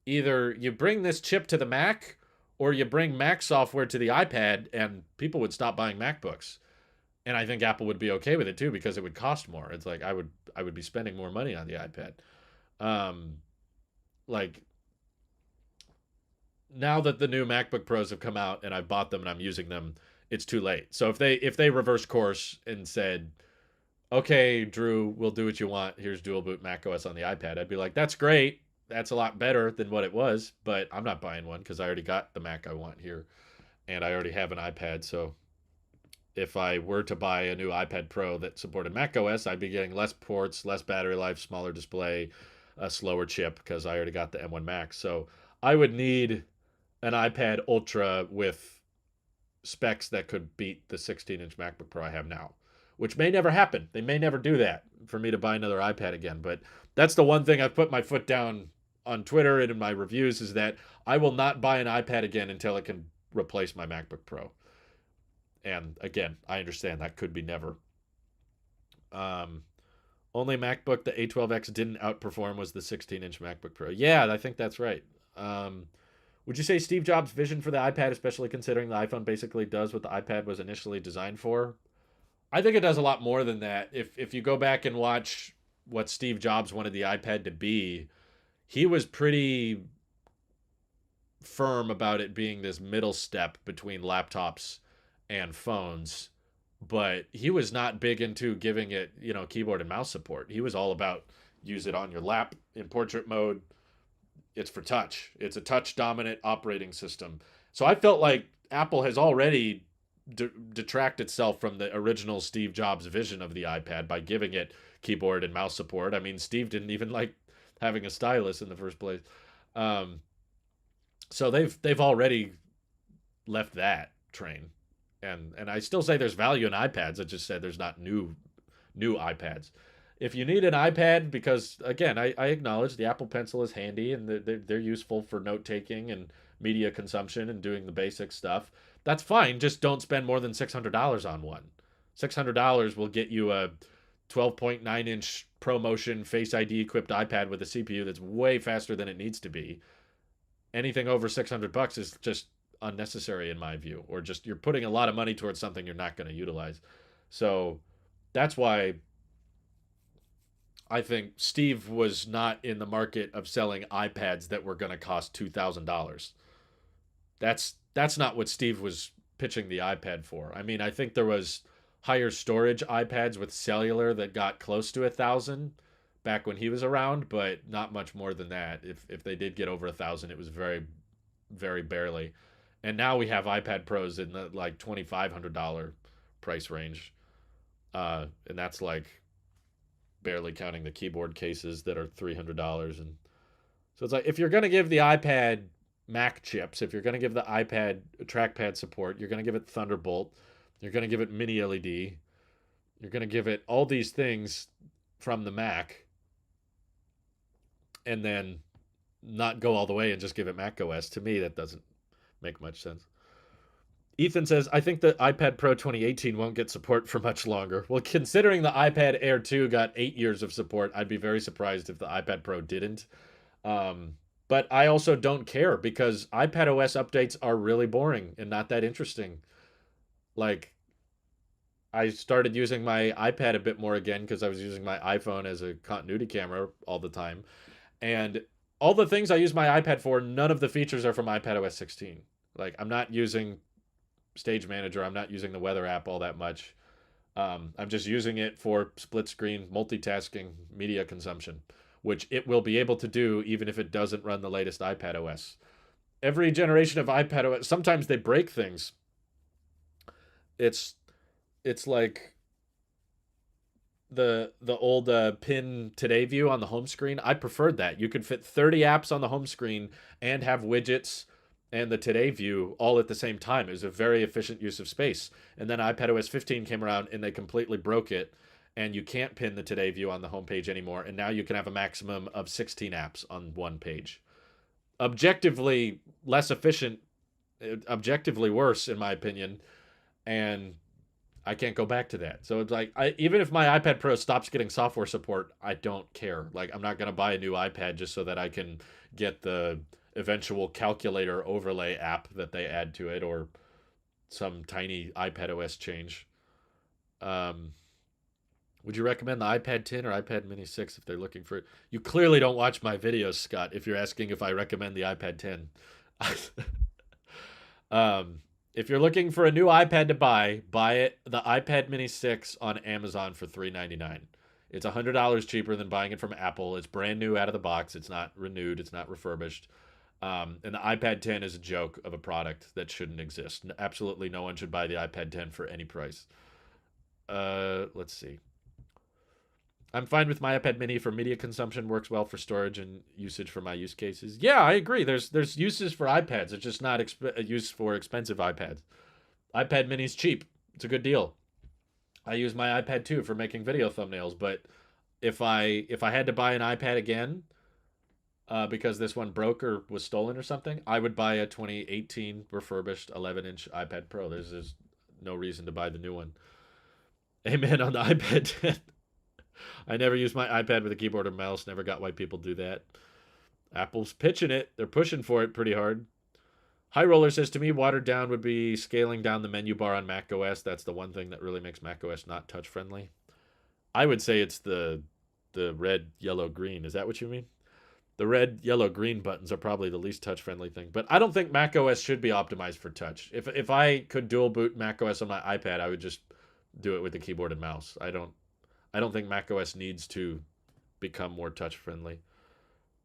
either you bring this chip to the Mac or you bring Mac software to the iPad, and people would stop buying MacBooks. And I think Apple would be okay with it too, because it would cost more. It's like I would be spending more money on the iPad. Like, now that the new MacBook Pros have come out and I've bought them and I'm using them, it's too late. So if they reverse course and said, okay, Drew, we'll do what you want. Here's dual boot macOS on the iPad, I'd be like, that's great. That's a lot better than what it was, but I'm not buying one, because I already got the Mac I want here, and I already have an iPad. So if I were to buy a new iPad Pro that supported macOS, I'd be getting less ports, less battery life, smaller display, a slower chip, because I already got the M1 Max. So I would need an iPad Ultra with specs that could beat the 16-inch MacBook Pro I have now, which may never happen. They may never do that for me to buy another iPad again. But that's the one thing I've put my foot down on Twitter and in my reviews, is that I will not buy an iPad again until it can replace my MacBook Pro. And again, I understand that could be never. Only MacBook the A12X didn't outperform was the 16-inch MacBook Pro. Yeah, I think that's right. Would you say Steve Jobs' vision for the iPad, especially considering the iPhone basically does what the iPad was initially designed for? I think it does a lot more than that. If you go back and watch what Steve Jobs wanted the iPad to be, he was pretty firm about it being this middle step between laptops and phones, but he was not big into giving it, keyboard and mouse support. He was all about use it on your lap in portrait mode. It's for touch. It's a touch dominant operating system. So I felt like Apple has already detract itself from the original Steve Jobs vision of the iPad by giving it keyboard and mouse support. I mean, Steve didn't even like having a stylus in the first place. So they've already left that train. And I still say there's value in iPads. I just said there's not new iPads. If you need an iPad, because again, I acknowledge the Apple Pencil is handy and they're useful for note taking and media consumption and doing the basic stuff, that's fine. Just don't spend more than $600 on one. $600 will get you a 12.9-inch ProMotion Face ID equipped iPad with a CPU that's way faster than it needs to be. Anything over $600 is just unnecessary in my view, or just you're putting a lot of money towards something you're not going to utilize. So that's why I think Steve was not in the market of selling iPads that were going to cost $2,000. That's not what Steve was pitching the iPad for. I mean, I think there was higher storage iPads with cellular that got close to 1,000 back when he was around, but not much more than that. If they did get over 1,000, it was very, very barely. And now we have iPad Pros in the like $2,500 price range, and that's like barely counting the keyboard cases that are $300. And so it's like if you're gonna give the iPad Mac chips, if you're gonna give the iPad trackpad support, you're gonna give it Thunderbolt, you're gonna give it Mini LED, you're gonna give it all these things from the Mac, and then not go all the way and just give it Mac OS. To me, that doesn't make much sense. Ethan says, I think the iPad Pro 2018 won't get support for much longer. Well, considering the iPad Air 2 got 8 years of support, I'd be very surprised if the iPad Pro didn't. But I also don't care because iPad OS updates are really boring and not that interesting. Like, I started using my iPad a bit more again because I was using my iPhone as a continuity camera all the time. And all the things I use my iPad for, none of the features are from iPad OS 16. Like, I'm not using Stage Manager. I'm not using the weather app all that much. I'm just using it for split screen multitasking media consumption, which it will be able to do even if it doesn't run the latest iPad OS. Every generation of iPad OS, sometimes they break things. It's like the old pin today view on the home screen. I preferred that. You could fit 30 apps on the home screen and have widgets and the today view all at the same time. It was a very efficient use of space. And then iPadOS 15 came around and they completely broke it. And you can't pin the today view on the home page anymore. And now you can have a maximum of 16 apps on one page. Objectively less efficient, objectively worse, in my opinion. And I can't go back to that. So it's like, even if my iPad Pro stops getting software support, I don't care. Like, I'm not going to buy a new iPad just so that I can get the eventual calculator overlay app that they add to it or some tiny iPad OS change. Would you recommend the iPad 10 or iPad Mini 6 if they're looking for it? You clearly don't watch my videos, Scott, if you're asking if I recommend the iPad 10. If you're looking for a new iPad to buy it the iPad Mini 6 on Amazon for $399. It's $100 cheaper than buying it from Apple. It's brand new out of the box. It's not renewed. It's not refurbished. And the iPad 10 is a joke of a product that shouldn't exist. Absolutely no one should buy the iPad 10 for any price. Let's see. I'm fine with my iPad Mini for media consumption. Works well for storage and usage for my use cases. Yeah, I agree. There's uses for iPads. It's just not a use for expensive iPads. iPad Mini's cheap. It's a good deal. I use my iPad 2 for making video thumbnails, but if I had to buy an iPad again, because this one broke or was stolen or something, I would buy a 2018 refurbished 11-inch iPad Pro. There's no reason to buy the new one. Amen on the iPad 10. I never use my iPad with a keyboard or mouse. Never got why people do that. Apple's pitching it. They're pushing for it pretty hard. High Roller says, to me, watered down would be scaling down the menu bar on Mac OS. That's the one thing that really makes Mac OS not touch-friendly. I would say it's the red, yellow, green. Is that what you mean? The red, yellow, green buttons are probably the least touch-friendly thing. But I don't think Mac OS should be optimized for touch. If I could dual boot Mac OS on my iPad, I would just do it with the keyboard and mouse. I don't think Mac OS needs to become more touch-friendly.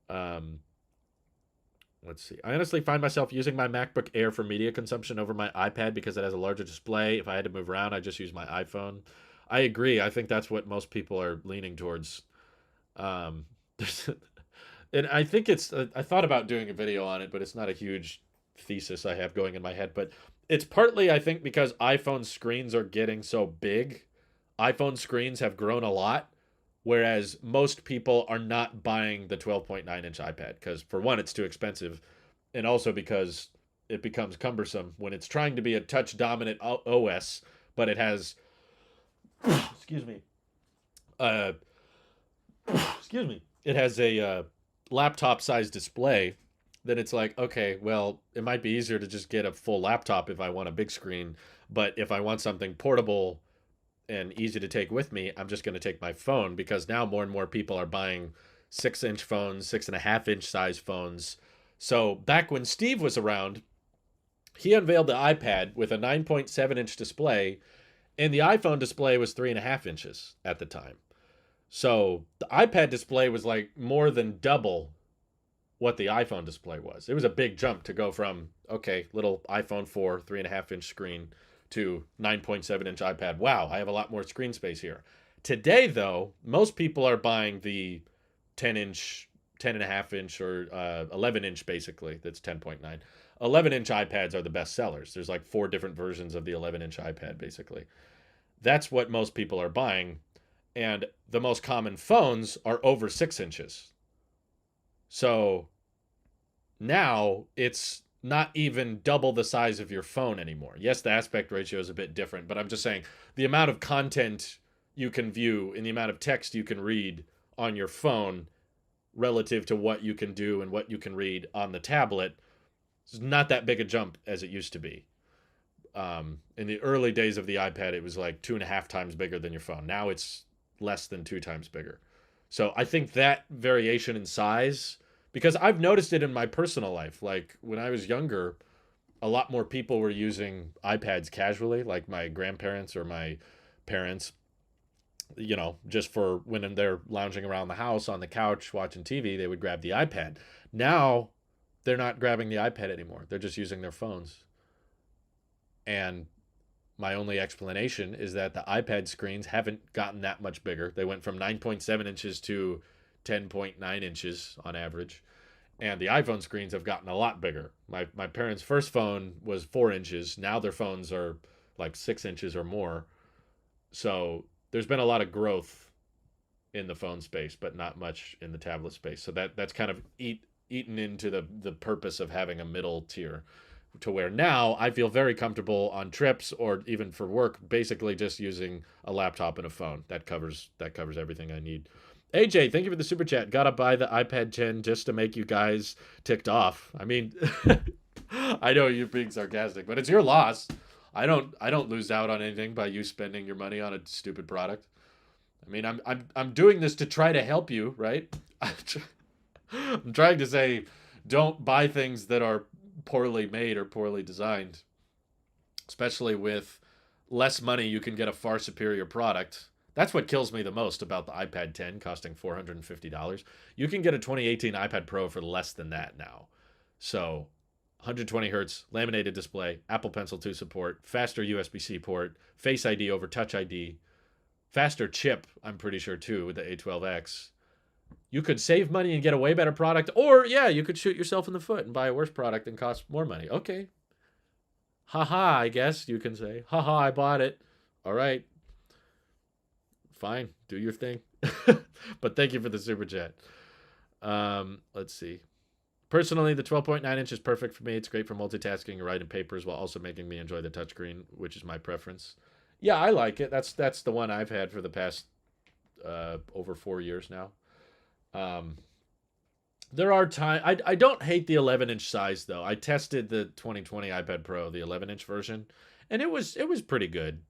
Let's see. I honestly find myself using my MacBook Air for media consumption over my iPad because it has a larger display. If I had to move around, I just use my iPhone. I agree. I think that's what most people are leaning towards. And I think I thought about doing a video on it, but it's not a huge thesis I have going in my head. But it's partly, I think, because iPhone screens are getting so big. iPhone screens have grown a lot, whereas most people are not buying the 12.9-inch iPad because, for one, it's too expensive, and also because it becomes cumbersome when it's trying to be a touch-dominant OS, but it has, excuse me, it has a laptop-sized display. Then it's like, okay, well, it might be easier to just get a full laptop if I want a big screen, but if I want something portable and easy to take with me, I'm just going to take my phone, because now more and more people are buying 6-inch phones, 6.5-inch size phones. So back when Steve was around, he unveiled the iPad with a 9.7-inch display, And the iPhone display was 3.5 inches at the time. So the iPad display was like more than double what the iPhone display was. It was a big jump to go from, okay, little iPhone 4, 3.5 inch screen to 9.7 inch iPad. Wow, I have a lot more screen space here. Today, though, most people are buying the 10 inch, 10.5 inch, or 11 inch basically. That's 10.9. 11 inch iPads are the best sellers. There's like 4 different versions of the 11 inch iPad basically. That's what most people are buying. And the most common phones are over 6 inches. So now it's not even double the size of your phone anymore. Yes, the aspect ratio is a bit different, but I'm just saying the amount of content you can view and the amount of text you can read on your phone relative to what you can do and what you can read on the tablet is not that big a jump as it used to be. In the early days of the iPad, it was like 2.5 times bigger than your phone. Now it's less than 2 times bigger. So I think that variation in size, because I've noticed it in my personal life. Like when I was younger, a lot more people were using iPads casually, like my grandparents or my parents, just for when they're lounging around the house on the couch watching TV, they would grab the iPad. Now they're not grabbing the iPad anymore. They're just using their phones. And my only explanation is that the iPad screens haven't gotten that much bigger. They went from 9.7 inches to 10.9 inches on average. And the iPhone screens have gotten a lot bigger. My parents' first phone was 4 inches. Now their phones are like 6 inches or more. So there's been a lot of growth in the phone space, but not much in the tablet space. So that's kind of eaten into the purpose of having a middle tier, to where now I feel very comfortable on trips or even for work, basically just using a laptop and a phone. That covers everything I need. AJ, thank you for the super chat. Gotta buy the iPad 10 just to make you guys ticked off. I mean, I know you're being sarcastic, but it's your loss. I don't lose out on anything by you spending your money on a stupid product. I mean, I'm doing this to try to help you, right? I'm trying to say, don't buy things that are poorly made or poorly designed. Especially with less money, you can get a far superior product. That's what kills me the most about the iPad 10 costing $450. You can get a 2018 iPad Pro for less than that now. So 120 hertz, laminated display, Apple Pencil 2 support, faster USB-C port, Face ID over Touch ID, faster chip, I'm pretty sure too, with the A12X. You could save money and get a way better product, or yeah, you could shoot yourself in the foot and buy a worse product and cost more money. Okay. Haha, I guess you can say. Haha, I bought it. All right. Fine, do your thing. But thank you for the super chat. Let's see. Personally, the 12.9 inch is perfect for me. It's great for multitasking and writing papers while also making me enjoy the touchscreen, which is my preference. Yeah, I like it. That's the one I've had for the past over 4 years now. There are times I don't hate the 11-inch size though. I tested the 2020 iPad Pro, the 11-inch version, and it was pretty good.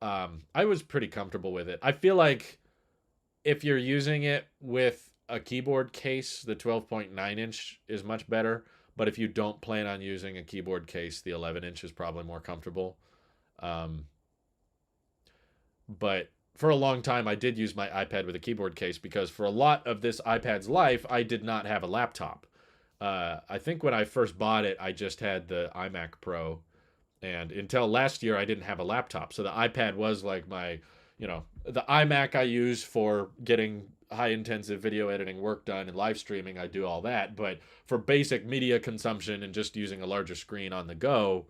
I was pretty comfortable with it. I feel like if you're using it with a keyboard case, the 12.9 inch is much better. But if you don't plan on using a keyboard case, the 11 inch is probably more comfortable. But for a long time, I did use my iPad with a keyboard case because for a lot of this iPad's life, I did not have a laptop. I think when I first bought it, I just had the iMac Pro. And until last year, I didn't have a laptop. So the iPad was like my, the iMac I use for getting high-intensive video editing work done and live streaming. I do all that. But for basic media consumption and just using a larger screen on the go,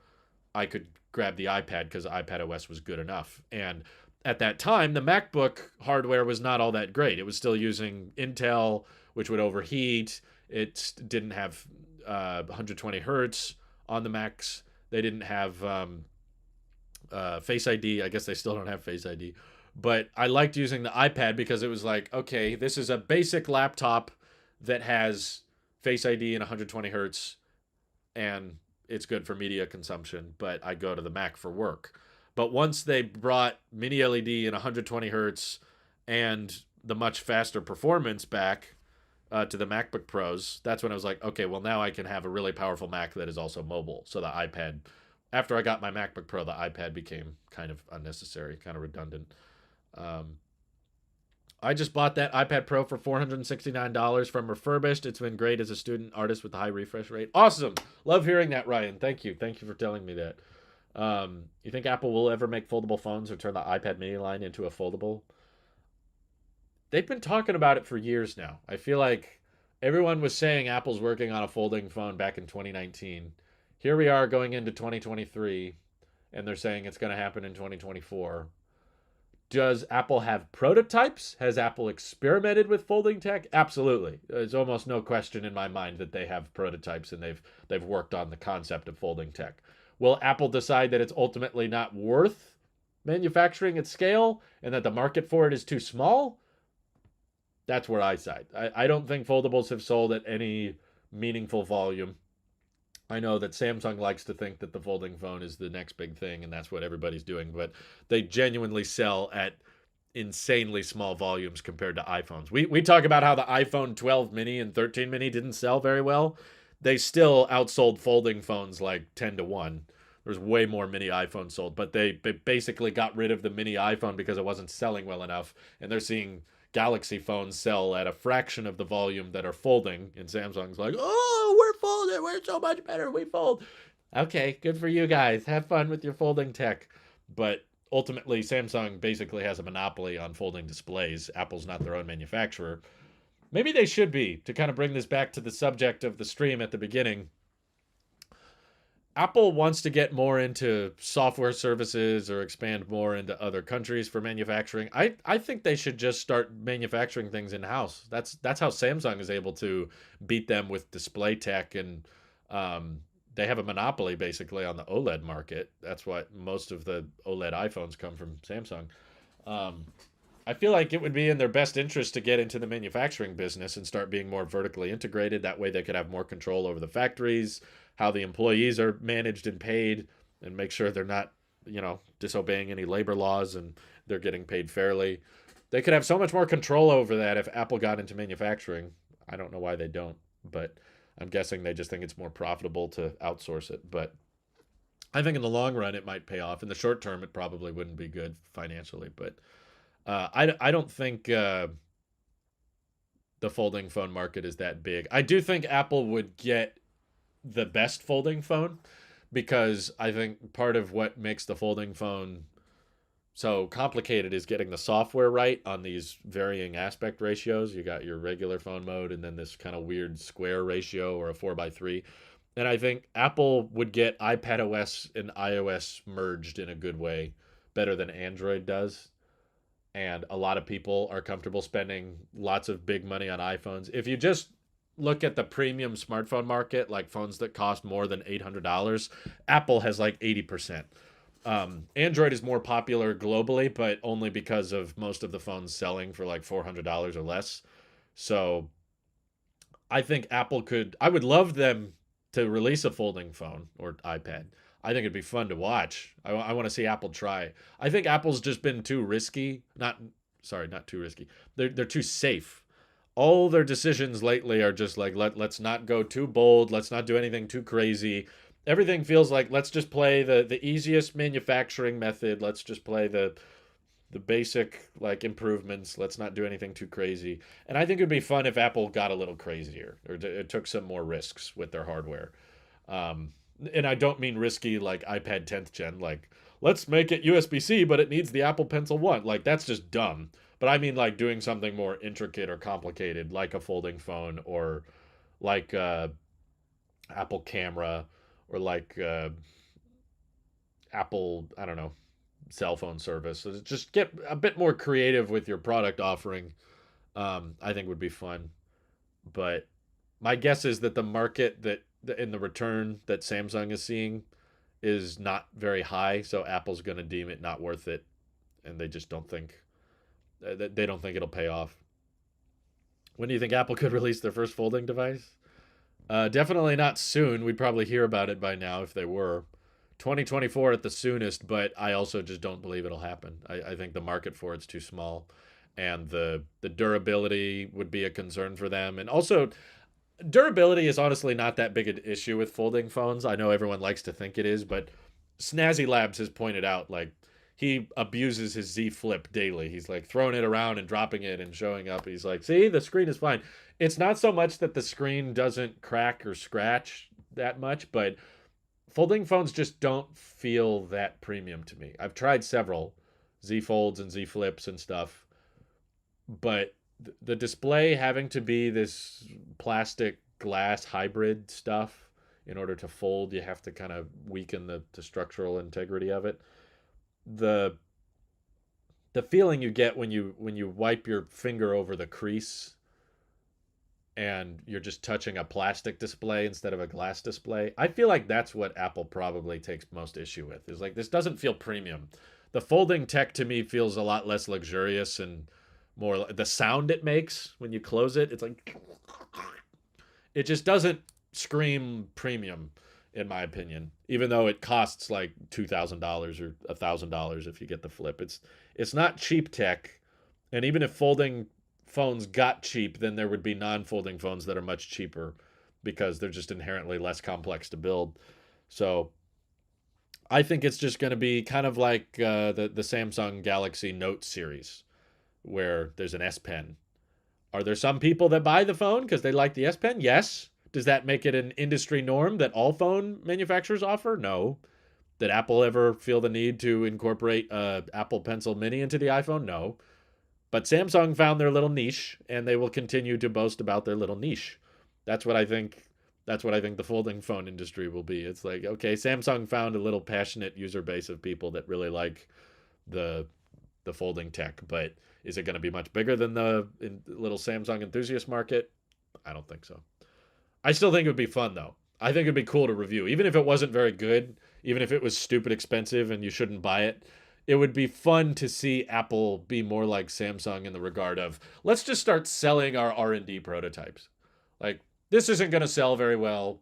I could grab the iPad because iPad OS was good enough. And at that time, the MacBook hardware was not all that great. It was still using Intel, which would overheat. It didn't have 120 hertz on the Macs. They didn't have Face ID. I guess they still don't have Face ID. But I liked using the iPad because it was like, okay, this is a basic laptop that has Face ID and 120 hertz, and it's good for media consumption, but I go to the Mac for work. But once they brought mini LED and 120 hertz and the much faster performance back to the MacBook Pros, that's when I was like, okay, well, now I can have a really powerful Mac that is also mobile. So the iPad After I got my MacBook Pro, the iPad became kind of unnecessary, kind of redundant. Um, I just bought that iPad Pro for $469 from Refurbished. It's been great as a student artist with the high refresh rate. Awesome. Love hearing that, Ryan. Thank you. Thank you for telling me that. You think Apple will ever make foldable phones or turn the iPad mini line into a foldable? They've been talking about it for years now. I feel like everyone was saying Apple's working on a folding phone back in 2019. Here we are going into 2023, and they're saying it's going to happen in 2024. Does Apple have prototypes? Has Apple experimented with folding tech? Absolutely. There's almost no question in my mind that they have prototypes and they've worked on the concept of folding tech. Will Apple decide that it's ultimately not worth manufacturing at scale and that the market for it is too small? That's where I side. I don't think foldables have sold at any meaningful volume. I know that Samsung likes to think that the folding phone is the next big thing, and that's what everybody's doing, but they genuinely sell at insanely small volumes compared to iPhones. We talk about how the iPhone 12 mini and 13 mini didn't sell very well. They still outsold folding phones like 10 to 1. There's way more mini iPhones sold, but they basically got rid of the mini iPhone because it wasn't selling well enough, and they're seeing Galaxy phones sell at a fraction of the volume that are folding, and Samsung's like, oh, we're folding, we're so much better, we fold. Okay, good for you guys. Have fun with your folding tech. But ultimately, Samsung basically has a monopoly on folding displays. Apple's not their own manufacturer. Maybe they should be, to kind of bring this back to the subject of the stream at the beginning. Apple wants to get more into software services or expand more into other countries for manufacturing. I think they should just start manufacturing things in house. That's how Samsung is able to beat them with display tech, and they have a monopoly basically on the OLED market. That's why most of the OLED iPhones come from Samsung. Um, I feel like it would be in their best interest to get into the manufacturing business and start being more vertically integrated. That way they could have more control over the factories, how the employees are managed and paid, and make sure they're not, disobeying any labor laws and they're getting paid fairly. They could have so much more control over that if Apple got into manufacturing. I don't know why they don't, but I'm guessing they just think it's more profitable to outsource it. But I think in the long run it might pay off. In the short term, it probably wouldn't be good financially, but I don't think the folding phone market is that big. I do think Apple would get the best folding phone because I think part of what makes the folding phone so complicated is getting the software right on these varying aspect ratios. You got your regular phone mode and then this kind of weird square ratio or a 4:3. And I think Apple would get iPad OS and iOS merged in a good way, better than Android does. And a lot of people are comfortable spending lots of big money on iPhones. If you just look at the premium smartphone market, like phones that cost more than $800, Apple has like 80%. Android is more popular globally, but only because of most of the phones selling for like $400 or less. So I think I would love them to release a folding phone or iPad. I think it'd be fun to watch. I want to see Apple try. I think Apple's just been too risky. Not too risky. They're too safe. All their decisions lately are just like let's not go too bold. Let's not do anything too crazy. Everything feels like let's just play the easiest manufacturing method. Let's just play the basic like improvements. Let's not do anything too crazy. And I think it'd be fun if Apple got a little crazier or it took some more risks with their hardware. And I don't mean risky like iPad 10th gen, like let's make it USB-C, but it needs the Apple Pencil 1. Like that's just dumb. But I mean like doing something more intricate or complicated, like a folding phone or like Apple Camera or like Apple, I don't know, cell phone service. So just get a bit more creative with your product offering. I think would be fun. But my guess is that the market that in the return that Samsung is seeing is not very high, so Apple's going to deem it not worth it, and they just don't think they don't think it'll pay off. When do you think Apple could release their first folding device? Definitely not soon. We'd probably hear about it by now if they were. 2024 at the soonest, but I also just don't believe it'll happen. I think the market for it's too small, and the durability would be a concern for them. And also, durability is honestly not that big an issue with folding phones. I know everyone likes to think it is, but Snazzy Labs has pointed out, like, he abuses his Z Flip daily. He's like throwing it around and dropping it and showing up. He's like, see, the screen is fine. It's not so much that the screen doesn't crack or scratch that much, but folding phones just don't feel that premium to me. I've tried several Z Folds and Z Flips and stuff, but the display having to be this plastic glass hybrid stuff in order to fold, you have to kind of weaken the structural integrity of it. The the feeling you get when you wipe your finger over the crease and you're just touching a plastic display instead of a glass display. I feel like that's what Apple probably takes most issue with. Is like, this doesn't feel premium. The folding tech to me feels a lot less luxurious and more the sound it makes when you close it. It's like, it just doesn't scream premium in my opinion, even though it costs like $2,000 or $1,000 if you get the flip. It's not cheap tech, and even if folding phones got cheap, then there would be non-folding phones that are much cheaper because they're just inherently less complex to build. So I think it's just going to be kind of like the Samsung Galaxy Note series, where there's an S Pen. Are there some people that buy the phone because they like the S Pen? Yes. Does that make it an industry norm that all phone manufacturers offer? No. Did Apple ever feel the need to incorporate Apple Pencil Mini into the iPhone? No. But Samsung found their little niche, and they will continue to boast about their little niche. That's what I think. That's what I think the folding phone industry will be. It's like, okay, Samsung found a little passionate user base of people that really like the folding tech, but is it going to be much bigger than the little Samsung enthusiast market? I don't think so. I still think it would be fun though. I think it'd be cool to review, even if it wasn't very good, even if it was stupid expensive and you shouldn't buy it. It would be fun to see Apple be more like Samsung in the regard of, let's just start selling our R&D prototypes. Like, this isn't going to sell very well.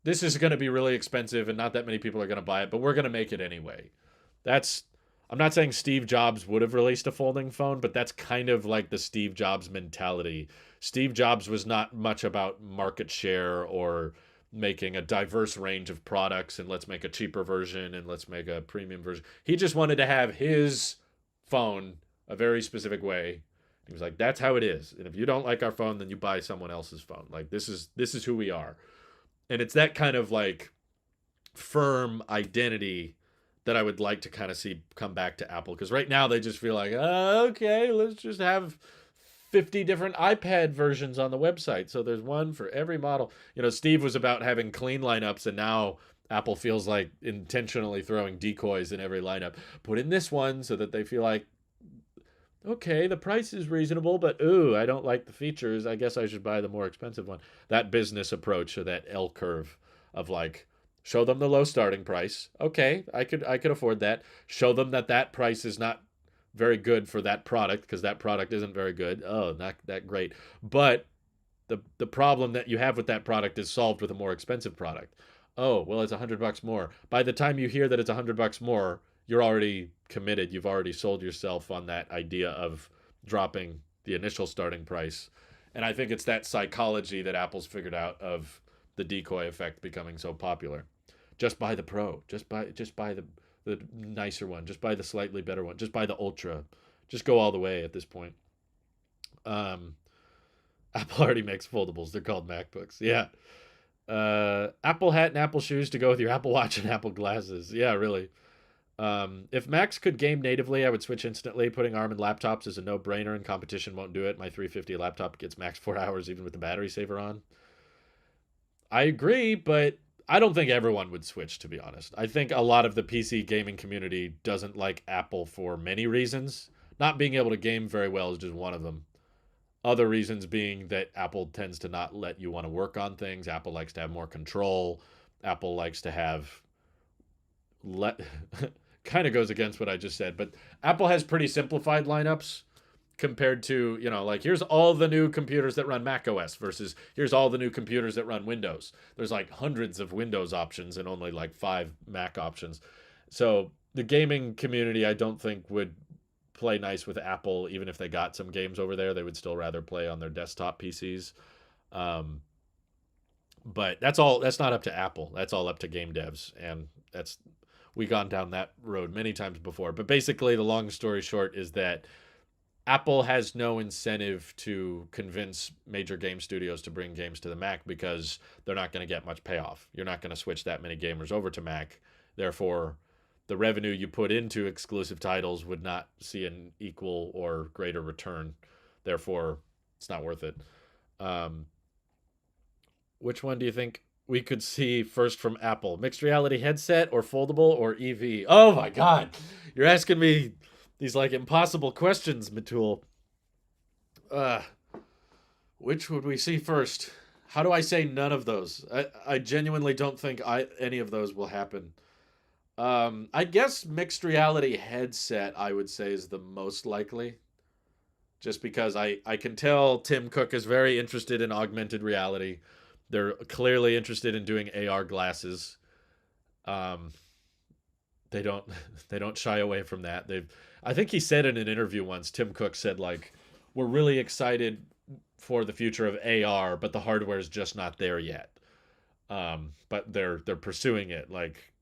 This is going to be really expensive and not that many people are going to buy it, but we're going to make it anyway. That's I'm not saying Steve Jobs would have released a folding phone, but that's kind of like the Steve Jobs mentality. Steve Jobs was not much about market share or making a diverse range of products and let's make a cheaper version and let's make a premium version. He just wanted to have his phone a very specific way. He was like, that's how it is. And if you don't like our phone, then you buy someone else's phone. Like, this is who we are. And it's that kind of like firm identity that I would like to kind of see come back to Apple. Because right now they just feel like, okay, let's just have 50 different iPad versions on the website. So there's one for every model. You know, Steve was about having clean lineups, and now Apple feels like intentionally throwing decoys in every lineup. Put in this one so that they feel like, okay, the price is reasonable, but ooh, I don't like the features. I guess I should buy the more expensive one. That business approach, or that L curve of like, show them the low starting price. Okay, I could afford that. Show them that that price is not very good for that product because that product isn't very good. Oh, not that great. But the problem that you have with that product is solved with a more expensive product. Oh, well, it's $100 more. By the time you hear that it's $100 more, you're already committed. You've already sold yourself on that idea of dropping the initial starting price. And I think it's that psychology that Apple's figured out of the decoy effect becoming so popular. Just buy the Pro. Just buy the nicer one. Just buy the slightly better one. Just buy the Ultra. Just go all the way at this point. Um, Apple already makes foldables. They're called MacBooks. Yeah. Apple hat and Apple shoes to go with your Apple Watch and Apple glasses. Yeah, really. If Macs could game natively, I would switch instantly. Putting ARM in laptops is a no-brainer, and competition won't do it. My 350 laptop gets max 4 hours even with the battery saver on. I agree, but I don't think everyone would switch, to be honest. I think a lot of the PC gaming community doesn't like Apple for many reasons. Not being able to game very well is just one of them. Other reasons being that Apple tends to not let you want to work on things. Apple likes to have more control. Apple likes to have kind of goes against what I just said, but Apple has pretty simplified lineups compared to, you know, like, here's all the new computers that run Mac OS versus here's all the new computers that run Windows. There's like hundreds of Windows options and only like 5 Mac options. So the gaming community, I don't think would play nice with Apple. Even if they got some games over there, they would still rather play on their desktop PCs. But that's not up to Apple. That's all up to game devs. And that's we gone down that road many times before. But basically, the long story short is that Apple has no incentive to convince major game studios to bring games to the Mac because they're not going to get much payoff. You're not going to switch that many gamers over to Mac. Therefore, the revenue you put into exclusive titles would not see an equal or greater return. Therefore, it's not worth it. Um, which one do you think we could see first from Apple? Mixed reality headset or foldable or EV? Oh my God. You're asking me these like impossible questions, Matul. Uh, which would we see first? How do I say none of those? I genuinely don't think any of those will happen. I guess mixed reality headset I would say is the most likely. Just because I can tell Tim Cook is very interested in augmented reality. They're clearly interested in doing AR glasses. Um, they don't they don't shy away from that. They've I think he said in an interview once, Tim Cook said like, we're really excited for the future of AR, but the hardware is just not there yet. But they're pursuing it. Like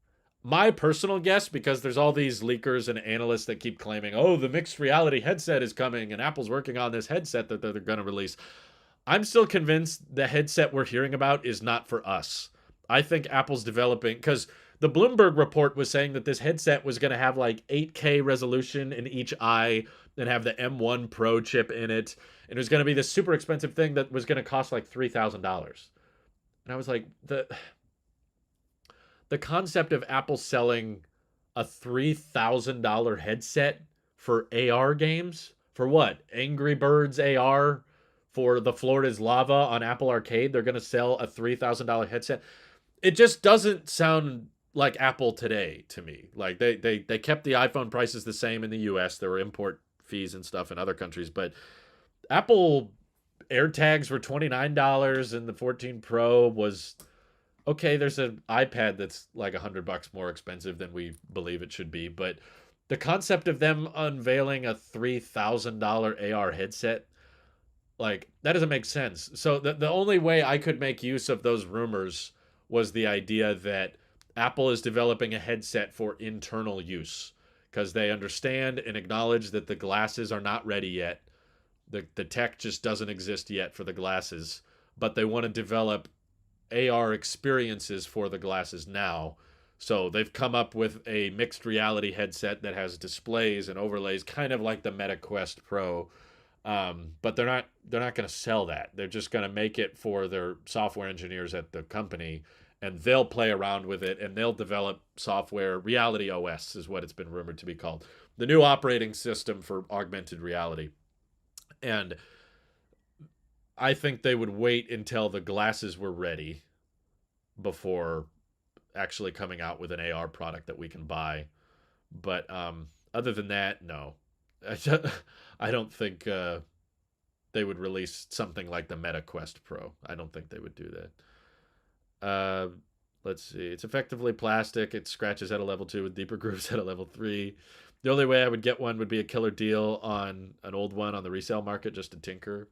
my personal guess, because there's all these leakers and analysts that keep claiming, oh, the mixed reality headset is coming and Apple's working on this headset that they're going to release. I'm still convinced the headset we're hearing about is not for us. I think Apple's developing, because the Bloomberg report was saying that this headset was going to have like 8K resolution in each eye and have the M1 Pro chip in it. And it was going to be this super expensive thing that was going to cost like $3,000. And I was like, the concept of Apple selling a $3,000 headset for AR games, for what? Angry Birds AR for the Florida's Lava on Apple Arcade, they're going to sell a $3,000 headset. It just doesn't sound like Apple today to me. Like they kept the iPhone prices the same in the US. There were import fees and stuff in other countries, but Apple AirTags were $29 and the 14 Pro was okay. There's an iPad that's like $100 more expensive than we believe it should be, but the concept of them unveiling a $3,000 AR headset, like that doesn't make sense. So the only way I could make use of those rumors was the idea that Apple is developing a headset for internal use because they understand and acknowledge that the glasses are not ready yet. The tech just doesn't exist yet for the glasses, but they want to develop AR experiences for the glasses now. So they've come up with a mixed reality headset that has displays and overlays, kind of like the Meta Quest Pro. But they're not going to sell that. They're just going to make it for their software engineers at the company, and they'll play around with it and they'll develop software. Reality OS is what it's been rumored to be called, the new operating system for augmented reality. And I think they would wait until the glasses were ready before actually coming out with an AR product that we can buy. But other than that, no. I don't think they would release something like the Meta Quest Pro. I don't think they would do that. Let's see. It's effectively plastic. It scratches at a level 2 with deeper grooves at a level 3. The only way I would get one would be a killer deal on an old one on the resale market just to tinker.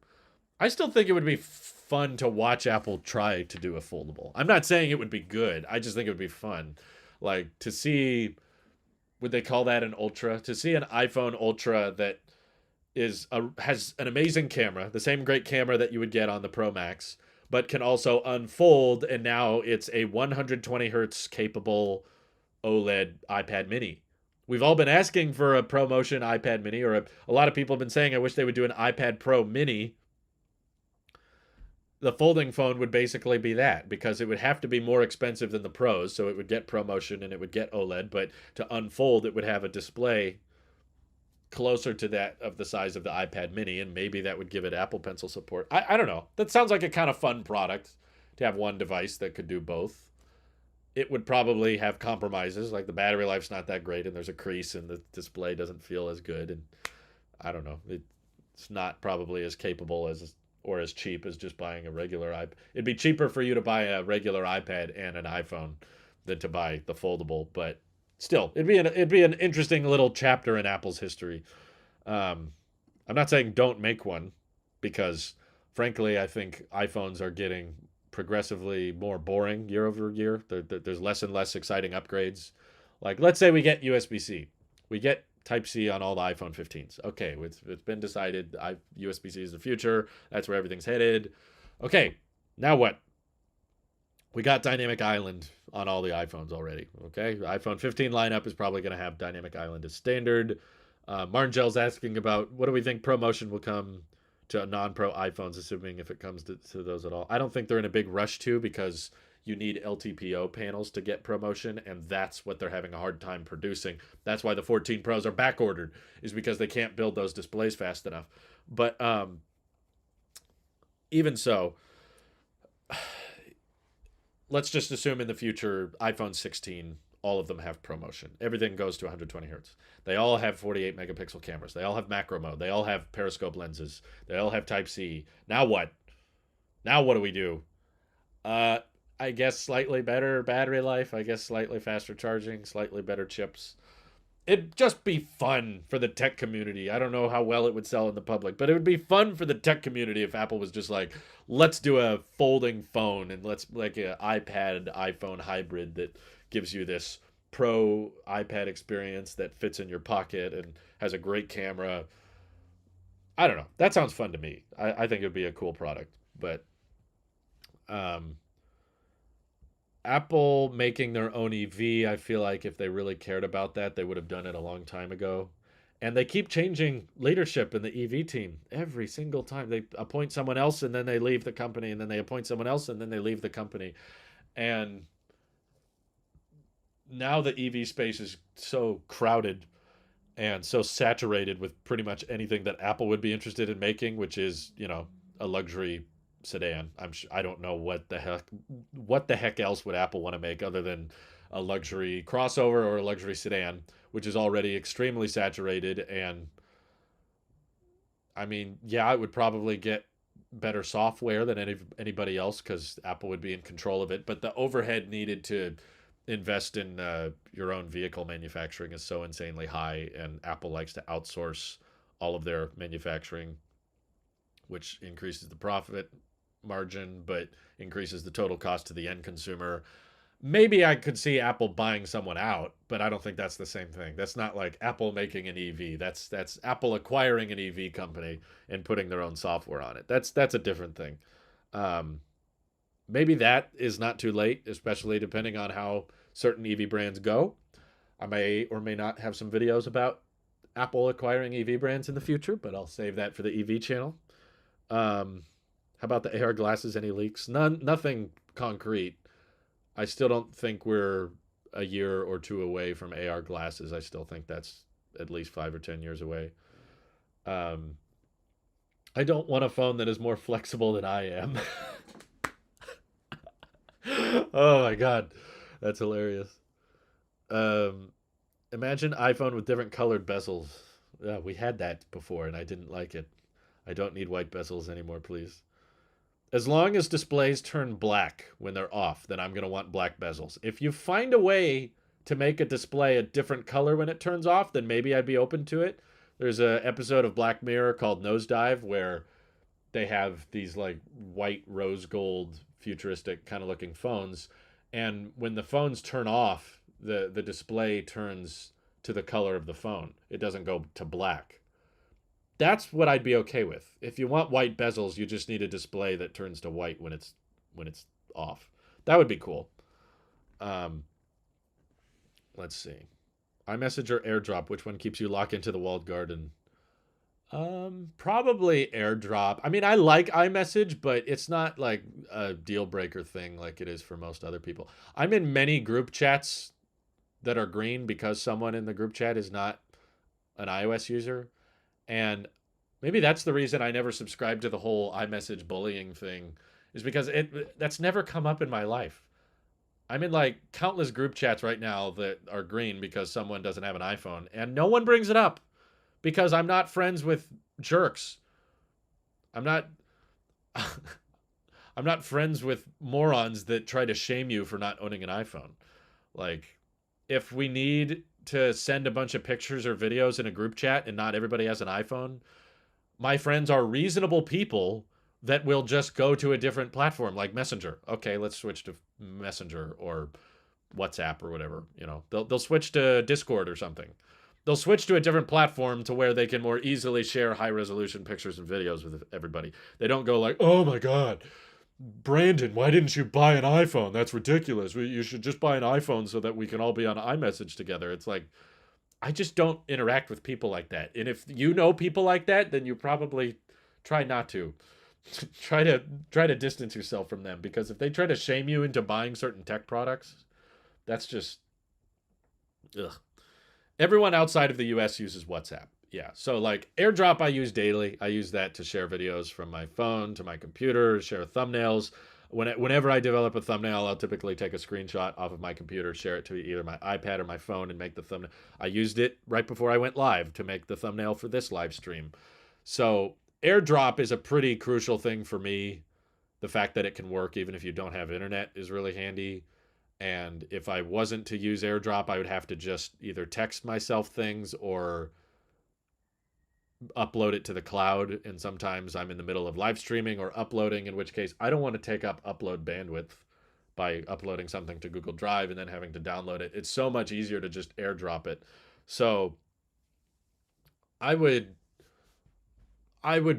I still think it would be fun to watch Apple try to do a foldable. I'm not saying it would be good. I just think it would be fun. Like to see, would they call that an Ultra? To see an iPhone Ultra that has an amazing camera, the same great camera that you would get on the Pro Max, but can also unfold, and now it's a 120 hertz capable OLED iPad mini. We've all been asking for a ProMotion iPad mini, or a lot of people have been saying, I wish they would do an iPad Pro mini. The folding phone would basically be that, because it would have to be more expensive than the Pros, so it would get ProMotion and it would get OLED, but to unfold, it would have a display closer to that of the size of the iPad mini, and maybe that would give it Apple Pencil support. I don't know. That sounds like a kind of fun product to have one device that could do both. It would probably have compromises, like the battery life's not that great and there's a crease and the display doesn't feel as good, and I don't know. It's not probably as capable as or as cheap as just buying a regular iPad. It'd be cheaper for you to buy a regular iPad and an iPhone than to buy the foldable, but still, it'd be an interesting little chapter in Apple's history. I'm not saying don't make one, because frankly, I think iPhones are getting progressively more boring year over year. There's less and less exciting upgrades, Like, let's say we get USB-C. We get Type-C on all the iPhone 15s. Okay, it's been decided. USB-C is the future. That's where everything's headed. Okay, now what? We got Dynamic Island on all the iPhones already. Okay, the iPhone 15 lineup is probably going to have Dynamic Island as standard. Marngel's asking about what do we think ProMotion will come to non-Pro iPhones, assuming if it comes to those at all. I don't think they're in a big rush to, because you need LTPO panels to get ProMotion, and that's what they're having a hard time producing. That's why the 14 Pros are backordered, is because they can't build those displays fast enough. But even so, let's just assume in the future, iPhone 16, all of them have ProMotion. Everything goes to 120 hertz. They all have 48 megapixel cameras. They all have macro mode. They all have periscope lenses. They all have Type-C. Now what? Now what do we do? I guess slightly better battery life. I guess slightly faster charging, slightly better chips. It'd just be fun for the tech community. I don't know how well it would sell in the public, but it would be fun for the tech community if Apple was just like, let's do a folding phone, and let's like an iPad iPhone hybrid that gives you this pro iPad experience that fits in your pocket and has a great camera. I don't know. That sounds fun to me. I think it would be a cool product. But Apple making their own EV, I feel like if they really cared about that, they would have done it a long time ago. And they keep changing leadership in the EV team every single time. They appoint someone else and then they leave the company, and then they appoint someone else and then they leave the company. And now the EV space is so crowded and so saturated with pretty much anything that Apple would be interested in making, which is, a luxury sedan. I don't know what the heck else would Apple want to make other than a luxury crossover or a luxury sedan, which is already extremely saturated. And I mean, yeah, it would probably get better software than anybody else because Apple would be in control of it. But the overhead needed to invest in your own vehicle manufacturing is so insanely high, and Apple likes to outsource all of their manufacturing, which increases the profit margin but increases the total cost to the end consumer. Maybe I could see Apple buying someone out, but I don't think that's the same thing. That's not like Apple making an EV. That's Apple acquiring an EV company and putting their own software on it. That's a different thing. Maybe that is not too late, especially depending on how certain EV brands go. I may or may not have some videos about Apple acquiring EV brands in the future, but I'll save that for the EV channel. How about the AR glasses? Any leaks? Nothing concrete. I still don't think we're a year or two away from AR glasses. I still think that's at least 5 or 10 years away. I don't want a phone that is more flexible than I am. Oh my God. That's hilarious. Imagine iPhone with different colored bezels. Yeah, we had that before and I didn't like it. I don't need white bezels anymore, please. As long as displays turn black when they're off, then I'm going to want black bezels. If you find a way to make a display a different color when it turns off, then maybe I'd be open to it. There's an episode of Black Mirror called Nosedive where they have these like white rose gold futuristic kind of looking phones, and when the phones turn off, the display turns to the color of the phone. It doesn't go to black. That's what I'd be okay with. If you want white bezels, you just need a display that turns to white when it's off. That would be cool. Let's see. iMessage or AirDrop, which one keeps you locked into the walled garden? Probably AirDrop. I mean, I like iMessage, but it's not like a deal breaker thing like it is for most other people. I'm in many group chats that are green because someone in the group chat is not an iOS user. And maybe that's the reason I never subscribed to the whole iMessage bullying thing, is because that's never come up in my life. I'm in like countless group chats right now that are green because someone doesn't have an iPhone, and no one brings it up because I'm not friends with jerks. I'm not I'm not friends with morons that try to shame you for not owning an iPhone. Like, if we need to send a bunch of pictures or videos in a group chat and not everybody has an iPhone, my friends are reasonable people that will just go to a different platform like Messenger. Okay, let's switch to Messenger or WhatsApp or whatever. They'll switch to Discord or something. They'll switch to a different platform to where they can more easily share high resolution pictures and videos with everybody. They don't go like, "Oh my god, Brandon, why didn't you buy an iPhone? That's ridiculous. You should just buy an iPhone so that we can all be on iMessage together." It's like, I just don't interact with people like that. And if you know people like that, then you probably try not to. try to distance yourself from them, because if they try to shame you into buying certain tech products, that's just ugh. Everyone outside of the US uses WhatsApp. Yeah. So like AirDrop I use daily. I use that to share videos from my phone to my computer, share thumbnails. Whenever I develop a thumbnail, I'll typically take a screenshot off of my computer, share it to either my iPad or my phone, and make the thumbnail. I used it right before I went live to make the thumbnail for this live stream. So AirDrop is a pretty crucial thing for me. The fact that it can work even if you don't have internet is really handy. And if I wasn't to use AirDrop, I would have to just either text myself things or upload it to the cloud. And sometimes I'm in the middle of live streaming or uploading, in which case I don't want to take up upload bandwidth by uploading something to Google Drive and then having to download it. It's so much easier to just AirDrop it. So I would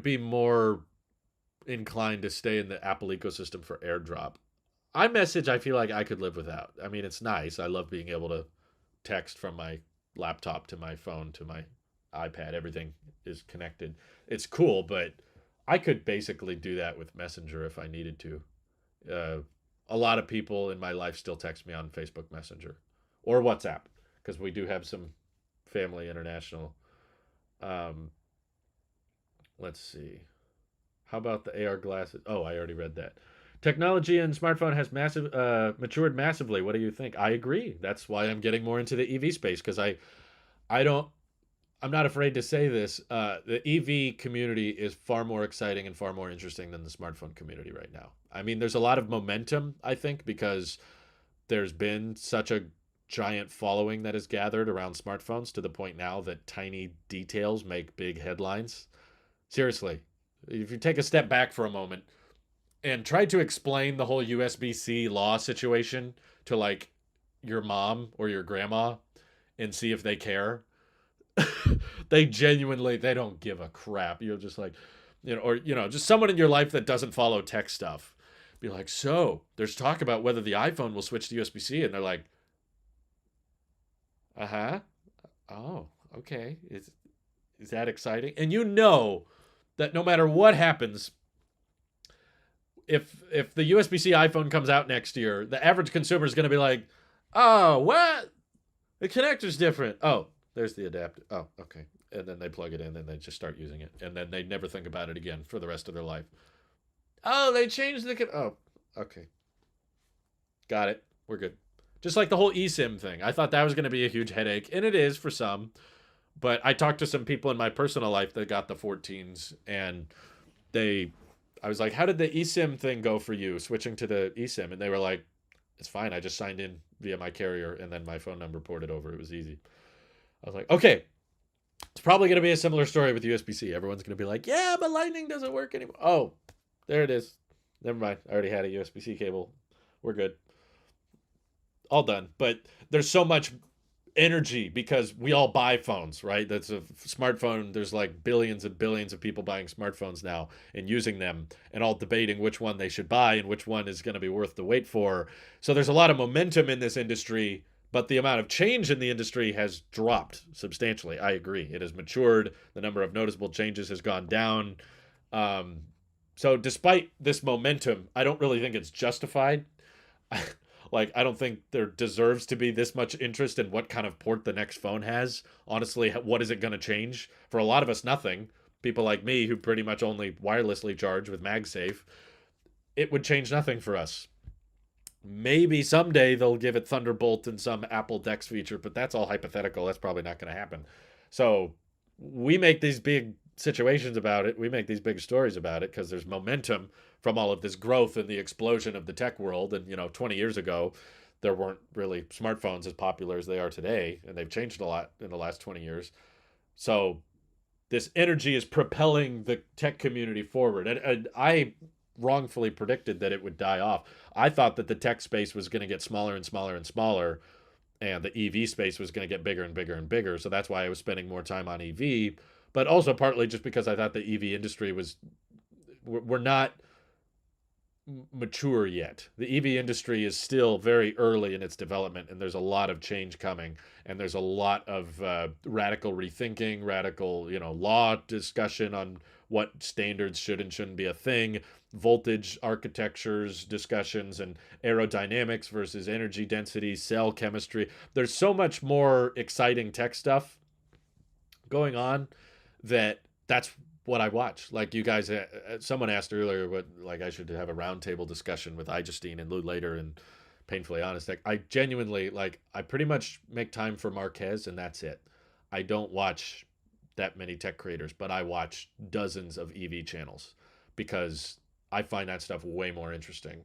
be more inclined to stay in the Apple ecosystem for AirDrop. iMessage, I feel like I could live without. I mean, it's nice. I love being able to text from my laptop to my phone to my iPad. Everything is connected. It's cool, but I could basically do that with Messenger if I needed to. A lot of people in my life still text me on Facebook Messenger or WhatsApp, because we do have some family international. Um, let's see. How about the AR glasses? Oh, I already read that. Technology and smartphone has matured massively. What do you think? I agree. That's why I'm getting more into the EV space, because I don't I'm not afraid to say this. The EV community is far more exciting and far more interesting than the smartphone community right now. I mean, there's a lot of momentum, I think, because there's been such a giant following that is gathered around smartphones, to the point now that tiny details make big headlines. Seriously, if you take a step back for a moment and try to explain the whole USB-C law situation to like your mom or your grandma and see if they care. They don't give a crap. You're just like, or just someone in your life that doesn't follow tech stuff. Be like, so there's talk about whether the iPhone will switch to USB-C, and they're like, uh-huh. Oh, okay. Is that exciting? And you know that no matter what happens, if the USB-C iPhone comes out next year, the average consumer is going to be like, oh, what? The connector's different. Oh, there's the adapter. Oh, okay. And then they plug it in and they just start using it. And then they never think about it again for the rest of their life. Oh, they changed the... Oh, okay. Got it. We're good. Just like the whole eSIM thing. I thought that was going to be a huge headache, and it is for some. But I talked to some people in my personal life that got the 14s, and I was like, how did the eSIM thing go for you, switching to the eSIM? And they were like, it's fine. I just signed in via my carrier, and then my phone number ported over. It was easy. I was like, okay, it's probably going to be a similar story with USB-C. Everyone's going to be like, yeah, but Lightning doesn't work anymore. Oh, there it is. Never mind. I already had a USB-C cable. We're good. All done. But there's so much energy because we all buy phones, right? That's a smartphone. There's like billions and billions of people buying smartphones now and using them, and all debating which one they should buy and which one is going to be worth the wait for. So there's a lot of momentum in this industry, but the amount of change in the industry has dropped substantially. I agree. It has matured. The number of noticeable changes has gone down. So despite this momentum, I don't really think it's justified. Like, I don't think there deserves to be this much interest in what kind of port the next phone has. Honestly, what is it going to change? For a lot of us, nothing. People like me who pretty much only wirelessly charge with MagSafe, it would change nothing for us. Maybe someday they'll give it Thunderbolt and some Apple Dex feature, but that's all hypothetical. That's probably not going to happen. So we make these big situations about it. We make these big stories about it because there's momentum from all of this growth and the explosion of the tech world. And, 20 years ago, there weren't really smartphones as popular as they are today, and they've changed a lot in the last 20 years. So this energy is propelling the tech community forward. And I wrongfully predicted that it would die off. I thought that the tech space was going to get smaller and smaller and smaller, and the EV space was going to get bigger and bigger and bigger. So that's why I was spending more time on EV, but also partly just because I thought the EV industry was, we're not mature yet. The EV industry is still very early in its development, and there's a lot of change coming, and there's a lot of radical rethinking, radical, law discussion on what standards should and shouldn't be a thing, voltage architectures discussions, and aerodynamics versus energy density, cell chemistry. There's so much more exciting tech stuff going on that's what I watch. Like you guys, someone asked earlier what, like, I should have a roundtable discussion with Justine and Lou later, and Painfully Honest. Like, I genuinely, like, I pretty much make time for Marquez, and that's it. I don't watch that many tech creators, but I watch dozens of EV channels because I find that stuff way more interesting.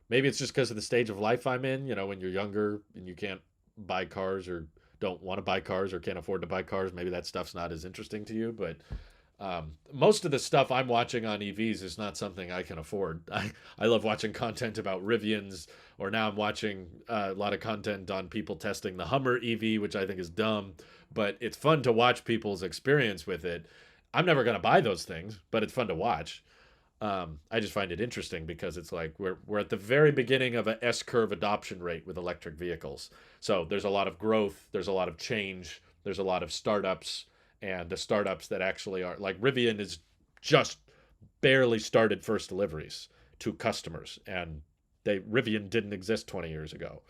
Maybe it's just because of the stage of life I'm in. When you're younger and you can't buy cars, or don't want to buy cars, or can't afford to buy cars, maybe that stuff's not as interesting to you. But most of the stuff I'm watching on EVs is not something I can afford. I love watching content about Rivians, or now I'm watching a lot of content on people testing the Hummer EV, which I think is dumb, but it's fun to watch people's experience with it. I'm never going to buy those things, but it's fun to watch. I just find it interesting because it's like we're at the very beginning of a S-curve adoption rate with electric vehicles. So there's a lot of growth, there's a lot of change, there's a lot of startups, and the startups that actually are, like, Rivian is just barely started first deliveries to customers, and Rivian didn't exist 20 years ago.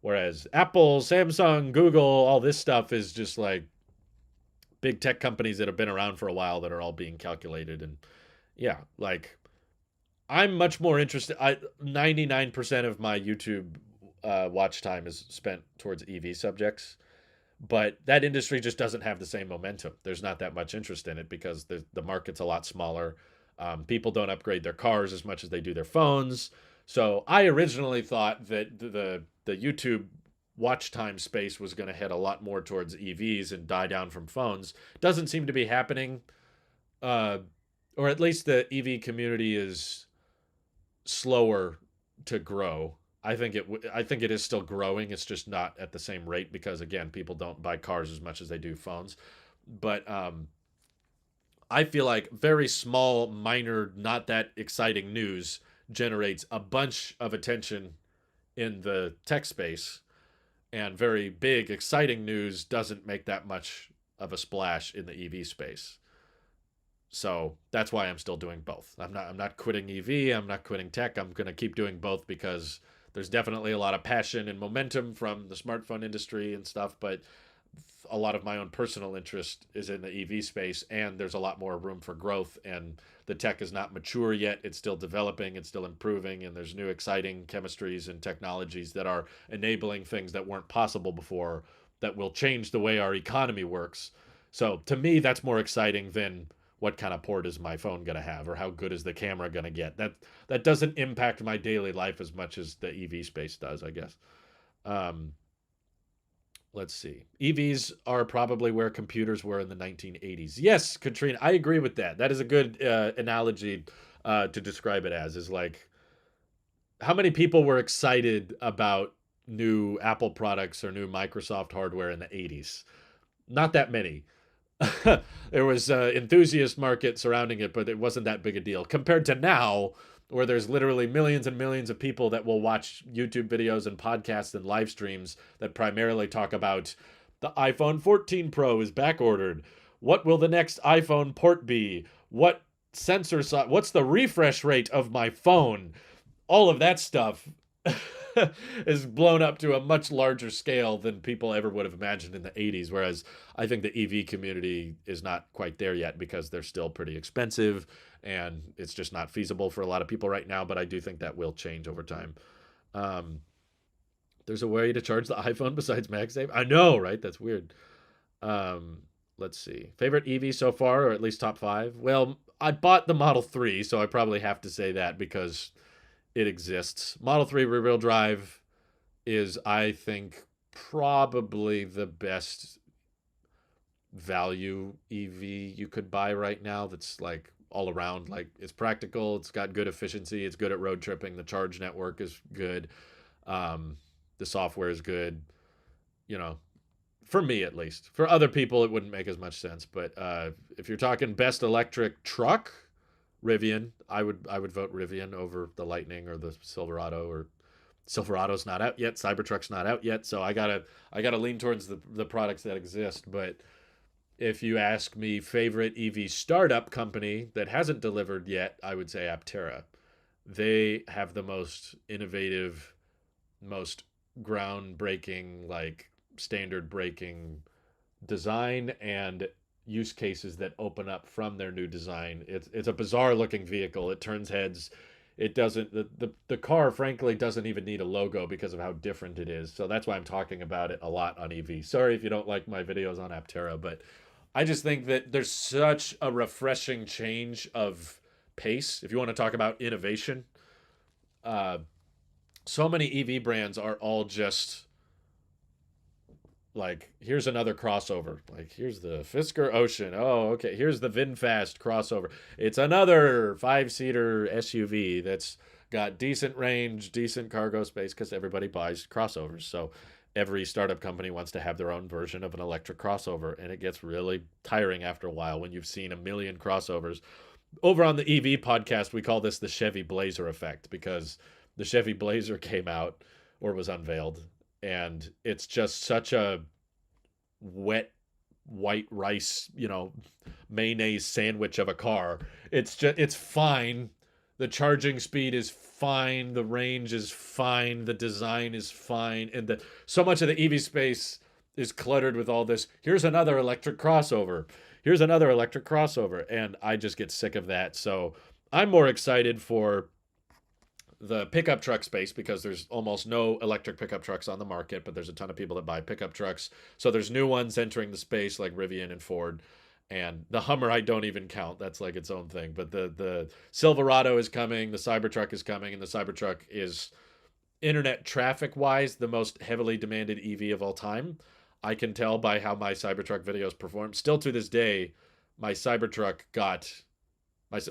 Whereas Apple, Samsung, Google, all this stuff is just like big tech companies that have been around for a while that are all being calculated. And yeah, like, I'm much more interested. 99% of my YouTube watch time is spent towards EV subjects, but that industry just doesn't have the same momentum. There's not that much interest in it because the market's a lot smaller. People don't upgrade their cars as much as they do their phones. So I originally thought that the YouTube watch time space was going to head a lot more towards EVs and die down from phones. Doesn't seem to be happening, uh, or at least the EV community is slower to grow. I think it is still growing. It's just not at the same rate because, again, people don't buy cars as much as they do phones. But I feel like very small, minor, not that exciting news generates a bunch of attention in the tech space, and very big, exciting news doesn't make that much of a splash in the EV space. So that's why I'm still doing both. I'm not quitting EV. I'm not quitting tech. I'm going to keep doing both because there's definitely a lot of passion and momentum from the smartphone industry and stuff, but a lot of my own personal interest is in the EV space, and there's a lot more room for growth, and the tech is not mature yet. It's still developing, it's still improving, and there's new exciting chemistries and technologies that are enabling things that weren't possible before that will change the way our economy works. So to me, that's more exciting than what kind of port is my phone going to have, or how good is the camera going to get. That doesn't impact my daily life as much as the EV space does, I guess. Um, let's see. EVs are probably where computers were in the 1980s. Yes, Katrina, I agree with that. That is a good analogy to describe it as, is like, how many people were excited about new Apple products or new Microsoft hardware in the 80s? Not that many. There was enthusiast market surrounding it, but it wasn't that big a deal compared to now, where there's literally millions and millions of people that will watch YouTube videos and podcasts and live streams that primarily talk about the iPhone 14 Pro is backordered. What will the next iPhone port be? What sensor size? What's the refresh rate of my phone? All of that stuff is blown up to a much larger scale than people ever would have imagined in the 80s. Whereas I think the EV community is not quite there yet because they're still pretty expensive and it's just not feasible for a lot of people right now. But I do think that will change over time. Um, there's a way to charge the iPhone besides MagSafe. I know, right? That's weird. Um, let's see. Favorite EV so far, or at least top five? Well, I bought the Model 3, so I probably have to say that because it exists. Model 3 rear-wheel drive is, I think, probably the best value EV you could buy right now that's like all around. Like, it's practical, it's got good efficiency, it's good at road tripping, the charge network is good, the software is good. You know, for me at least. For other people, it wouldn't make as much sense. But if you're talking best electric truck, Rivian. I would vote Rivian over the Lightning or the Silverado. Or Silverado's not out yet. Cybertruck's not out yet. So I gotta lean towards the products that exist. But if you ask me favorite EV startup company that hasn't delivered yet, I would say Aptera. They have the most innovative, most groundbreaking, like standard breaking design and use cases that open up from their new design. It's a bizarre looking vehicle. It turns heads. It doesn't the car frankly doesn't even need a logo because of how different it is. So that's why I'm talking about it a lot on EV. Sorry if you don't like my videos on Aptera, but I just think that there's such a refreshing change of pace. If you want to talk about innovation, uh, so many EV brands are all just like, here's another crossover. Like, here's the Fisker Ocean. Oh, okay. Here's the VinFast crossover. It's another 5-seater SUV that's got decent range, decent cargo space, because everybody buys crossovers. So every startup company wants to have their own version of an electric crossover, and it gets really tiring after a while when you've seen a million crossovers. Over on the EV podcast, we call this the Chevy Blazer effect, because the Chevy Blazer came out or was unveiled, and it's just such a wet white rice, mayonnaise sandwich of a car. It's fine. The charging speed is fine, the range is fine, the design is fine, and so much of the EV space is cluttered with all this. Here's another electric crossover. Here's another electric crossover, and I just get sick of that. So I'm more excited for the pickup truck space, because there's almost no electric pickup trucks on the market, but there's a ton of people that buy pickup trucks. So there's new ones entering the space like Rivian and Ford. And the Hummer I don't even count. That's like its own thing. But the Silverado is coming, the Cybertruck is coming, and the Cybertruck is, internet traffic wise, the most heavily demanded EV of all time. I can tell by how my Cybertruck videos perform. Still to this day, my Cybertruck got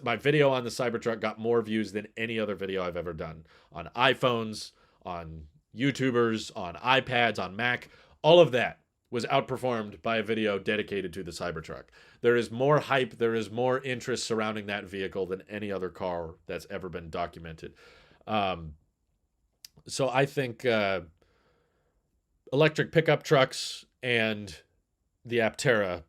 my video on the Cybertruck got more views than any other video I've ever done on iPhones, on YouTubers, on iPads, on Mac. All of that was outperformed by a video dedicated to the Cybertruck. There is more hype, there is more interest surrounding that vehicle than any other car that's ever been documented. So I think electric pickup trucks and the Aptera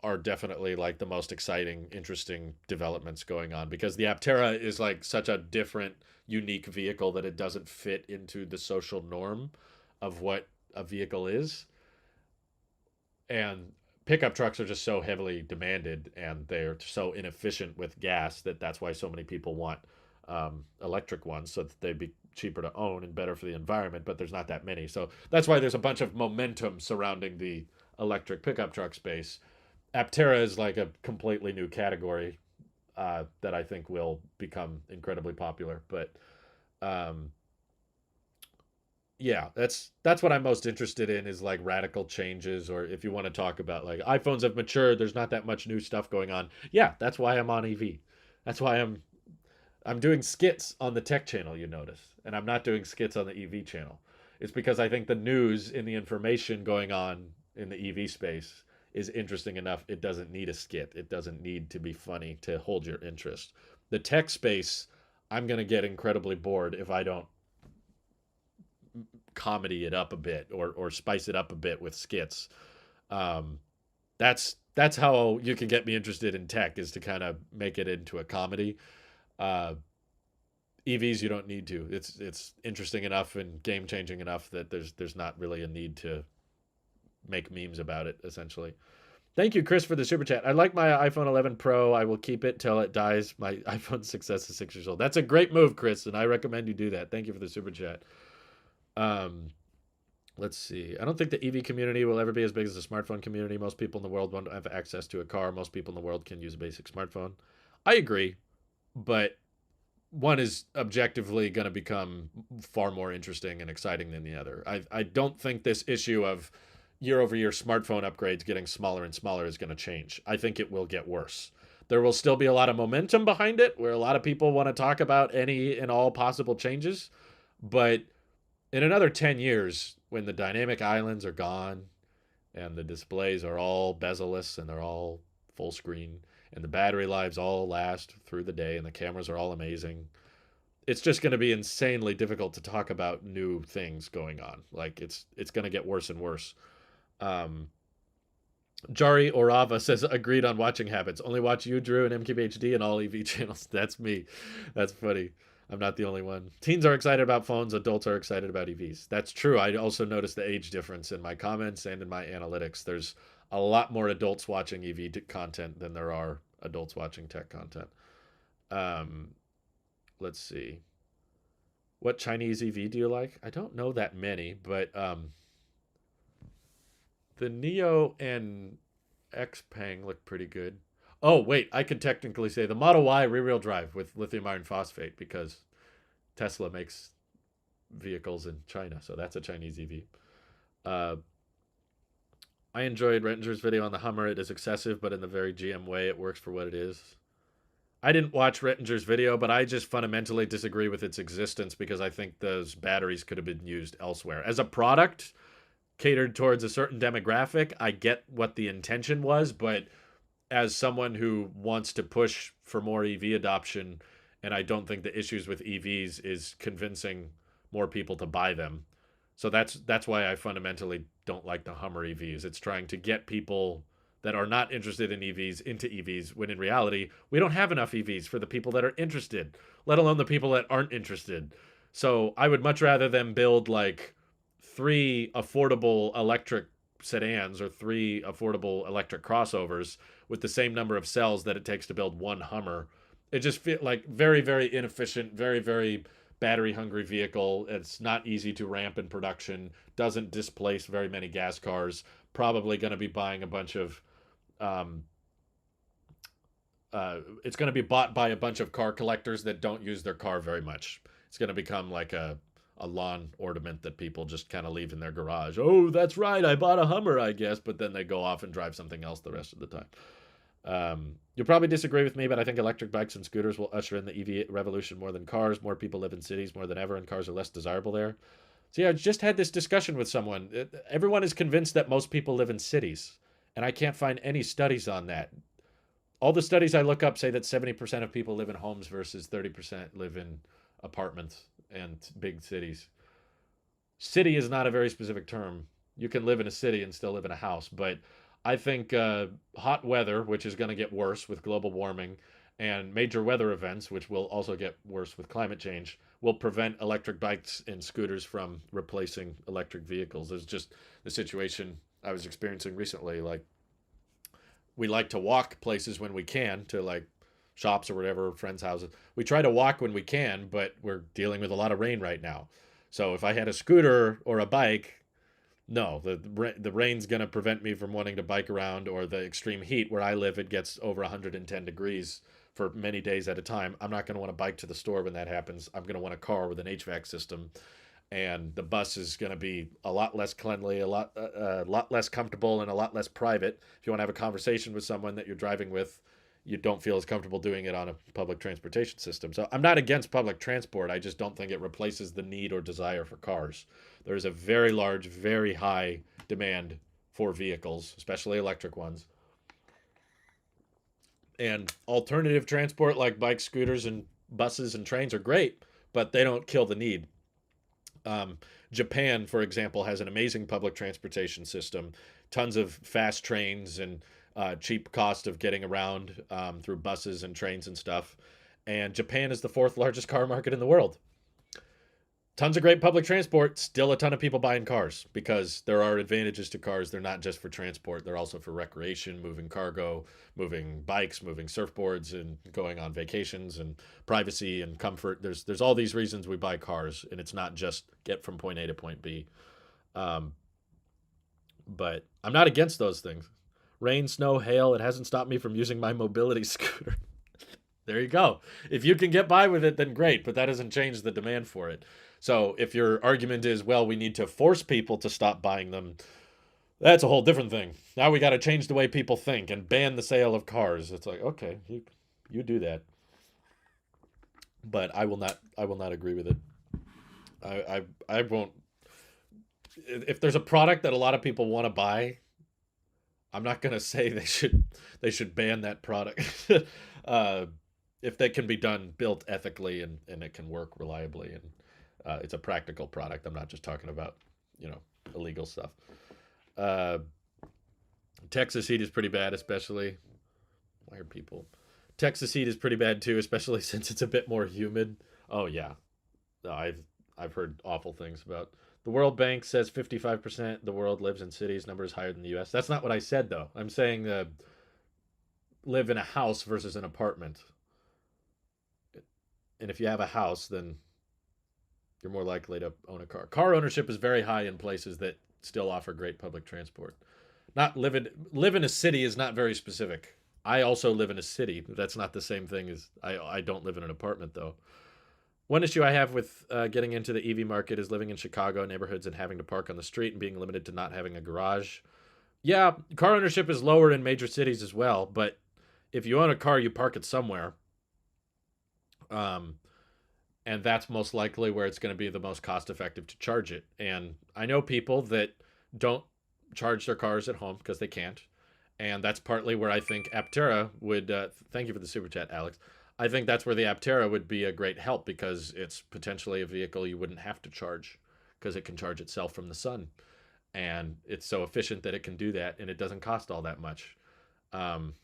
are definitely like the most exciting, interesting developments going on, because the Aptera is like such a different, unique vehicle that it doesn't fit into the social norm of what a vehicle is. And pickup trucks are just so heavily demanded, and they're so inefficient with gas that's why so many people want electric ones, so that they'd be cheaper to own and better for the environment. But there's not that many, so that's why there's a bunch of momentum surrounding the electric pickup truck space. Aptera is like a completely new category that I think will become incredibly popular. But yeah, that's what I'm most interested in, is like radical changes. Or if you want to talk about like iPhones have matured, there's not that much new stuff going on. Yeah, that's why I'm on EV. That's why I'm doing skits on the tech channel, you notice, and I'm not doing skits on the EV channel. It's because I think the news and the information going on in the EV space is interesting enough. It doesn't need a skit. It doesn't need to be funny to hold your interest. The tech space, I'm going to get incredibly bored if I don't comedy it up a bit, or spice it up a bit with skits. That's how you can get me interested in tech, is to kind of make it into a comedy. EVs, you don't need to. It's interesting enough and game changing enough that there's not really a need to make memes about it, essentially. Thank you, Chris, for the super chat. I like my iPhone 11 Pro. I will keep it till it dies. My iPhone 6S is 6 years old. That's a great move, Chris, and I recommend you do that. Thank you for the super chat. Let's see. I don't think the EV community will ever be as big as the smartphone community. Most people in the world won't have access to a car. Most people in the world can use a basic smartphone. I agree, but one is objectively going to become far more interesting and exciting than the other. I don't think this issue of year over year smartphone upgrades getting smaller and smaller is going to change. I think it will get worse. There will still be a lot of momentum behind it where a lot of people want to talk about any and all possible changes. But in another 10 years, when the dynamic islands are gone and the displays are all bezel-less and they're all full screen and the battery lives all last through the day and the cameras are all amazing, it's just going to be insanely difficult to talk about new things going on. Like it's going to get worse and worse. Um, Jari Orava says agreed on watching habits. Only watch you, Drew, and MKBHD and all EV channels. That's me. That's funny. I'm not the only one. Teens are excited about phones. Adults are excited about EVs. That's true. I also noticed the age difference in my comments and in my analytics. There's a lot more adults watching content than there are adults watching tech content. Let's see. What Chinese EV do you like? I don't know that many, but the Neo and Xpeng look pretty good. Oh, wait, I could technically say the Model Y rear-wheel drive with lithium iron phosphate because Tesla makes vehicles in China, so that's a Chinese EV. I enjoyed Rettinger's video on the Hummer. It is excessive, but in the very GM way, it works for what it is. I didn't watch Rettinger's video, but I just fundamentally disagree with its existence because I think those batteries could have been used elsewhere. As a product catered towards a certain demographic, I get what the intention was, but as someone who wants to push for more EV adoption, and I don't think the issues with EVs is convincing more people to buy them. So that's why I fundamentally don't like the Hummer EVs. It's trying to get people that are not interested in EVs into EVs, when in reality, we don't have enough EVs for the people that are interested, let alone the people that aren't interested. So I would much rather them build like 3 affordable electric sedans or 3 affordable electric crossovers with the same number of cells that it takes to build one Hummer. It just feels like very, very inefficient, very, very battery hungry vehicle. It's not easy to ramp in production, doesn't displace very many gas cars, probably going to be buying a bunch of it's going to be bought by a bunch of car collectors that don't use their car very much. It's going to become like a lawn ornament that people just kind of leave in their garage. Oh, that's right, I bought a Hummer, I guess, but then they go off and drive something else the rest of the time. You'll probably disagree with me, but I think electric bikes and scooters will usher in the EV revolution more than cars. More people live in cities more than ever, and cars are less desirable there. So yeah, I just had this discussion with someone. Everyone is convinced that most people live in cities, and I can't find any studies on that. All the studies I look up say that 70% of people live in homes versus 30% live in apartments and big cities. City is not a very specific term. You can live in a city and still live in a house, but I think hot weather, which is going to get worse with global warming, and major weather events, which will also get worse with climate change, will prevent electric bikes and scooters from replacing electric vehicles. There's just the situation I was experiencing recently. Like, we like to walk places when we can, to like shops or whatever, friends' houses. We try to walk when we can, but we're dealing with a lot of rain right now. So if I had a scooter or a bike, no, the rain's going to prevent me from wanting to bike around, or the extreme heat where I live, it gets over 110 degrees for many days at a time. I'm not going to want to bike to the store when that happens. I'm going to want a car with an HVAC system, and the bus is going to be a lot less cleanly, a lot less comfortable, and a lot less private. If you want to have a conversation with someone that you're driving with, you don't feel as comfortable doing it on a public transportation system. So I'm not against public transport. I just don't think it replaces the need or desire for cars. There is a very large, very high demand for vehicles, especially electric ones. And alternative transport like bikes, scooters, and buses and trains are great, but they don't kill the need. Japan, for example, has an amazing public transportation system, tons of fast trains and cheap cost of getting around through buses and trains and stuff. And Japan is the 4th largest car market in the world. Tons of great public transport, still a ton of people buying cars because there are advantages to cars. They're not just for transport, they're also for recreation, moving cargo, moving bikes, moving surfboards, and going on vacations, and privacy and comfort. There's all these reasons we buy cars, and it's not just get from point A to point B. But I'm not against those things. Rain, snow, hail, it hasn't stopped me from using my mobility scooter. There you go. If you can get by with it, then great, but that doesn't change the demand for it. So if your argument is, well, we need to force people to stop buying them, That's a whole different thing. Now we got to change the way people think and ban the sale of cars. It's like, okay, you do that, but I will not. I will not agree with it. I won't. If there's a product that a lot of people want to buy, I'm not gonna say they should ban that product. uh, if that can be done, built ethically, and it can work reliably, and it's a practical product. I'm not just talking about illegal stuff. Uh, Texas heat is pretty bad, especially. Why are people? Texas heat is pretty bad too, especially since it's a bit more humid. Oh yeah, no, I've heard awful things about. The World Bank says 55% the world lives in cities. Number is higher than the U.S. That's not what I said though. I'm saying live in a house versus an apartment. And if you have a house, then you're more likely to own a car. Car ownership is very high in places that still offer great public transport. Not live in a city is not very specific. I also live in a city. That's not the same thing as I don't live in an apartment though. One issue I have with getting into the EV market is living in Chicago neighborhoods and having to park on the street and being limited to not having a garage. Yeah, car ownership is lower in major cities as well, but if you own a car, you park it somewhere. Um, and that's most likely where it's going to be the most cost effective to charge it. And I know people that don't charge their cars at home because they can't, and that's partly where I think Aptera would. Thank you for the super chat, Alex. I think that's where the Aptera would be a great help because it's potentially a vehicle you wouldn't have to charge because it can charge itself from the sun, and it's so efficient that it can do that, and it doesn't cost all that much. Um,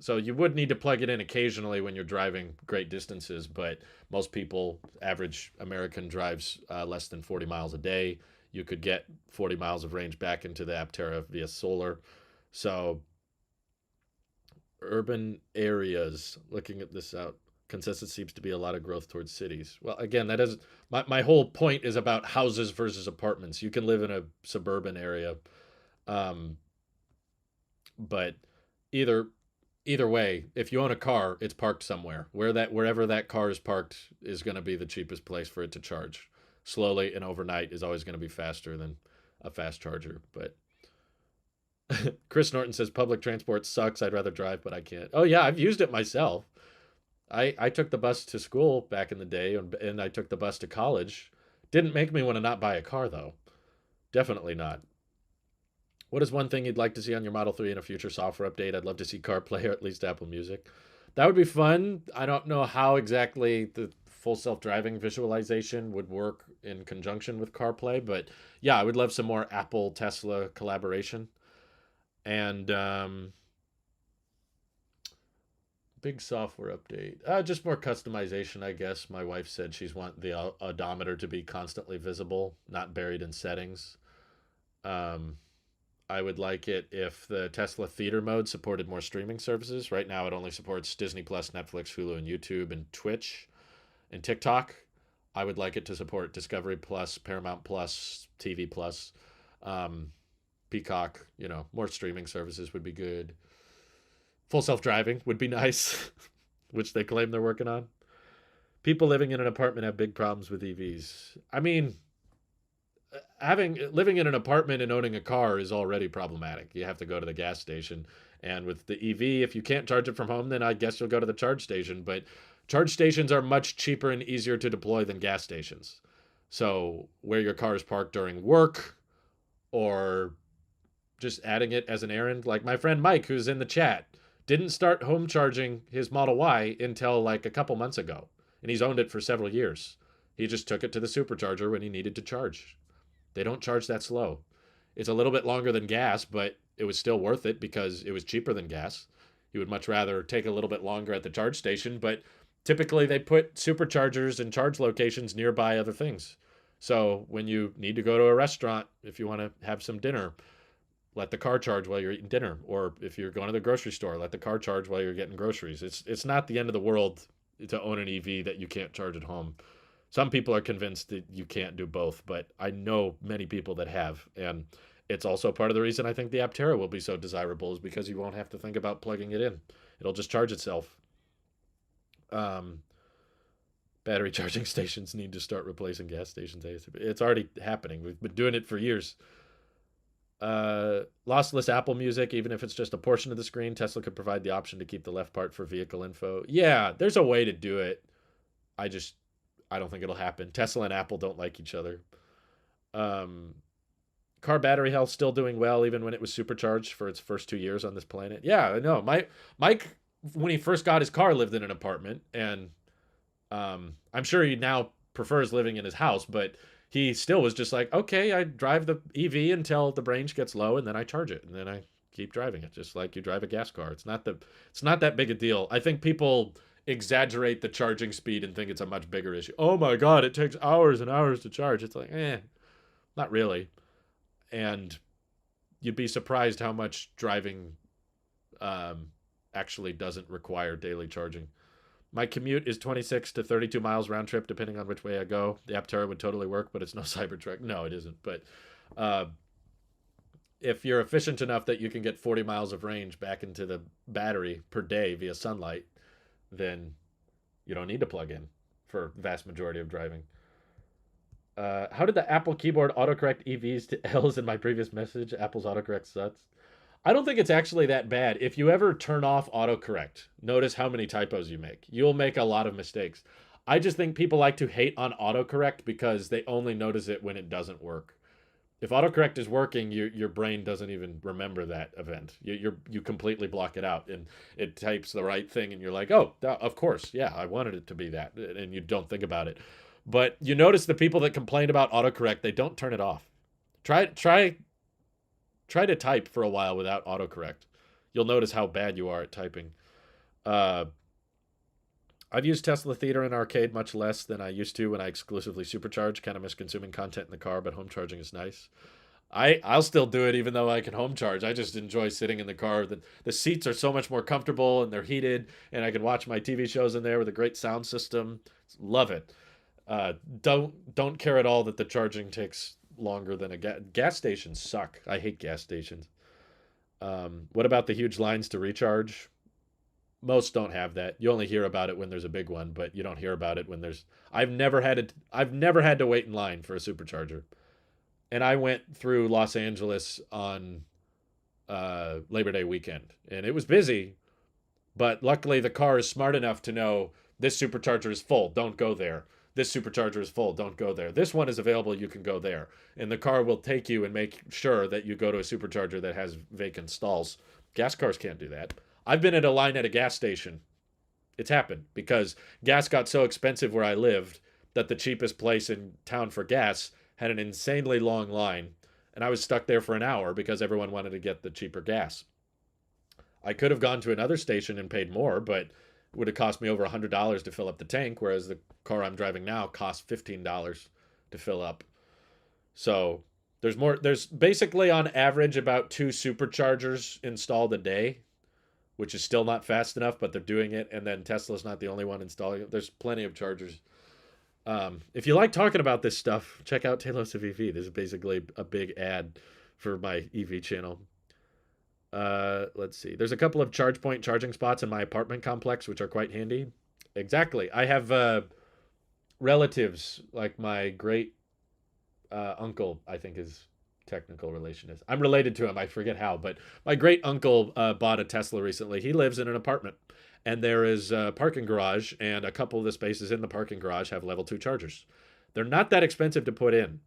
so you would need to plug it in occasionally when you're driving great distances, but most people, average American, drives less than 40 miles a day. You could get 40 miles of range back into the Aptera via solar. So urban areas, looking at this out, consensus seems to be a lot of growth towards cities. Well, again, that is my whole point is about houses versus apartments. You can live in a suburban area, um, but either either way, if you own a car, it's parked somewhere. Wherever that car is parked is going to be the cheapest place for it to charge. Slowly and overnight is always going to be faster than a fast charger. But Chris Norton says public transport sucks. I'd rather drive, but I can't. Oh yeah, I've used it myself. I took the bus to school back in the day, and I took the bus to college. Didn't make me want to not buy a car though. Definitely not. What is one thing you'd like to see on your Model 3 in a future software update? I'd love to see CarPlay or at least Apple Music. That would be fun. I don't know how exactly the full self-driving visualization would work in conjunction with CarPlay, but yeah, I would love some more Apple Tesla collaboration. And big software update. Just more customization, I guess. My wife said she's want the odometer to be constantly visible, not buried in settings. Um, I would like it if the Tesla theater mode supported more streaming services. Right now, it only supports Disney Plus, Netflix, Hulu, and YouTube, and Twitch and TikTok. I would like it to support Discovery Plus, Paramount Plus, TV Plus, um, Peacock. More streaming services would be good. Full self driving would be nice, which they claim they're working on. People living in an apartment have big problems with EVs. I mean, having living in an apartment and owning a car is already problematic. You have to go to the gas station, and with the EV, if you can't charge it from home, then I guess you'll go to the charge station. But charge stations are much cheaper and easier to deploy than gas stations. So where your car is parked during work, or just adding it as an errand, like my friend Mike, who's in the chat, didn't start home charging his Model Y until like a couple months ago, and he's owned it for several years. He just took it to the supercharger when he needed to charge. They don't charge that slow. It's a little bit longer than gas, but it was still worth it because it was cheaper than gas. You would much rather take a little bit longer at the charge station, but typically they put superchargers and charge locations nearby other things. So when you need to go to a restaurant, if you want to have some dinner, let the car charge while you're eating dinner. Or if you're going to the grocery store, let the car charge while you're getting groceries. It's not the end of the world to own an EV that you can't charge at home. Some people are convinced that you can't do both, but I know many people that have. And it's also part of the reason I think the Aptera will be so desirable is because you won't have to think about plugging it in. It'll just charge itself. Um, Battery charging stations need to start replacing gas stations. It's already happening. We've been doing it for years. Lossless Apple Music, even if it's just a portion of the screen, Tesla could provide the option to keep the left part for vehicle info. Yeah, there's a way to do it. I just, I don't think it'll happen. Tesla and Apple don't like each other. Um, Car battery health still doing well, even when it was supercharged for its first 2 years on this planet. Yeah, I know. Mike, when he first got his car, lived in an apartment, and I'm sure he now prefers living in his house, but he still was just like, okay, I drive the EV until the range gets low, and then I charge it, and then I keep driving it, just like you drive a gas car. It's not that big a deal. I think people exaggerate the charging speed and think it's a much bigger issue. Oh my god, it takes hours and hours to charge. It's like, not really. And you'd be surprised how much driving um, actually doesn't require daily charging. My commute is 26 to 32 miles round trip, depending on which way I go. The Aptera would totally work, but it's no Cybertruck. No, it isn't. But uh, if you're efficient enough that you can get 40 miles of range back into the battery per day via sunlight, then you don't need to plug in for the vast majority of driving. How did the Apple keyboard autocorrect EVs to L's in my previous message? Apple's autocorrect sucks. I don't think it's actually that bad. If you ever turn off autocorrect, notice how many typos you make. You'll make a lot of mistakes. I just think people like to hate on autocorrect because they only notice it when it doesn't work. If autocorrect is working, your brain doesn't even remember that event. You completely block it out, and it types the right thing, and you're like, oh, of course, yeah, I wanted it to be that, and you don't think about it. But you notice the people that complain about autocorrect, they don't turn it off. Try to type for a while without autocorrect. You'll notice how bad you are at typing. Uh, I've used Tesla Theater and Arcade much less than I used to when I exclusively supercharge. Kind of miss consuming content in the car, but home charging is nice. I'll still do it even though I can home charge. I just enjoy sitting in the car. The seats are so much more comfortable and they're heated, and I can watch my TV shows in there with a great sound system. Love it. Don't care at all that the charging takes longer than a gas stations suck. I hate gas stations. What about the huge lines to recharge? Most don't have that. You only hear about it when there's a big one, but you don't hear about it when there's. I've never had to wait in line for a supercharger, and I went through Los Angeles on Labor Day weekend, and it was busy. But luckily, the car is smart enough to know this supercharger is full. Don't go there. This supercharger is full. Don't go there. This one is available. You can go there. And the car will take you and make sure that you go to a supercharger that has vacant stalls. Gas cars can't do that. I've been at a line at a gas station. It's happened because gas got so expensive where I lived that the cheapest place in town for gas had an insanely long line. And I was stuck there for an hour because everyone wanted to get the cheaper gas. I could have gone to another station and paid more, but it would have cost me over $100 to fill up the tank, whereas the car I'm driving now costs $15 to fill up. So there's basically on average about 2 superchargers installed a day, which is still not fast enough, but they're doing it. And then Tesla's not the only one installing it. There's plenty of chargers. If you like talking about this stuff, check out Tailosive EV. This is basically a big ad for my EV channel. Let's see. There's a couple of charge point charging spots in my apartment complex, which are quite handy. Exactly. I have relatives, like my great uncle, I think his technical relation is. I'm related to him. I forget how, but my great uncle bought a Tesla recently. He lives in an apartment, and there is a parking garage, and a couple of the spaces in the parking garage have level 2 chargers. They're not that expensive to put in.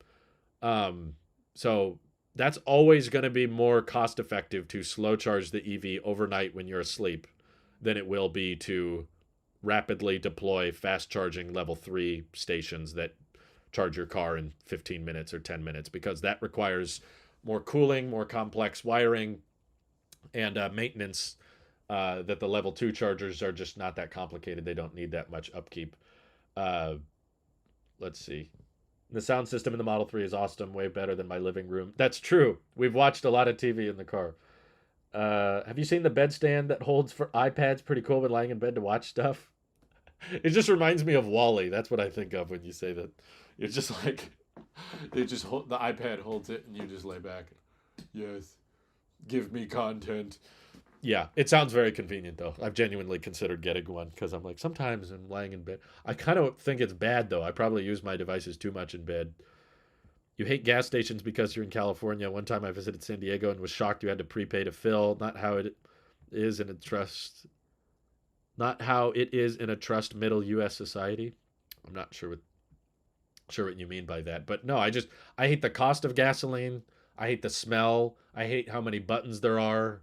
So that's always going to be more cost effective to slow charge the EV overnight when you're asleep than it will be to rapidly deploy fast charging level 3 stations that charge your car in 15 minutes or 10 minutes, because that requires more cooling, more complex wiring, and maintenance that the level 2 chargers are just not that complicated. They don't need that much upkeep. Let's see. The sound system in the Model 3 is awesome, way better than my living room. That's true. We've watched a lot of TV in the car. Have you seen the bedstand that holds for iPads? Pretty cool when lying in bed to watch stuff. It just reminds me of Wall-E. That's what I think of when you say that. It's just like they just hold, the iPad holds it and you just lay back. Yes, give me content. Yeah, it sounds very convenient though. I've genuinely considered getting one because I'm like, sometimes I'm lying in bed. I kind of think it's bad though. I probably use my devices too much in bed. You hate gas stations because you're in California. One time I visited San Diego and was shocked you had to prepay to fill. Not how it is in a trust. Not how it is in a trust middle U.S. society. I'm not sure what you mean by that, but no, I hate the cost of gasoline. I hate the smell. I hate how many buttons there are.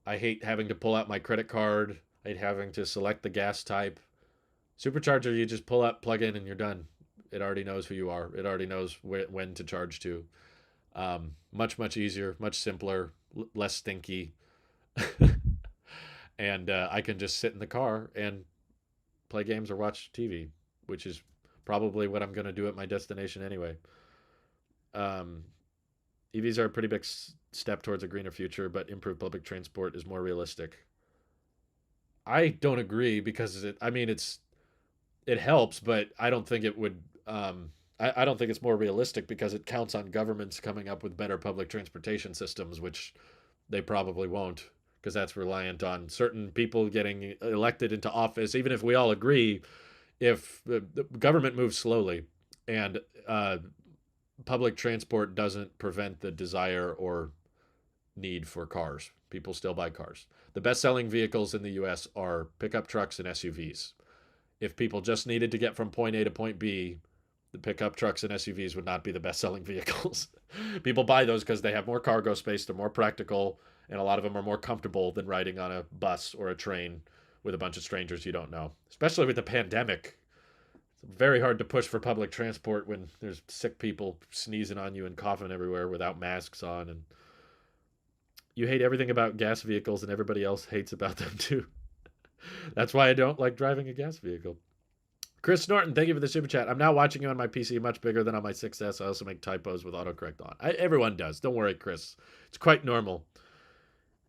I hate having to pull out my credit card. I hate having to select the gas type. Supercharger, you just pull up, plug in, and you're done. It already knows who you are. It already knows when to charge to. Much, much easier, much simpler, less stinky. And I can just sit in the car and play games or watch TV, which is probably what I'm going to do at my destination anyway. Um, EVs are a pretty big step towards a greener future, but improved public transport is more realistic. I don't agree because it helps, but I don't think it would. I don't think it's more realistic because it counts on governments coming up with better public transportation systems, which they probably won't, because that's reliant on certain people getting elected into office. Even if we all agree, if the government moves slowly and public transport doesn't prevent the desire or need for cars, people still buy cars. The best selling vehicles in the US are pickup trucks and SUVs. If people just needed to get from point A to point B, the pickup trucks and SUVs would not be the best selling vehicles. People buy those because they have more cargo space, they're more practical, and a lot of them are more comfortable than riding on a bus or a train with a bunch of strangers you don't know. Especially with the pandemic. It's very hard to push for public transport when there's sick people sneezing on you and coughing everywhere without masks on. And you hate everything about gas vehicles and everybody else hates about them too. That's why I don't like driving a gas vehicle. Chris Norton, thank you for the super chat. I'm now watching you on my PC, much bigger than on my 6S. I also make typos with autocorrect on. Everyone does. Don't worry, Chris. It's quite normal.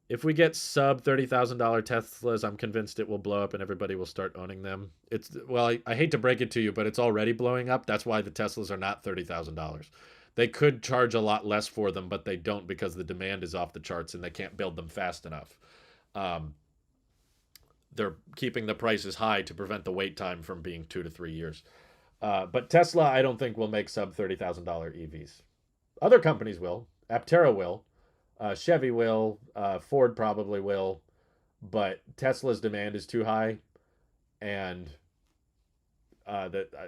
If we get sub $30,000 Teslas, I'm convinced it will blow up and everybody will start owning them. I hate to break it to you, but it's already blowing up. That's why the Teslas are not $30,000. They could charge a lot less for them, but they don't because the demand is off the charts and they can't build them fast enough. They're keeping the prices high to prevent the wait time from being 2 to 3 years. But Tesla, I don't think will make sub $30,000 EVs. Other companies will. Aptera will. Chevy will. Ford probably will. But Tesla's demand is too high, and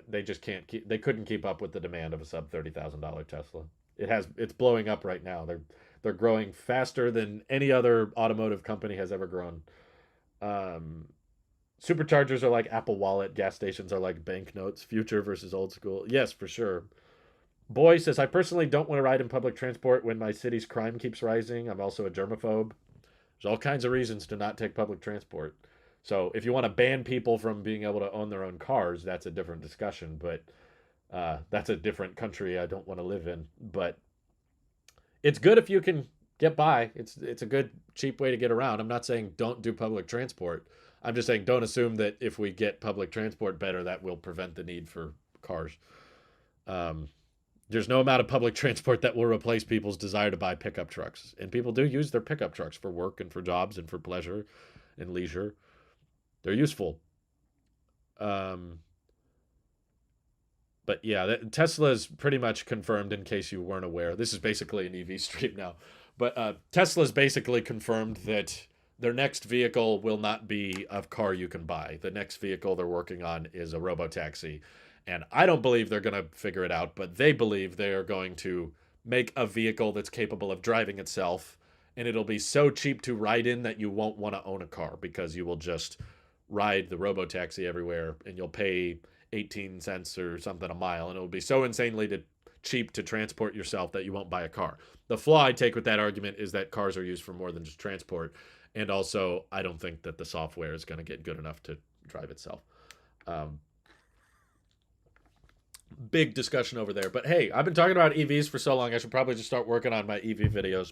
they just can't keep. They couldn't keep up with the demand of a sub $30,000 Tesla. It's blowing up right now. They're growing faster than any other automotive company has ever grown. Superchargers are like Apple Wallet. Gas stations are like banknotes. Future versus old school. Yes, for sure. Boy says, I personally don't want to ride in public transport when my city's crime keeps rising. I'm also a germaphobe. There's all kinds of reasons to not take public transport. So if you want to ban people from being able to own their own cars, that's a different discussion. But that's a different country I don't want to live in. But it's good if you can get by. It's a good, cheap way to get around. I'm not saying don't do public transport. I'm just saying don't assume that if we get public transport better, that will prevent the need for cars. There's no amount of public transport that will replace people's desire to buy pickup trucks. And people do use their pickup trucks for work and for jobs and for pleasure and leisure. They're useful. But yeah, Tesla is pretty much confirmed in case you weren't aware. This is basically an EV stream now. But Tesla's basically confirmed that their next vehicle will not be a car you can buy. The next vehicle they're working on is a robotaxi. And I don't believe they're going to figure it out, but they believe they are going to make a vehicle that's capable of driving itself. And it'll be so cheap to ride in that you won't want to own a car because you will just ride the robotaxi everywhere and you'll pay 18 cents or something a mile. And it'll be so insanely cheap to transport yourself that you won't buy a car. The flaw I take with that argument is that cars are used for more than just transport. And also, I don't think that the software is going to get good enough to drive itself. Big discussion over there. But hey, I've been talking about EVs for so long, I should probably just start working on my EV videos.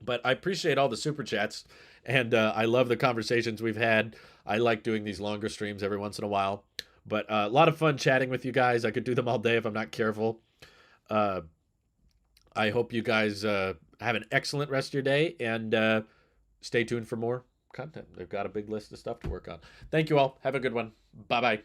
But I appreciate all the super chats, and I love the conversations we've had. I like doing these longer streams every once in a while. But a lot of fun chatting with you guys. I could do them all day if I'm not careful. I hope you guys have an excellent rest of your day, and stay tuned for more content. They've got a big list of stuff to work on. Thank you all. Have a good one. Bye-bye.